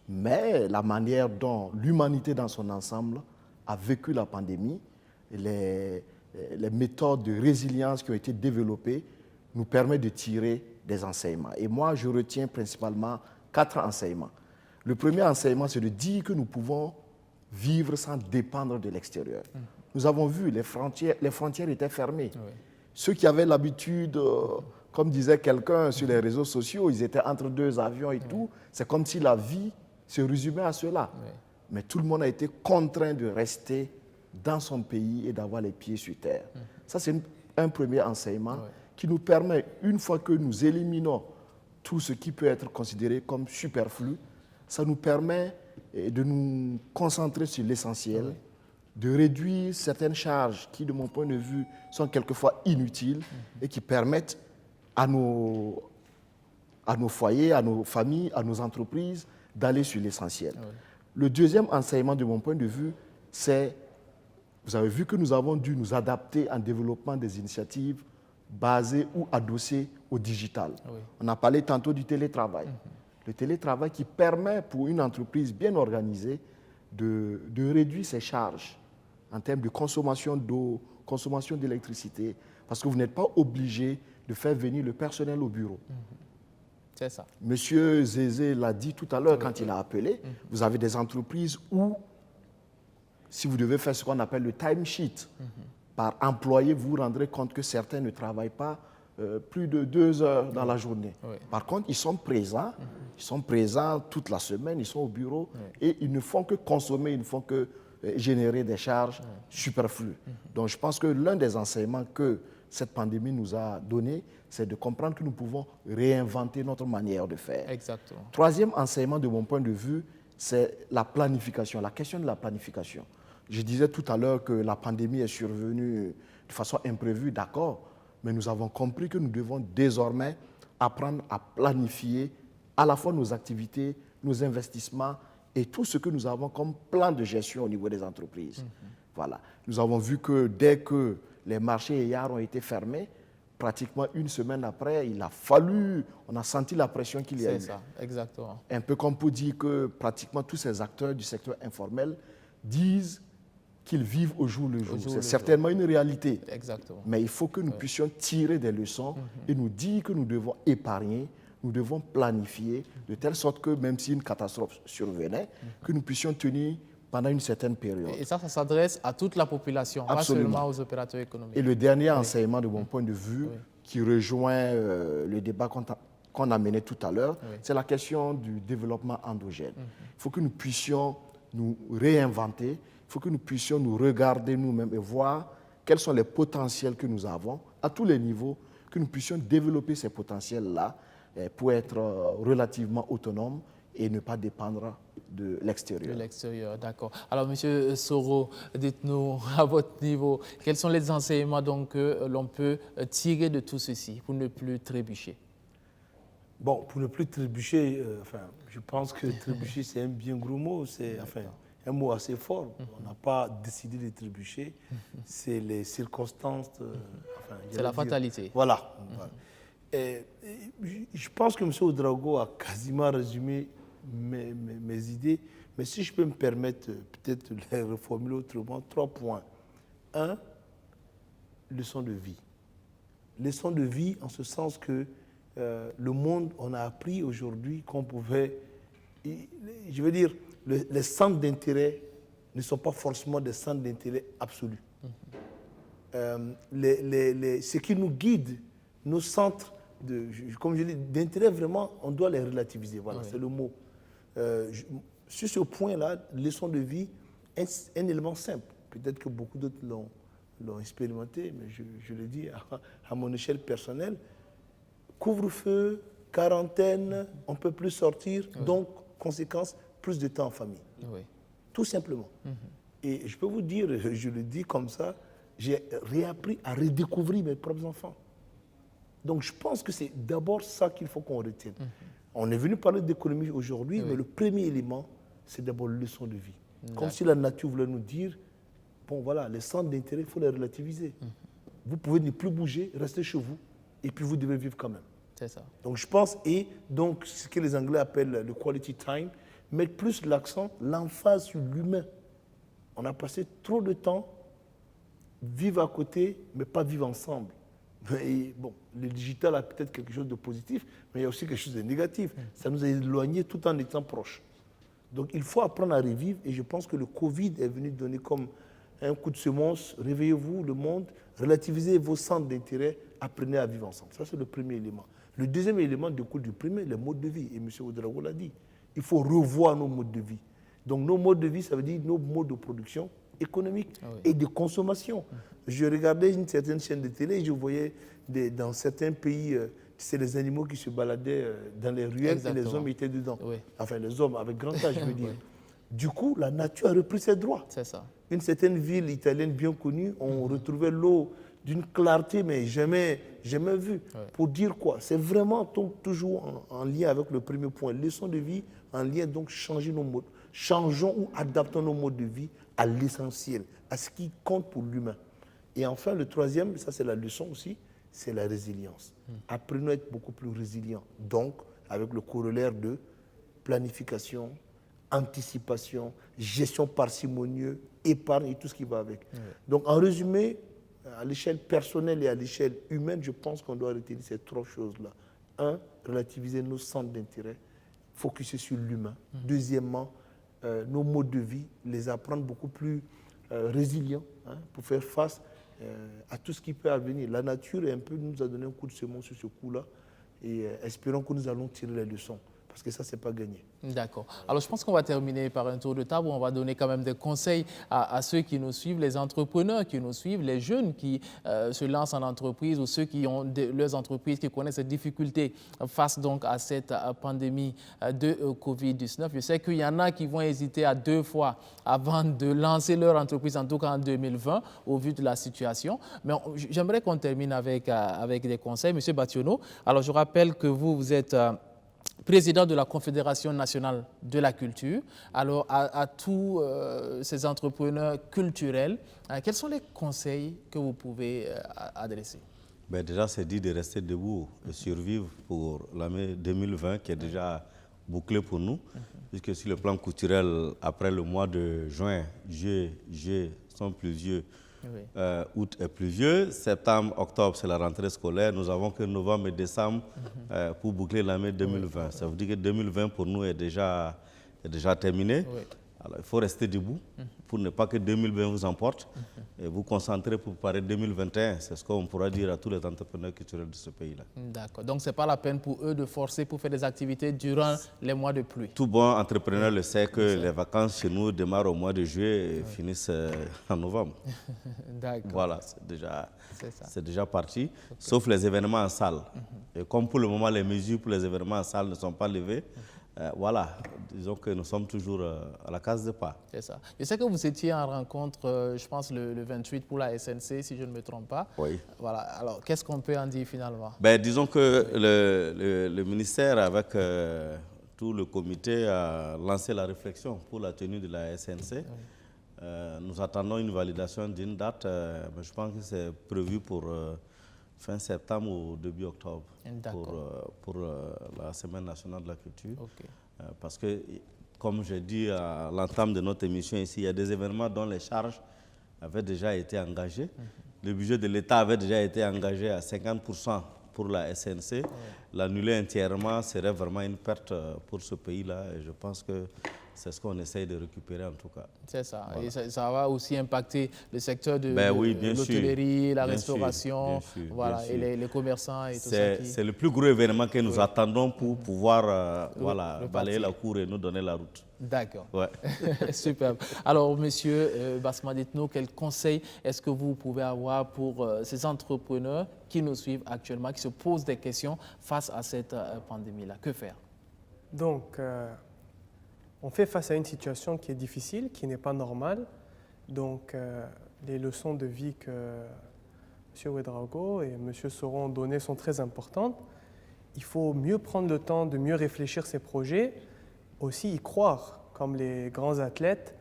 mais la manière dont l'humanité dans son ensemble a vécu la pandémie, les méthodes de résilience qui ont été développées nous permettent de tirer des enseignements. Et moi, je retiens principalement 4 enseignements. Le premier enseignement, c'est de dire que nous pouvons vivre sans dépendre de l'extérieur. Nous avons vu, les frontières étaient fermées. Oui. Ceux qui avaient l'habitude, comme disait quelqu'un sur les réseaux sociaux, ils étaient entre 2 avions et tout. C'est comme si la vie se résumait à cela. Oui. Mais tout le monde a été contraint de rester dans son pays et d'avoir les pieds sur terre. Ça, c'est un premier enseignement qui nous permet, une fois que nous éliminons tout ce qui peut être considéré comme superflu, ça nous permet de nous concentrer sur l'essentiel, de réduire certaines charges qui, de mon point de vue, sont quelquefois inutiles et qui permettent à nos foyers, à nos familles, à nos entreprises d'aller sur l'essentiel. Oui. Le deuxième enseignement, de mon point de vue, c'est, vous avez vu que nous avons dû nous adapter en développement des initiatives basées ou adossées au digital. Oui. On a parlé tantôt du télétravail. Le télétravail qui permet pour une entreprise bien organisée de réduire ses charges en termes de consommation d'eau, consommation d'électricité, parce que vous n'êtes pas obligé de faire venir le personnel au bureau. C'est ça. Monsieur Zézé l'a dit tout à l'heure quand il a appelé, vous avez des entreprises où, si vous devez faire ce qu'on appelle le timesheet, par employé, vous vous rendrez compte que certains ne travaillent pas plus de 2 heures dans la journée. Oui. Par contre, ils sont présents toute la semaine, ils sont au bureau et ils ne font que consommer, ils ne font que générer des charges superflues. Donc je pense que l'un des enseignements que cette pandémie nous a donné, c'est de comprendre que nous pouvons réinventer notre manière de faire. Exactement. Troisième enseignement de mon point de vue, c'est la planification, la question de la planification. Je disais tout à l'heure que la pandémie est survenue de façon imprévue, d'accord, mais nous avons compris que nous devons désormais apprendre à planifier à la fois nos activités, nos investissements et tout ce que nous avons comme plan de gestion au niveau des entreprises. Voilà. Nous avons vu que dès que les marchés hier ont été fermés, pratiquement une semaine après, on a senti la pression qu'il y a eu. C'est ça, exactement. Un peu comme pour dire que pratiquement tous ces acteurs du secteur informel disent qu'ils vivent au jour le jour. C'est certainement une réalité. Exactement. Mais il faut que nous puissions tirer des leçons et nous dire que nous devons épargner, nous devons planifier, de telle sorte que même si une catastrophe survenait, que nous puissions tenir pendant une certaine période. Et ça s'adresse à toute la population, Absolument. Pas seulement aux opérateurs économiques. Et le dernier enseignement de mon point de vue, qui rejoint le débat qu'on a mené tout à l'heure, c'est la question du développement endogène. Il faut que nous puissions nous réinventer, il faut que nous puissions nous regarder nous-mêmes et voir quels sont les potentiels que nous avons à tous les niveaux, que nous puissions développer ces potentiels-là pour être relativement autonomes et ne pas dépendre de l'extérieur. De l'extérieur, d'accord. Alors, M. Soro, dites-nous à votre niveau, quels sont les enseignements donc, que l'on peut tirer de tout ceci pour ne plus trébucher? Bon, pour ne plus trébucher, je pense que trébucher, c'est un bien gros mot, c'est un mot assez fort. On n'a pas décidé de trébucher, c'est les circonstances. C'est la fatalité. Voilà. Et je pense que M. Ouedraogo a quasiment résumé mes idées, mais si je peux me permettre peut-être de les reformuler autrement, 3 points. 1, leçon de vie. Leçon de vie en ce sens que le monde, on a appris aujourd'hui qu'on pouvait, je veux dire, les centres d'intérêt ne sont pas forcément des centres d'intérêt absolus. Ce qui nous guide, nos centres, comme je dis, d'intérêt vraiment, on doit les relativiser. Voilà, c'est le mot. Sur ce point-là, leçon de vie, un élément simple. Peut-être que beaucoup d'autres l'ont expérimenté, mais je le dis à mon échelle personnelle. Couvre-feu, quarantaine, on ne peut plus sortir, donc, conséquence, plus de temps en famille. Tout simplement. Et je peux vous dire, je le dis comme ça, j'ai réappris à redécouvrir mes propres enfants. Donc je pense que c'est d'abord ça qu'il faut qu'on retienne. On est venu parler d'économie aujourd'hui, mais le premier élément, c'est d'abord la leçon de vie. Comme si la nature voulait nous dire, bon voilà, les centres d'intérêt, il faut les relativiser. Vous pouvez ne plus bouger, rester chez vous, et puis vous devez vivre quand même. C'est ça. Donc je pense, et donc ce que les Anglais appellent le quality time, mettre plus l'accent, l'emphase sur l'humain. On a passé trop de temps vivre à côté, mais pas vivre ensemble. Et bon, le digital a peut-être quelque chose de positif, mais il y a aussi quelque chose de négatif. Ça nous a éloignés tout en étant proches. Donc il faut apprendre à revivre, et je pense que le Covid est venu donner comme un coup de semonce. Réveillez-vous, le monde, relativisez vos centres d'intérêt, apprenez à vivre ensemble. Ça, c'est le premier élément. Le deuxième élément découle du premier, les modes de vie. Et M. Ouedraogo l'a dit. Il faut revoir nos modes de vie. Donc nos modes de vie, ça veut dire nos modes de production économique et de consommation. Je regardais une certaine chaîne de télé et je voyais dans certains pays, c'est les animaux qui se baladaient dans les ruelles et les hommes étaient dedans. Enfin, les hommes avec grand âge, je veux dire. Du coup, la nature a repris ses droits. C'est ça. Une certaine ville italienne bien connue, on retrouvait l'eau d'une clarté, mais jamais vue. Ouais. Pour dire quoi? C'est vraiment toujours en lien avec le premier point. Leçon de vie, en lien, donc changer nos modes. Changeons ou adaptons nos modes de vie à l'essentiel, à ce qui compte pour l'humain. Et enfin, le troisième, ça c'est la leçon aussi, c'est la résilience. Apprenons à être beaucoup plus résilients. Donc, avec le corollaire de planification, anticipation, gestion parcimonieuse, épargne et tout ce qui va avec. Donc, en résumé, à l'échelle personnelle et à l'échelle humaine, je pense qu'on doit retenir ces trois choses-là. Un, relativiser nos centres d'intérêt, focuser sur l'humain. Deuxièmement, nos modes de vie, les apprendre beaucoup plus résilients pour faire face à tout ce qui peut advenir. La nature nous a donné un coup de semence sur ce coup-là et espérons que nous allons tirer les leçons. Parce que ça, ce n'est pas gagné. D'accord. Alors, je pense qu'on va terminer par un tour de table où on va donner quand même des conseils à ceux qui nous suivent, les entrepreneurs qui nous suivent, les jeunes qui se lancent en entreprise ou ceux qui ont leurs entreprises, qui connaissent ces difficultés face donc à cette pandémie de Covid-19. Je sais qu'il y en a qui vont hésiter à 2 fois avant de lancer leur entreprise, en tout cas en 2020, au vu de la situation. Mais j'aimerais qu'on termine avec des conseils. Monsieur Bationo, alors je rappelle que vous êtes président de la Confédération nationale de la culture. Alors, à tous ces entrepreneurs culturels, quels sont les conseils que vous pouvez adresser? Déjà, c'est dit de rester debout et survivre pour l'année 2020 qui est déjà bouclée pour nous. Puisque sur le plan culturel, après le mois de juin, juillet sont pluvieux. Oui. Août est pluvieux, septembre, octobre, c'est la rentrée scolaire. Nous avons que novembre et décembre pour boucler l'année 2020. Ça veut dire que 2020 pour nous est déjà terminé. Oui. Alors, il faut rester debout pour ne pas que 2020 vous emporte et vous concentrer pour préparer 2021. C'est ce qu'on pourra dire à tous les entrepreneurs culturels de ce pays-là. D'accord. Donc, ce n'est pas la peine pour eux de forcer pour faire des activités durant les mois de pluie. Tout bon entrepreneur le sait que les vacances chez nous démarrent au mois de juillet et finissent en novembre. D'accord. Voilà, c'est déjà parti, okay. Sauf les événements en salle. Et comme pour le moment, les mesures pour les événements en salle ne sont pas levées, voilà, disons que nous sommes toujours à la case de pas. C'est ça. Je sais que vous étiez en rencontre, je pense, le 28 pour la SNC, si je ne me trompe pas. Oui. Voilà. Alors, qu'est-ce qu'on peut en dire finalement? Disons que le ministère, avec tout le comité, a lancé la réflexion pour la tenue de la SNC. Oui. Nous attendons une validation d'une date, mais je pense que c'est prévu pour fin septembre ou début octobre pour la Semaine nationale de la culture. Okay. Parce que, comme j'ai dit à l'entame de notre émission ici, il y a des événements dont les charges avaient déjà été engagées. Le budget de l'État avait déjà été engagé à 50% pour la SNC. L'annuler entièrement serait vraiment une perte pour ce pays-là et je pense que c'est ce qu'on essaye de récupérer en tout cas. C'est ça. Voilà. Et ça va aussi impacter le secteur de l'hôtellerie, la restauration, voilà, et les commerçants et tout ça. C'est le plus gros événement que nous attendons pour pouvoir balayer la cour et nous donner la route. D'accord. Ouais. Superbe. Alors, monsieur Basma, dites-nous quels conseils est-ce que vous pouvez avoir pour ces entrepreneurs qui nous suivent actuellement, qui se posent des questions face à cette pandémie-là? Que faire? Donc, on fait face à une situation qui est difficile, qui n'est pas normale. Donc, les leçons de vie que M. Ouédraogo et M. Soro ont données sont très importantes. Il faut mieux prendre le temps de mieux réfléchir ses projets, aussi y croire. Comme les grands athlètes,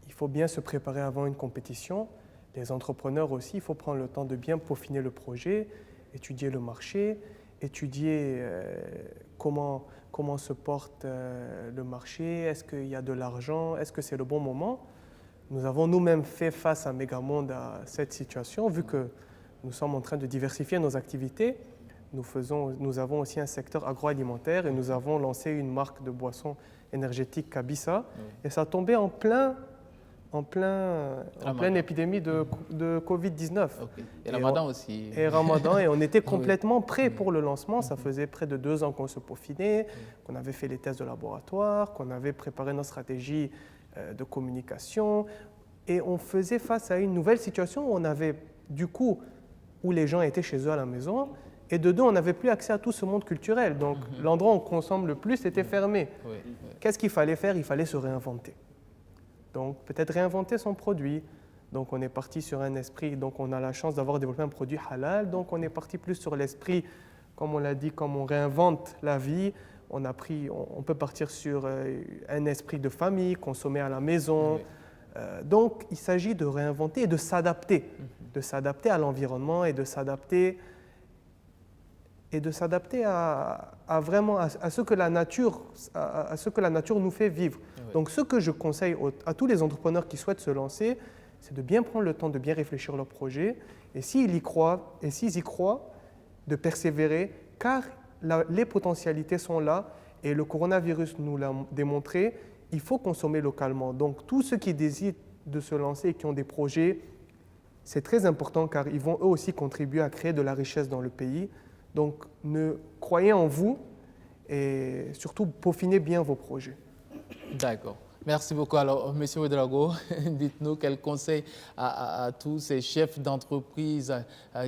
il faut bien se préparer avant une compétition. Les entrepreneurs aussi, il faut prendre le temps de bien peaufiner le projet, étudier le marché, étudier comment se porte le marché, est-ce qu'il y a de l'argent, est-ce que c'est le bon moment. Nous avons nous-mêmes fait face à Megamonde à cette situation, vu que nous sommes en train de diversifier nos activités. Nous avons aussi un secteur agroalimentaire et nous avons lancé une marque de boissons énergétiques Kabisa. Et ça a tombé en pleine épidémie de Covid-19. Okay. Et Ramadan aussi. Et Ramadan, et on était complètement prêts pour le lancement. Ça faisait près de 2 ans qu'on se peaufinait, qu'on avait fait les tests de laboratoire, qu'on avait préparé nos stratégies de communication. Et on faisait face à une nouvelle situation où on avait, du coup, où les gens étaient chez eux à la maison, et de deux, on n'avait plus accès à tout ce monde culturel. Donc, l'endroit où on consomme le plus était fermé. Qu'est-ce qu'il fallait faire? Il fallait se réinventer. Donc peut-être réinventer son produit. Donc on est parti sur un esprit, donc on a la chance d'avoir développé un produit halal, donc on est parti plus sur l'esprit, comme on l'a dit, comme on réinvente la vie, on peut partir sur un esprit de famille, consommer à la maison. Oui. Donc il s'agit de réinventer et de s'adapter à l'environnement et de s'adapter à vraiment à ce que la nature nous fait vivre. Oui. Donc ce que je conseille à tous les entrepreneurs qui souhaitent se lancer, c'est de bien prendre le temps de bien réfléchir leur projet et s'ils y croient, de persévérer, car les potentialités sont là et le coronavirus nous l'a démontré, il faut consommer localement. Donc tous ceux qui décident de se lancer et qui ont des projets, c'est très important car ils vont eux aussi contribuer à créer de la richesse dans le pays. Donc croyez en vous et surtout peaufinez bien vos projets. D'accord. Merci beaucoup. Alors, M. Ouedraogo, dites-nous quel conseil à tous ces chefs d'entreprise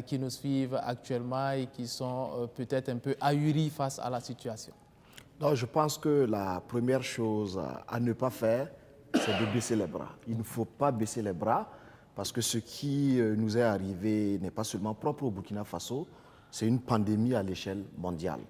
qui nous suivent actuellement et qui sont peut-être un peu ahuris face à la situation. Non, je pense que la première chose à ne pas faire, c'est de baisser les bras. Il ne faut pas baisser les bras parce que ce qui nous est arrivé n'est pas seulement propre au Burkina Faso, c'est une pandémie à l'échelle mondiale.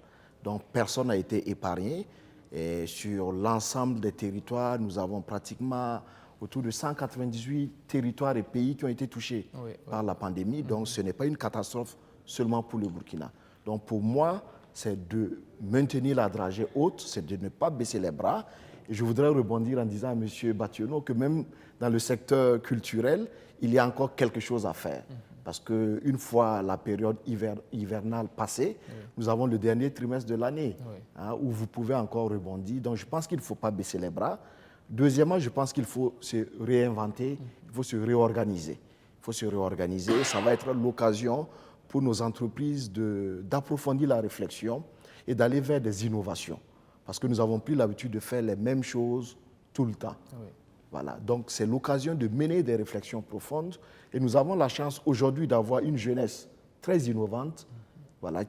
Donc, personne n'a été épargné. Et sur l'ensemble des territoires, nous avons pratiquement autour de 198 territoires et pays qui ont été touchés par la pandémie. Donc, ce n'est pas une catastrophe seulement pour le Burkina. Donc, pour moi, c'est de maintenir la dragée haute, c'est de ne pas baisser les bras. Et je voudrais rebondir en disant à M. Bationo que même dans le secteur culturel, il y a encore quelque chose à faire. Parce qu'une fois la période hivernale passée, nous avons le dernier trimestre de l'année où vous pouvez encore rebondir. Donc, je pense qu'il ne faut pas baisser les bras. Deuxièmement, je pense qu'il faut se réinventer, il faut se réorganiser. Il faut se réorganiser. Ça va être l'occasion pour nos entreprises d'approfondir la réflexion et d'aller vers des innovations. Parce que nous avons pris l'habitude de faire les mêmes choses tout le temps. Voilà. Donc, c'est l'occasion de mener des réflexions profondes. Et nous avons la chance aujourd'hui d'avoir une jeunesse très innovante,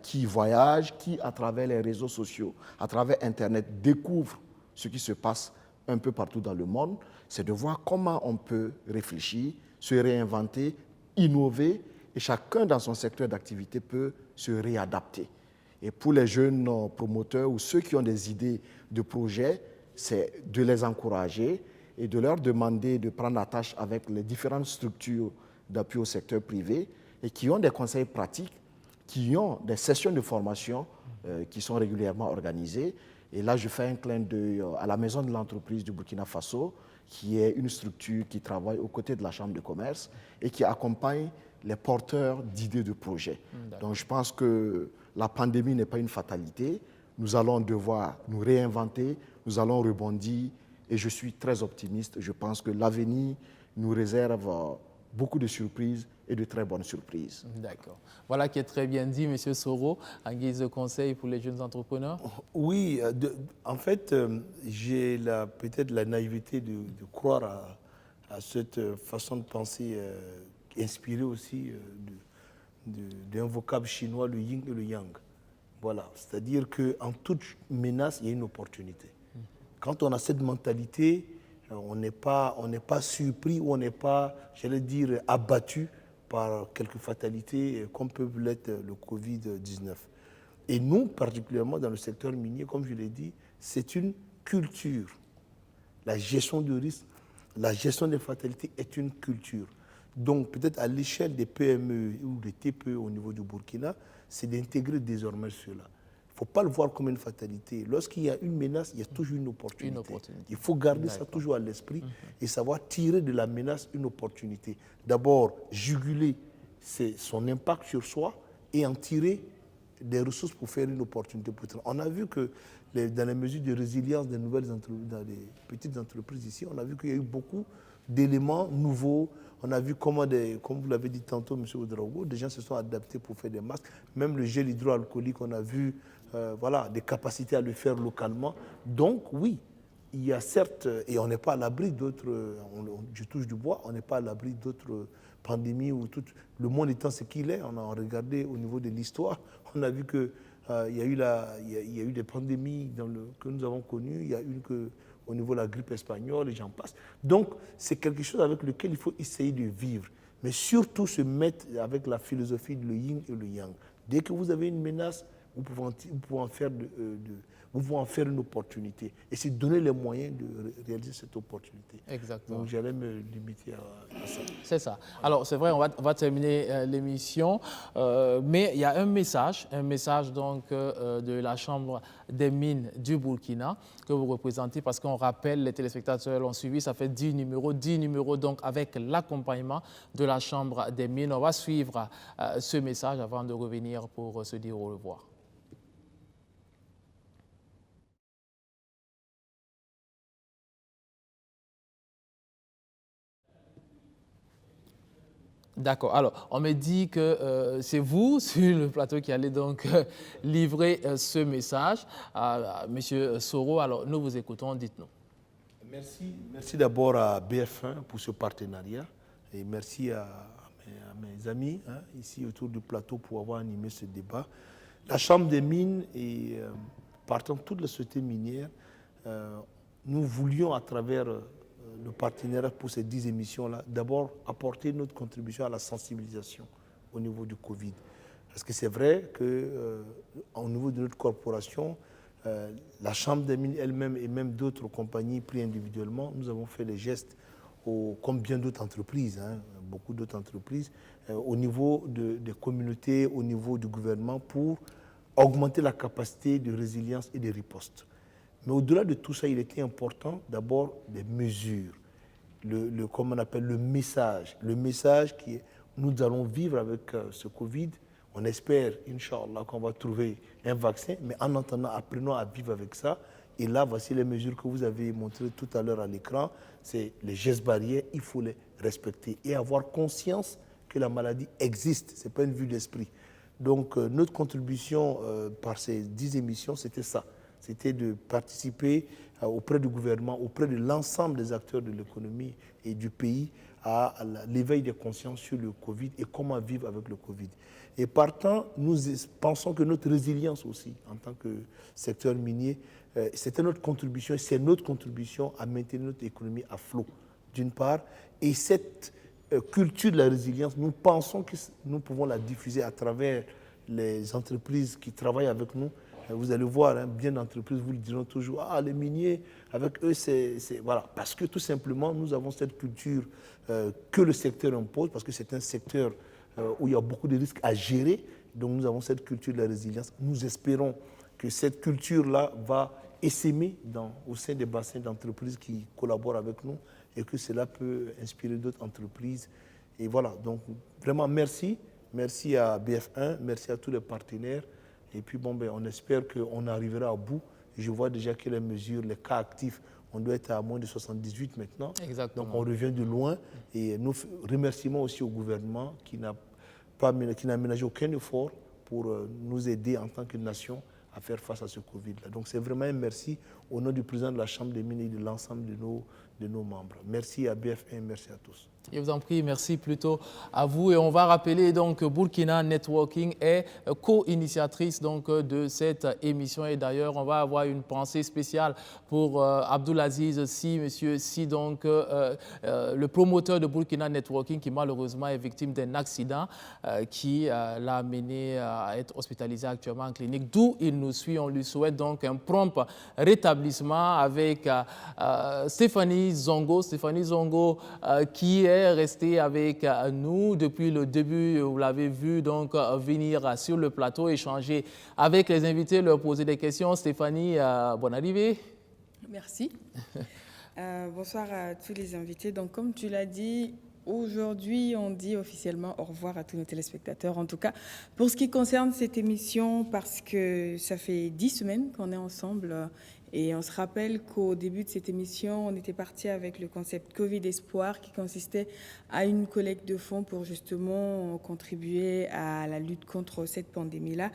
qui voyage, qui, à travers les réseaux sociaux, à travers Internet, découvre ce qui se passe un peu partout dans le monde. C'est de voir comment on peut réfléchir, se réinventer, innover, et chacun dans son secteur d'activité peut se réadapter. Et pour les jeunes promoteurs ou ceux qui ont des idées de projets, c'est de les encourager et de leur demander de prendre attache avec les différentes structures d'appui au secteur privé et qui ont des conseils pratiques, qui ont des sessions de formation qui sont régulièrement organisées. Et là, je fais un clin d'œil à la Maison de l'entreprise du Burkina Faso, qui est une structure qui travaille aux côtés de la Chambre de commerce et qui accompagne les porteurs d'idées de projets. Donc, je pense que la pandémie n'est pas une fatalité. Nous allons devoir nous réinventer, nous allons rebondir. Et je suis très optimiste. Je pense que l'avenir nous réserve beaucoup de surprises et de très bonnes surprises. D'accord. Voilà qui est très bien dit, M. Soro, en guise de conseil pour les jeunes entrepreneurs. Oui, en fait, j'ai peut-être la naïveté de croire à cette façon de penser inspirée aussi d'un vocable chinois, le yin et le yang. Voilà, c'est-à-dire qu'en toute menace, il y a une opportunité. Quand on a cette mentalité, on n'est pas surpris ou on n'est pas, j'allais dire, abattu par quelques fatalités comme peut l'être le Covid-19. Et nous, particulièrement dans le secteur minier, comme je l'ai dit, c'est une culture. La gestion du risque, la gestion des fatalités est une culture. Donc peut-être à l'échelle des PME ou des TPE au niveau du Burkina, c'est d'intégrer désormais cela. Il ne faut pas le voir comme une fatalité. Lorsqu'il y a une menace, il y a toujours une opportunité. Il faut garder ça toujours à l'esprit et savoir tirer de la menace une opportunité. D'abord, juguler son impact sur soi et en tirer des ressources pour faire une opportunité. On a vu que dans les mesures de résilience des nouvelles entreprises, dans les petites entreprises ici, on a vu qu'il y a eu beaucoup d'éléments nouveaux. On a vu comment, comme vous l'avez dit tantôt, M. Ouedraogo, des gens se sont adaptés pour faire des masques. Même le gel hydroalcoolique, on a vu des capacités à le faire localement. Donc oui, il y a certes, et on n'est pas à l'abri d'autres, je touche du bois, on n'est pas à l'abri d'autres pandémies. Le monde étant ce qu'il est, on a regardé au niveau de l'histoire, on a vu qu'il y a eu des pandémies que nous avons connues. Il y a une au niveau de la grippe espagnole, et j'en passe. Donc, c'est quelque chose avec lequel il faut essayer de vivre, mais surtout se mettre avec la philosophie de le yin et le yang. Dès que vous avez une menace, vous pouvez en faire une opportunité. Et c'est donner les moyens de réaliser cette opportunité. Exactement. Donc j'allais me limiter à ça. C'est ça. Alors c'est vrai, on va terminer l'émission, mais il y a un message donc de la Chambre des mines du Burkina que vous représentez, parce qu'on rappelle, les téléspectateurs l'ont suivi, ça fait 10 numéros donc avec l'accompagnement de la Chambre des mines. On va suivre ce message avant de revenir pour se dire au revoir. D'accord. Alors, on me dit que c'est vous, sur le plateau, qui allez donc livrer ce message à M. Soro. Alors, nous vous écoutons, dites-nous. Merci d'abord à BF1 pour ce partenariat et merci à mes amis ici autour du plateau pour avoir animé ce débat. La Chambre des mines et partant de toutes les sociétés minières, nous voulions à travers le partenariat pour ces 10 émissions-là, d'abord apporter notre contribution à la sensibilisation au niveau du Covid. Parce que c'est vrai qu'au niveau de notre corporation, la Chambre des mines elle-même et même d'autres compagnies prises individuellement, nous avons fait des gestes, comme bien d'autres entreprises, beaucoup d'autres entreprises, au niveau des communautés, au niveau du gouvernement, pour augmenter la capacité de résilience et de riposte. Mais au-delà de tout ça, il était important d'abord des mesures, comme on appelle le message qui est, nous allons vivre avec ce Covid. On espère, Inch'Allah, qu'on va trouver un vaccin, mais en attendant, apprenons à vivre avec ça. Et là, voici les mesures que vous avez montrées tout à l'heure à l'écran. C'est les gestes barrières, il faut les respecter et avoir conscience que la maladie existe. Ce n'est pas une vue d'esprit. Donc, notre contribution par ces 10 émissions, c'était ça. C'était de participer auprès du gouvernement, auprès de l'ensemble des acteurs de l'économie et du pays à l'éveil des consciences sur le Covid et comment vivre avec le Covid. Et partant, nous pensons que notre résilience aussi, en tant que secteur minier, c'était notre contribution, et c'est notre contribution à maintenir notre économie à flot, d'une part. Et cette culture de la résilience, nous pensons que nous pouvons la diffuser à travers les entreprises qui travaillent avec nous. Vous allez voir, bien d'entreprises vous le diront toujours, les miniers, avec eux, c'est voilà. Parce que tout simplement, nous avons cette culture que le secteur impose, parce que c'est un secteur où il y a beaucoup de risques à gérer. Donc nous avons cette culture de la résilience. Nous espérons que cette culture-là va essaimer au sein des bassins d'entreprises qui collaborent avec nous et que cela peut inspirer d'autres entreprises. Et voilà, donc vraiment merci. Merci à BF1, merci à tous les partenaires. Et puis, on espère qu'on arrivera au bout. Je vois déjà que les mesures, les cas actifs, on doit être à moins de 78 maintenant. Exactement. Donc, on revient de loin. Et nous remercions aussi au gouvernement qui n'a ménagé aucun effort pour nous aider en tant que nation à faire face à ce Covid-là. Donc, c'est vraiment un merci au nom du président de la Chambre des mines et de l'ensemble de nos membres. Merci à BF1, merci à tous. Je vous en prie, merci plutôt à vous. Et on va rappeler donc que Burkina Networking est co-initiatrice donc de cette émission. Et d'ailleurs, on va avoir une pensée spéciale pour Abdulaziz Si, monsieur Si, donc le promoteur de Burkina Networking qui malheureusement est victime d'un accident qui l'a amené à être hospitalisé actuellement en clinique. D'où il nous suit. On lui souhaite donc un prompt rétablissement avec Stéphanie Zongo qui est restée avec nous depuis le début. Vous l'avez vu donc venir sur le plateau, échanger avec les invités, leur poser des questions. Stéphanie, bonne arrivée. Merci. Bonsoir à tous les invités. Donc, comme tu l'as dit, aujourd'hui, on dit officiellement au revoir à tous nos téléspectateurs. En tout cas, pour ce qui concerne cette émission, parce que ça fait 10 semaines qu'on est ensemble. Et on se rappelle qu'au début de cette émission, on était parti avec le concept Covid Espoir qui consistait à une collecte de fonds pour justement contribuer à la lutte contre cette pandémie-là.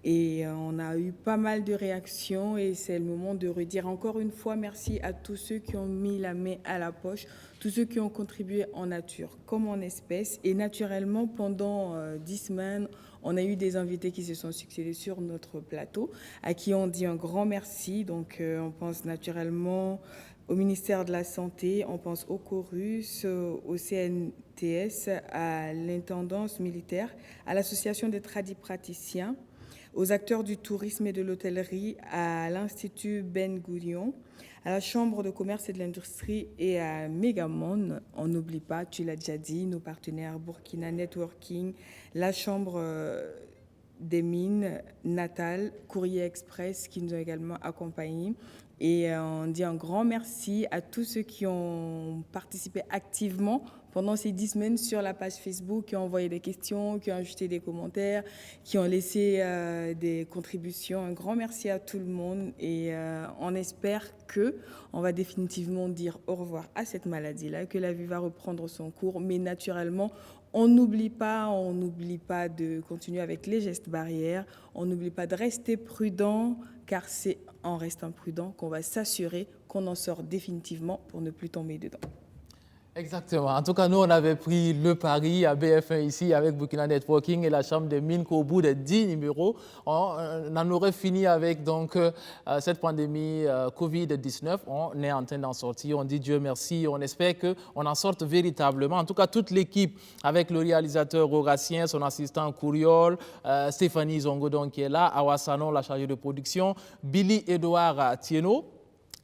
Et on a eu pas mal de réactions et c'est le moment de redire encore une fois merci à tous ceux qui ont mis la main à la poche, tous ceux qui ont contribué en nature comme en espèces. Et naturellement, pendant 10 semaines, on a eu des invités qui se sont succédés sur notre plateau, à qui on dit un grand merci. Donc on pense naturellement au ministère de la Santé, on pense au Chorus, au CNTS, à l'intendance militaire, à l'association des tradipraticiens, aux acteurs du tourisme et de l'hôtellerie, à l'Institut Ben Gourion, à la Chambre de commerce et de l'industrie et à Megamon. On n'oublie pas, tu l'as déjà dit, nos partenaires Burkina Networking, la Chambre des mines, Natal, Courrier Express qui nous ont également accompagnés. Et on dit un grand merci à tous ceux qui ont participé activement pendant ces 10 semaines sur la page Facebook, qui ont envoyé des questions, qui ont ajouté des commentaires, qui ont laissé des contributions. Un grand merci à tout le monde et on espère qu'on va définitivement dire au revoir à cette maladie-là, que la vie va reprendre son cours, mais naturellement, on n'oublie pas de continuer avec les gestes barrières, on n'oublie pas de rester prudent, car c'est en restant prudent qu'on va s'assurer qu'on en sort définitivement pour ne plus tomber dedans. Exactement. En tout cas, nous, on avait pris le pari à BF1 ici avec Burkina Networking et la Chambre des mines qu'au bout de 10 numéros, on en aurait fini avec donc, cette pandémie Covid-19. On est en train d'en sortir. On dit Dieu merci. On espère qu'on en sorte véritablement. En tout cas, toute l'équipe avec le réalisateur Horatien, son assistant Couriol, Stéphanie Zongo donc, qui est là, Awa Sanon, la chargée de production, Billy Edouard Thieno.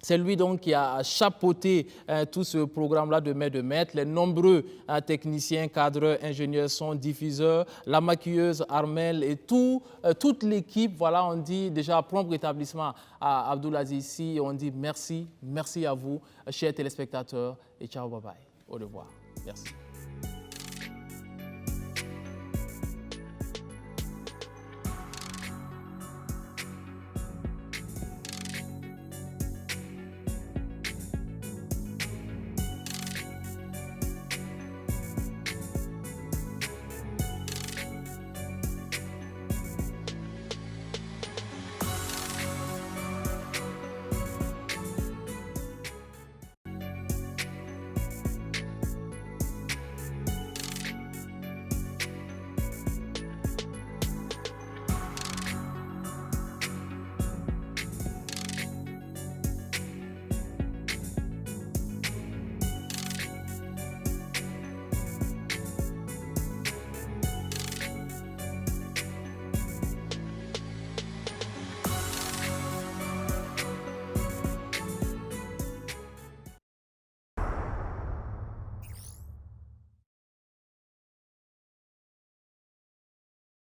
C'est lui donc qui a chapeauté tout ce programme-là de mai de maître. Les nombreux techniciens, cadres, ingénieurs, son, diffuseurs, la maquilleuse Armel et toute l'équipe. Voilà, on dit déjà prompt rétablissement à Abdoulaziz ici. On dit merci à vous, chers téléspectateurs, et ciao, bye bye. Au revoir. Merci.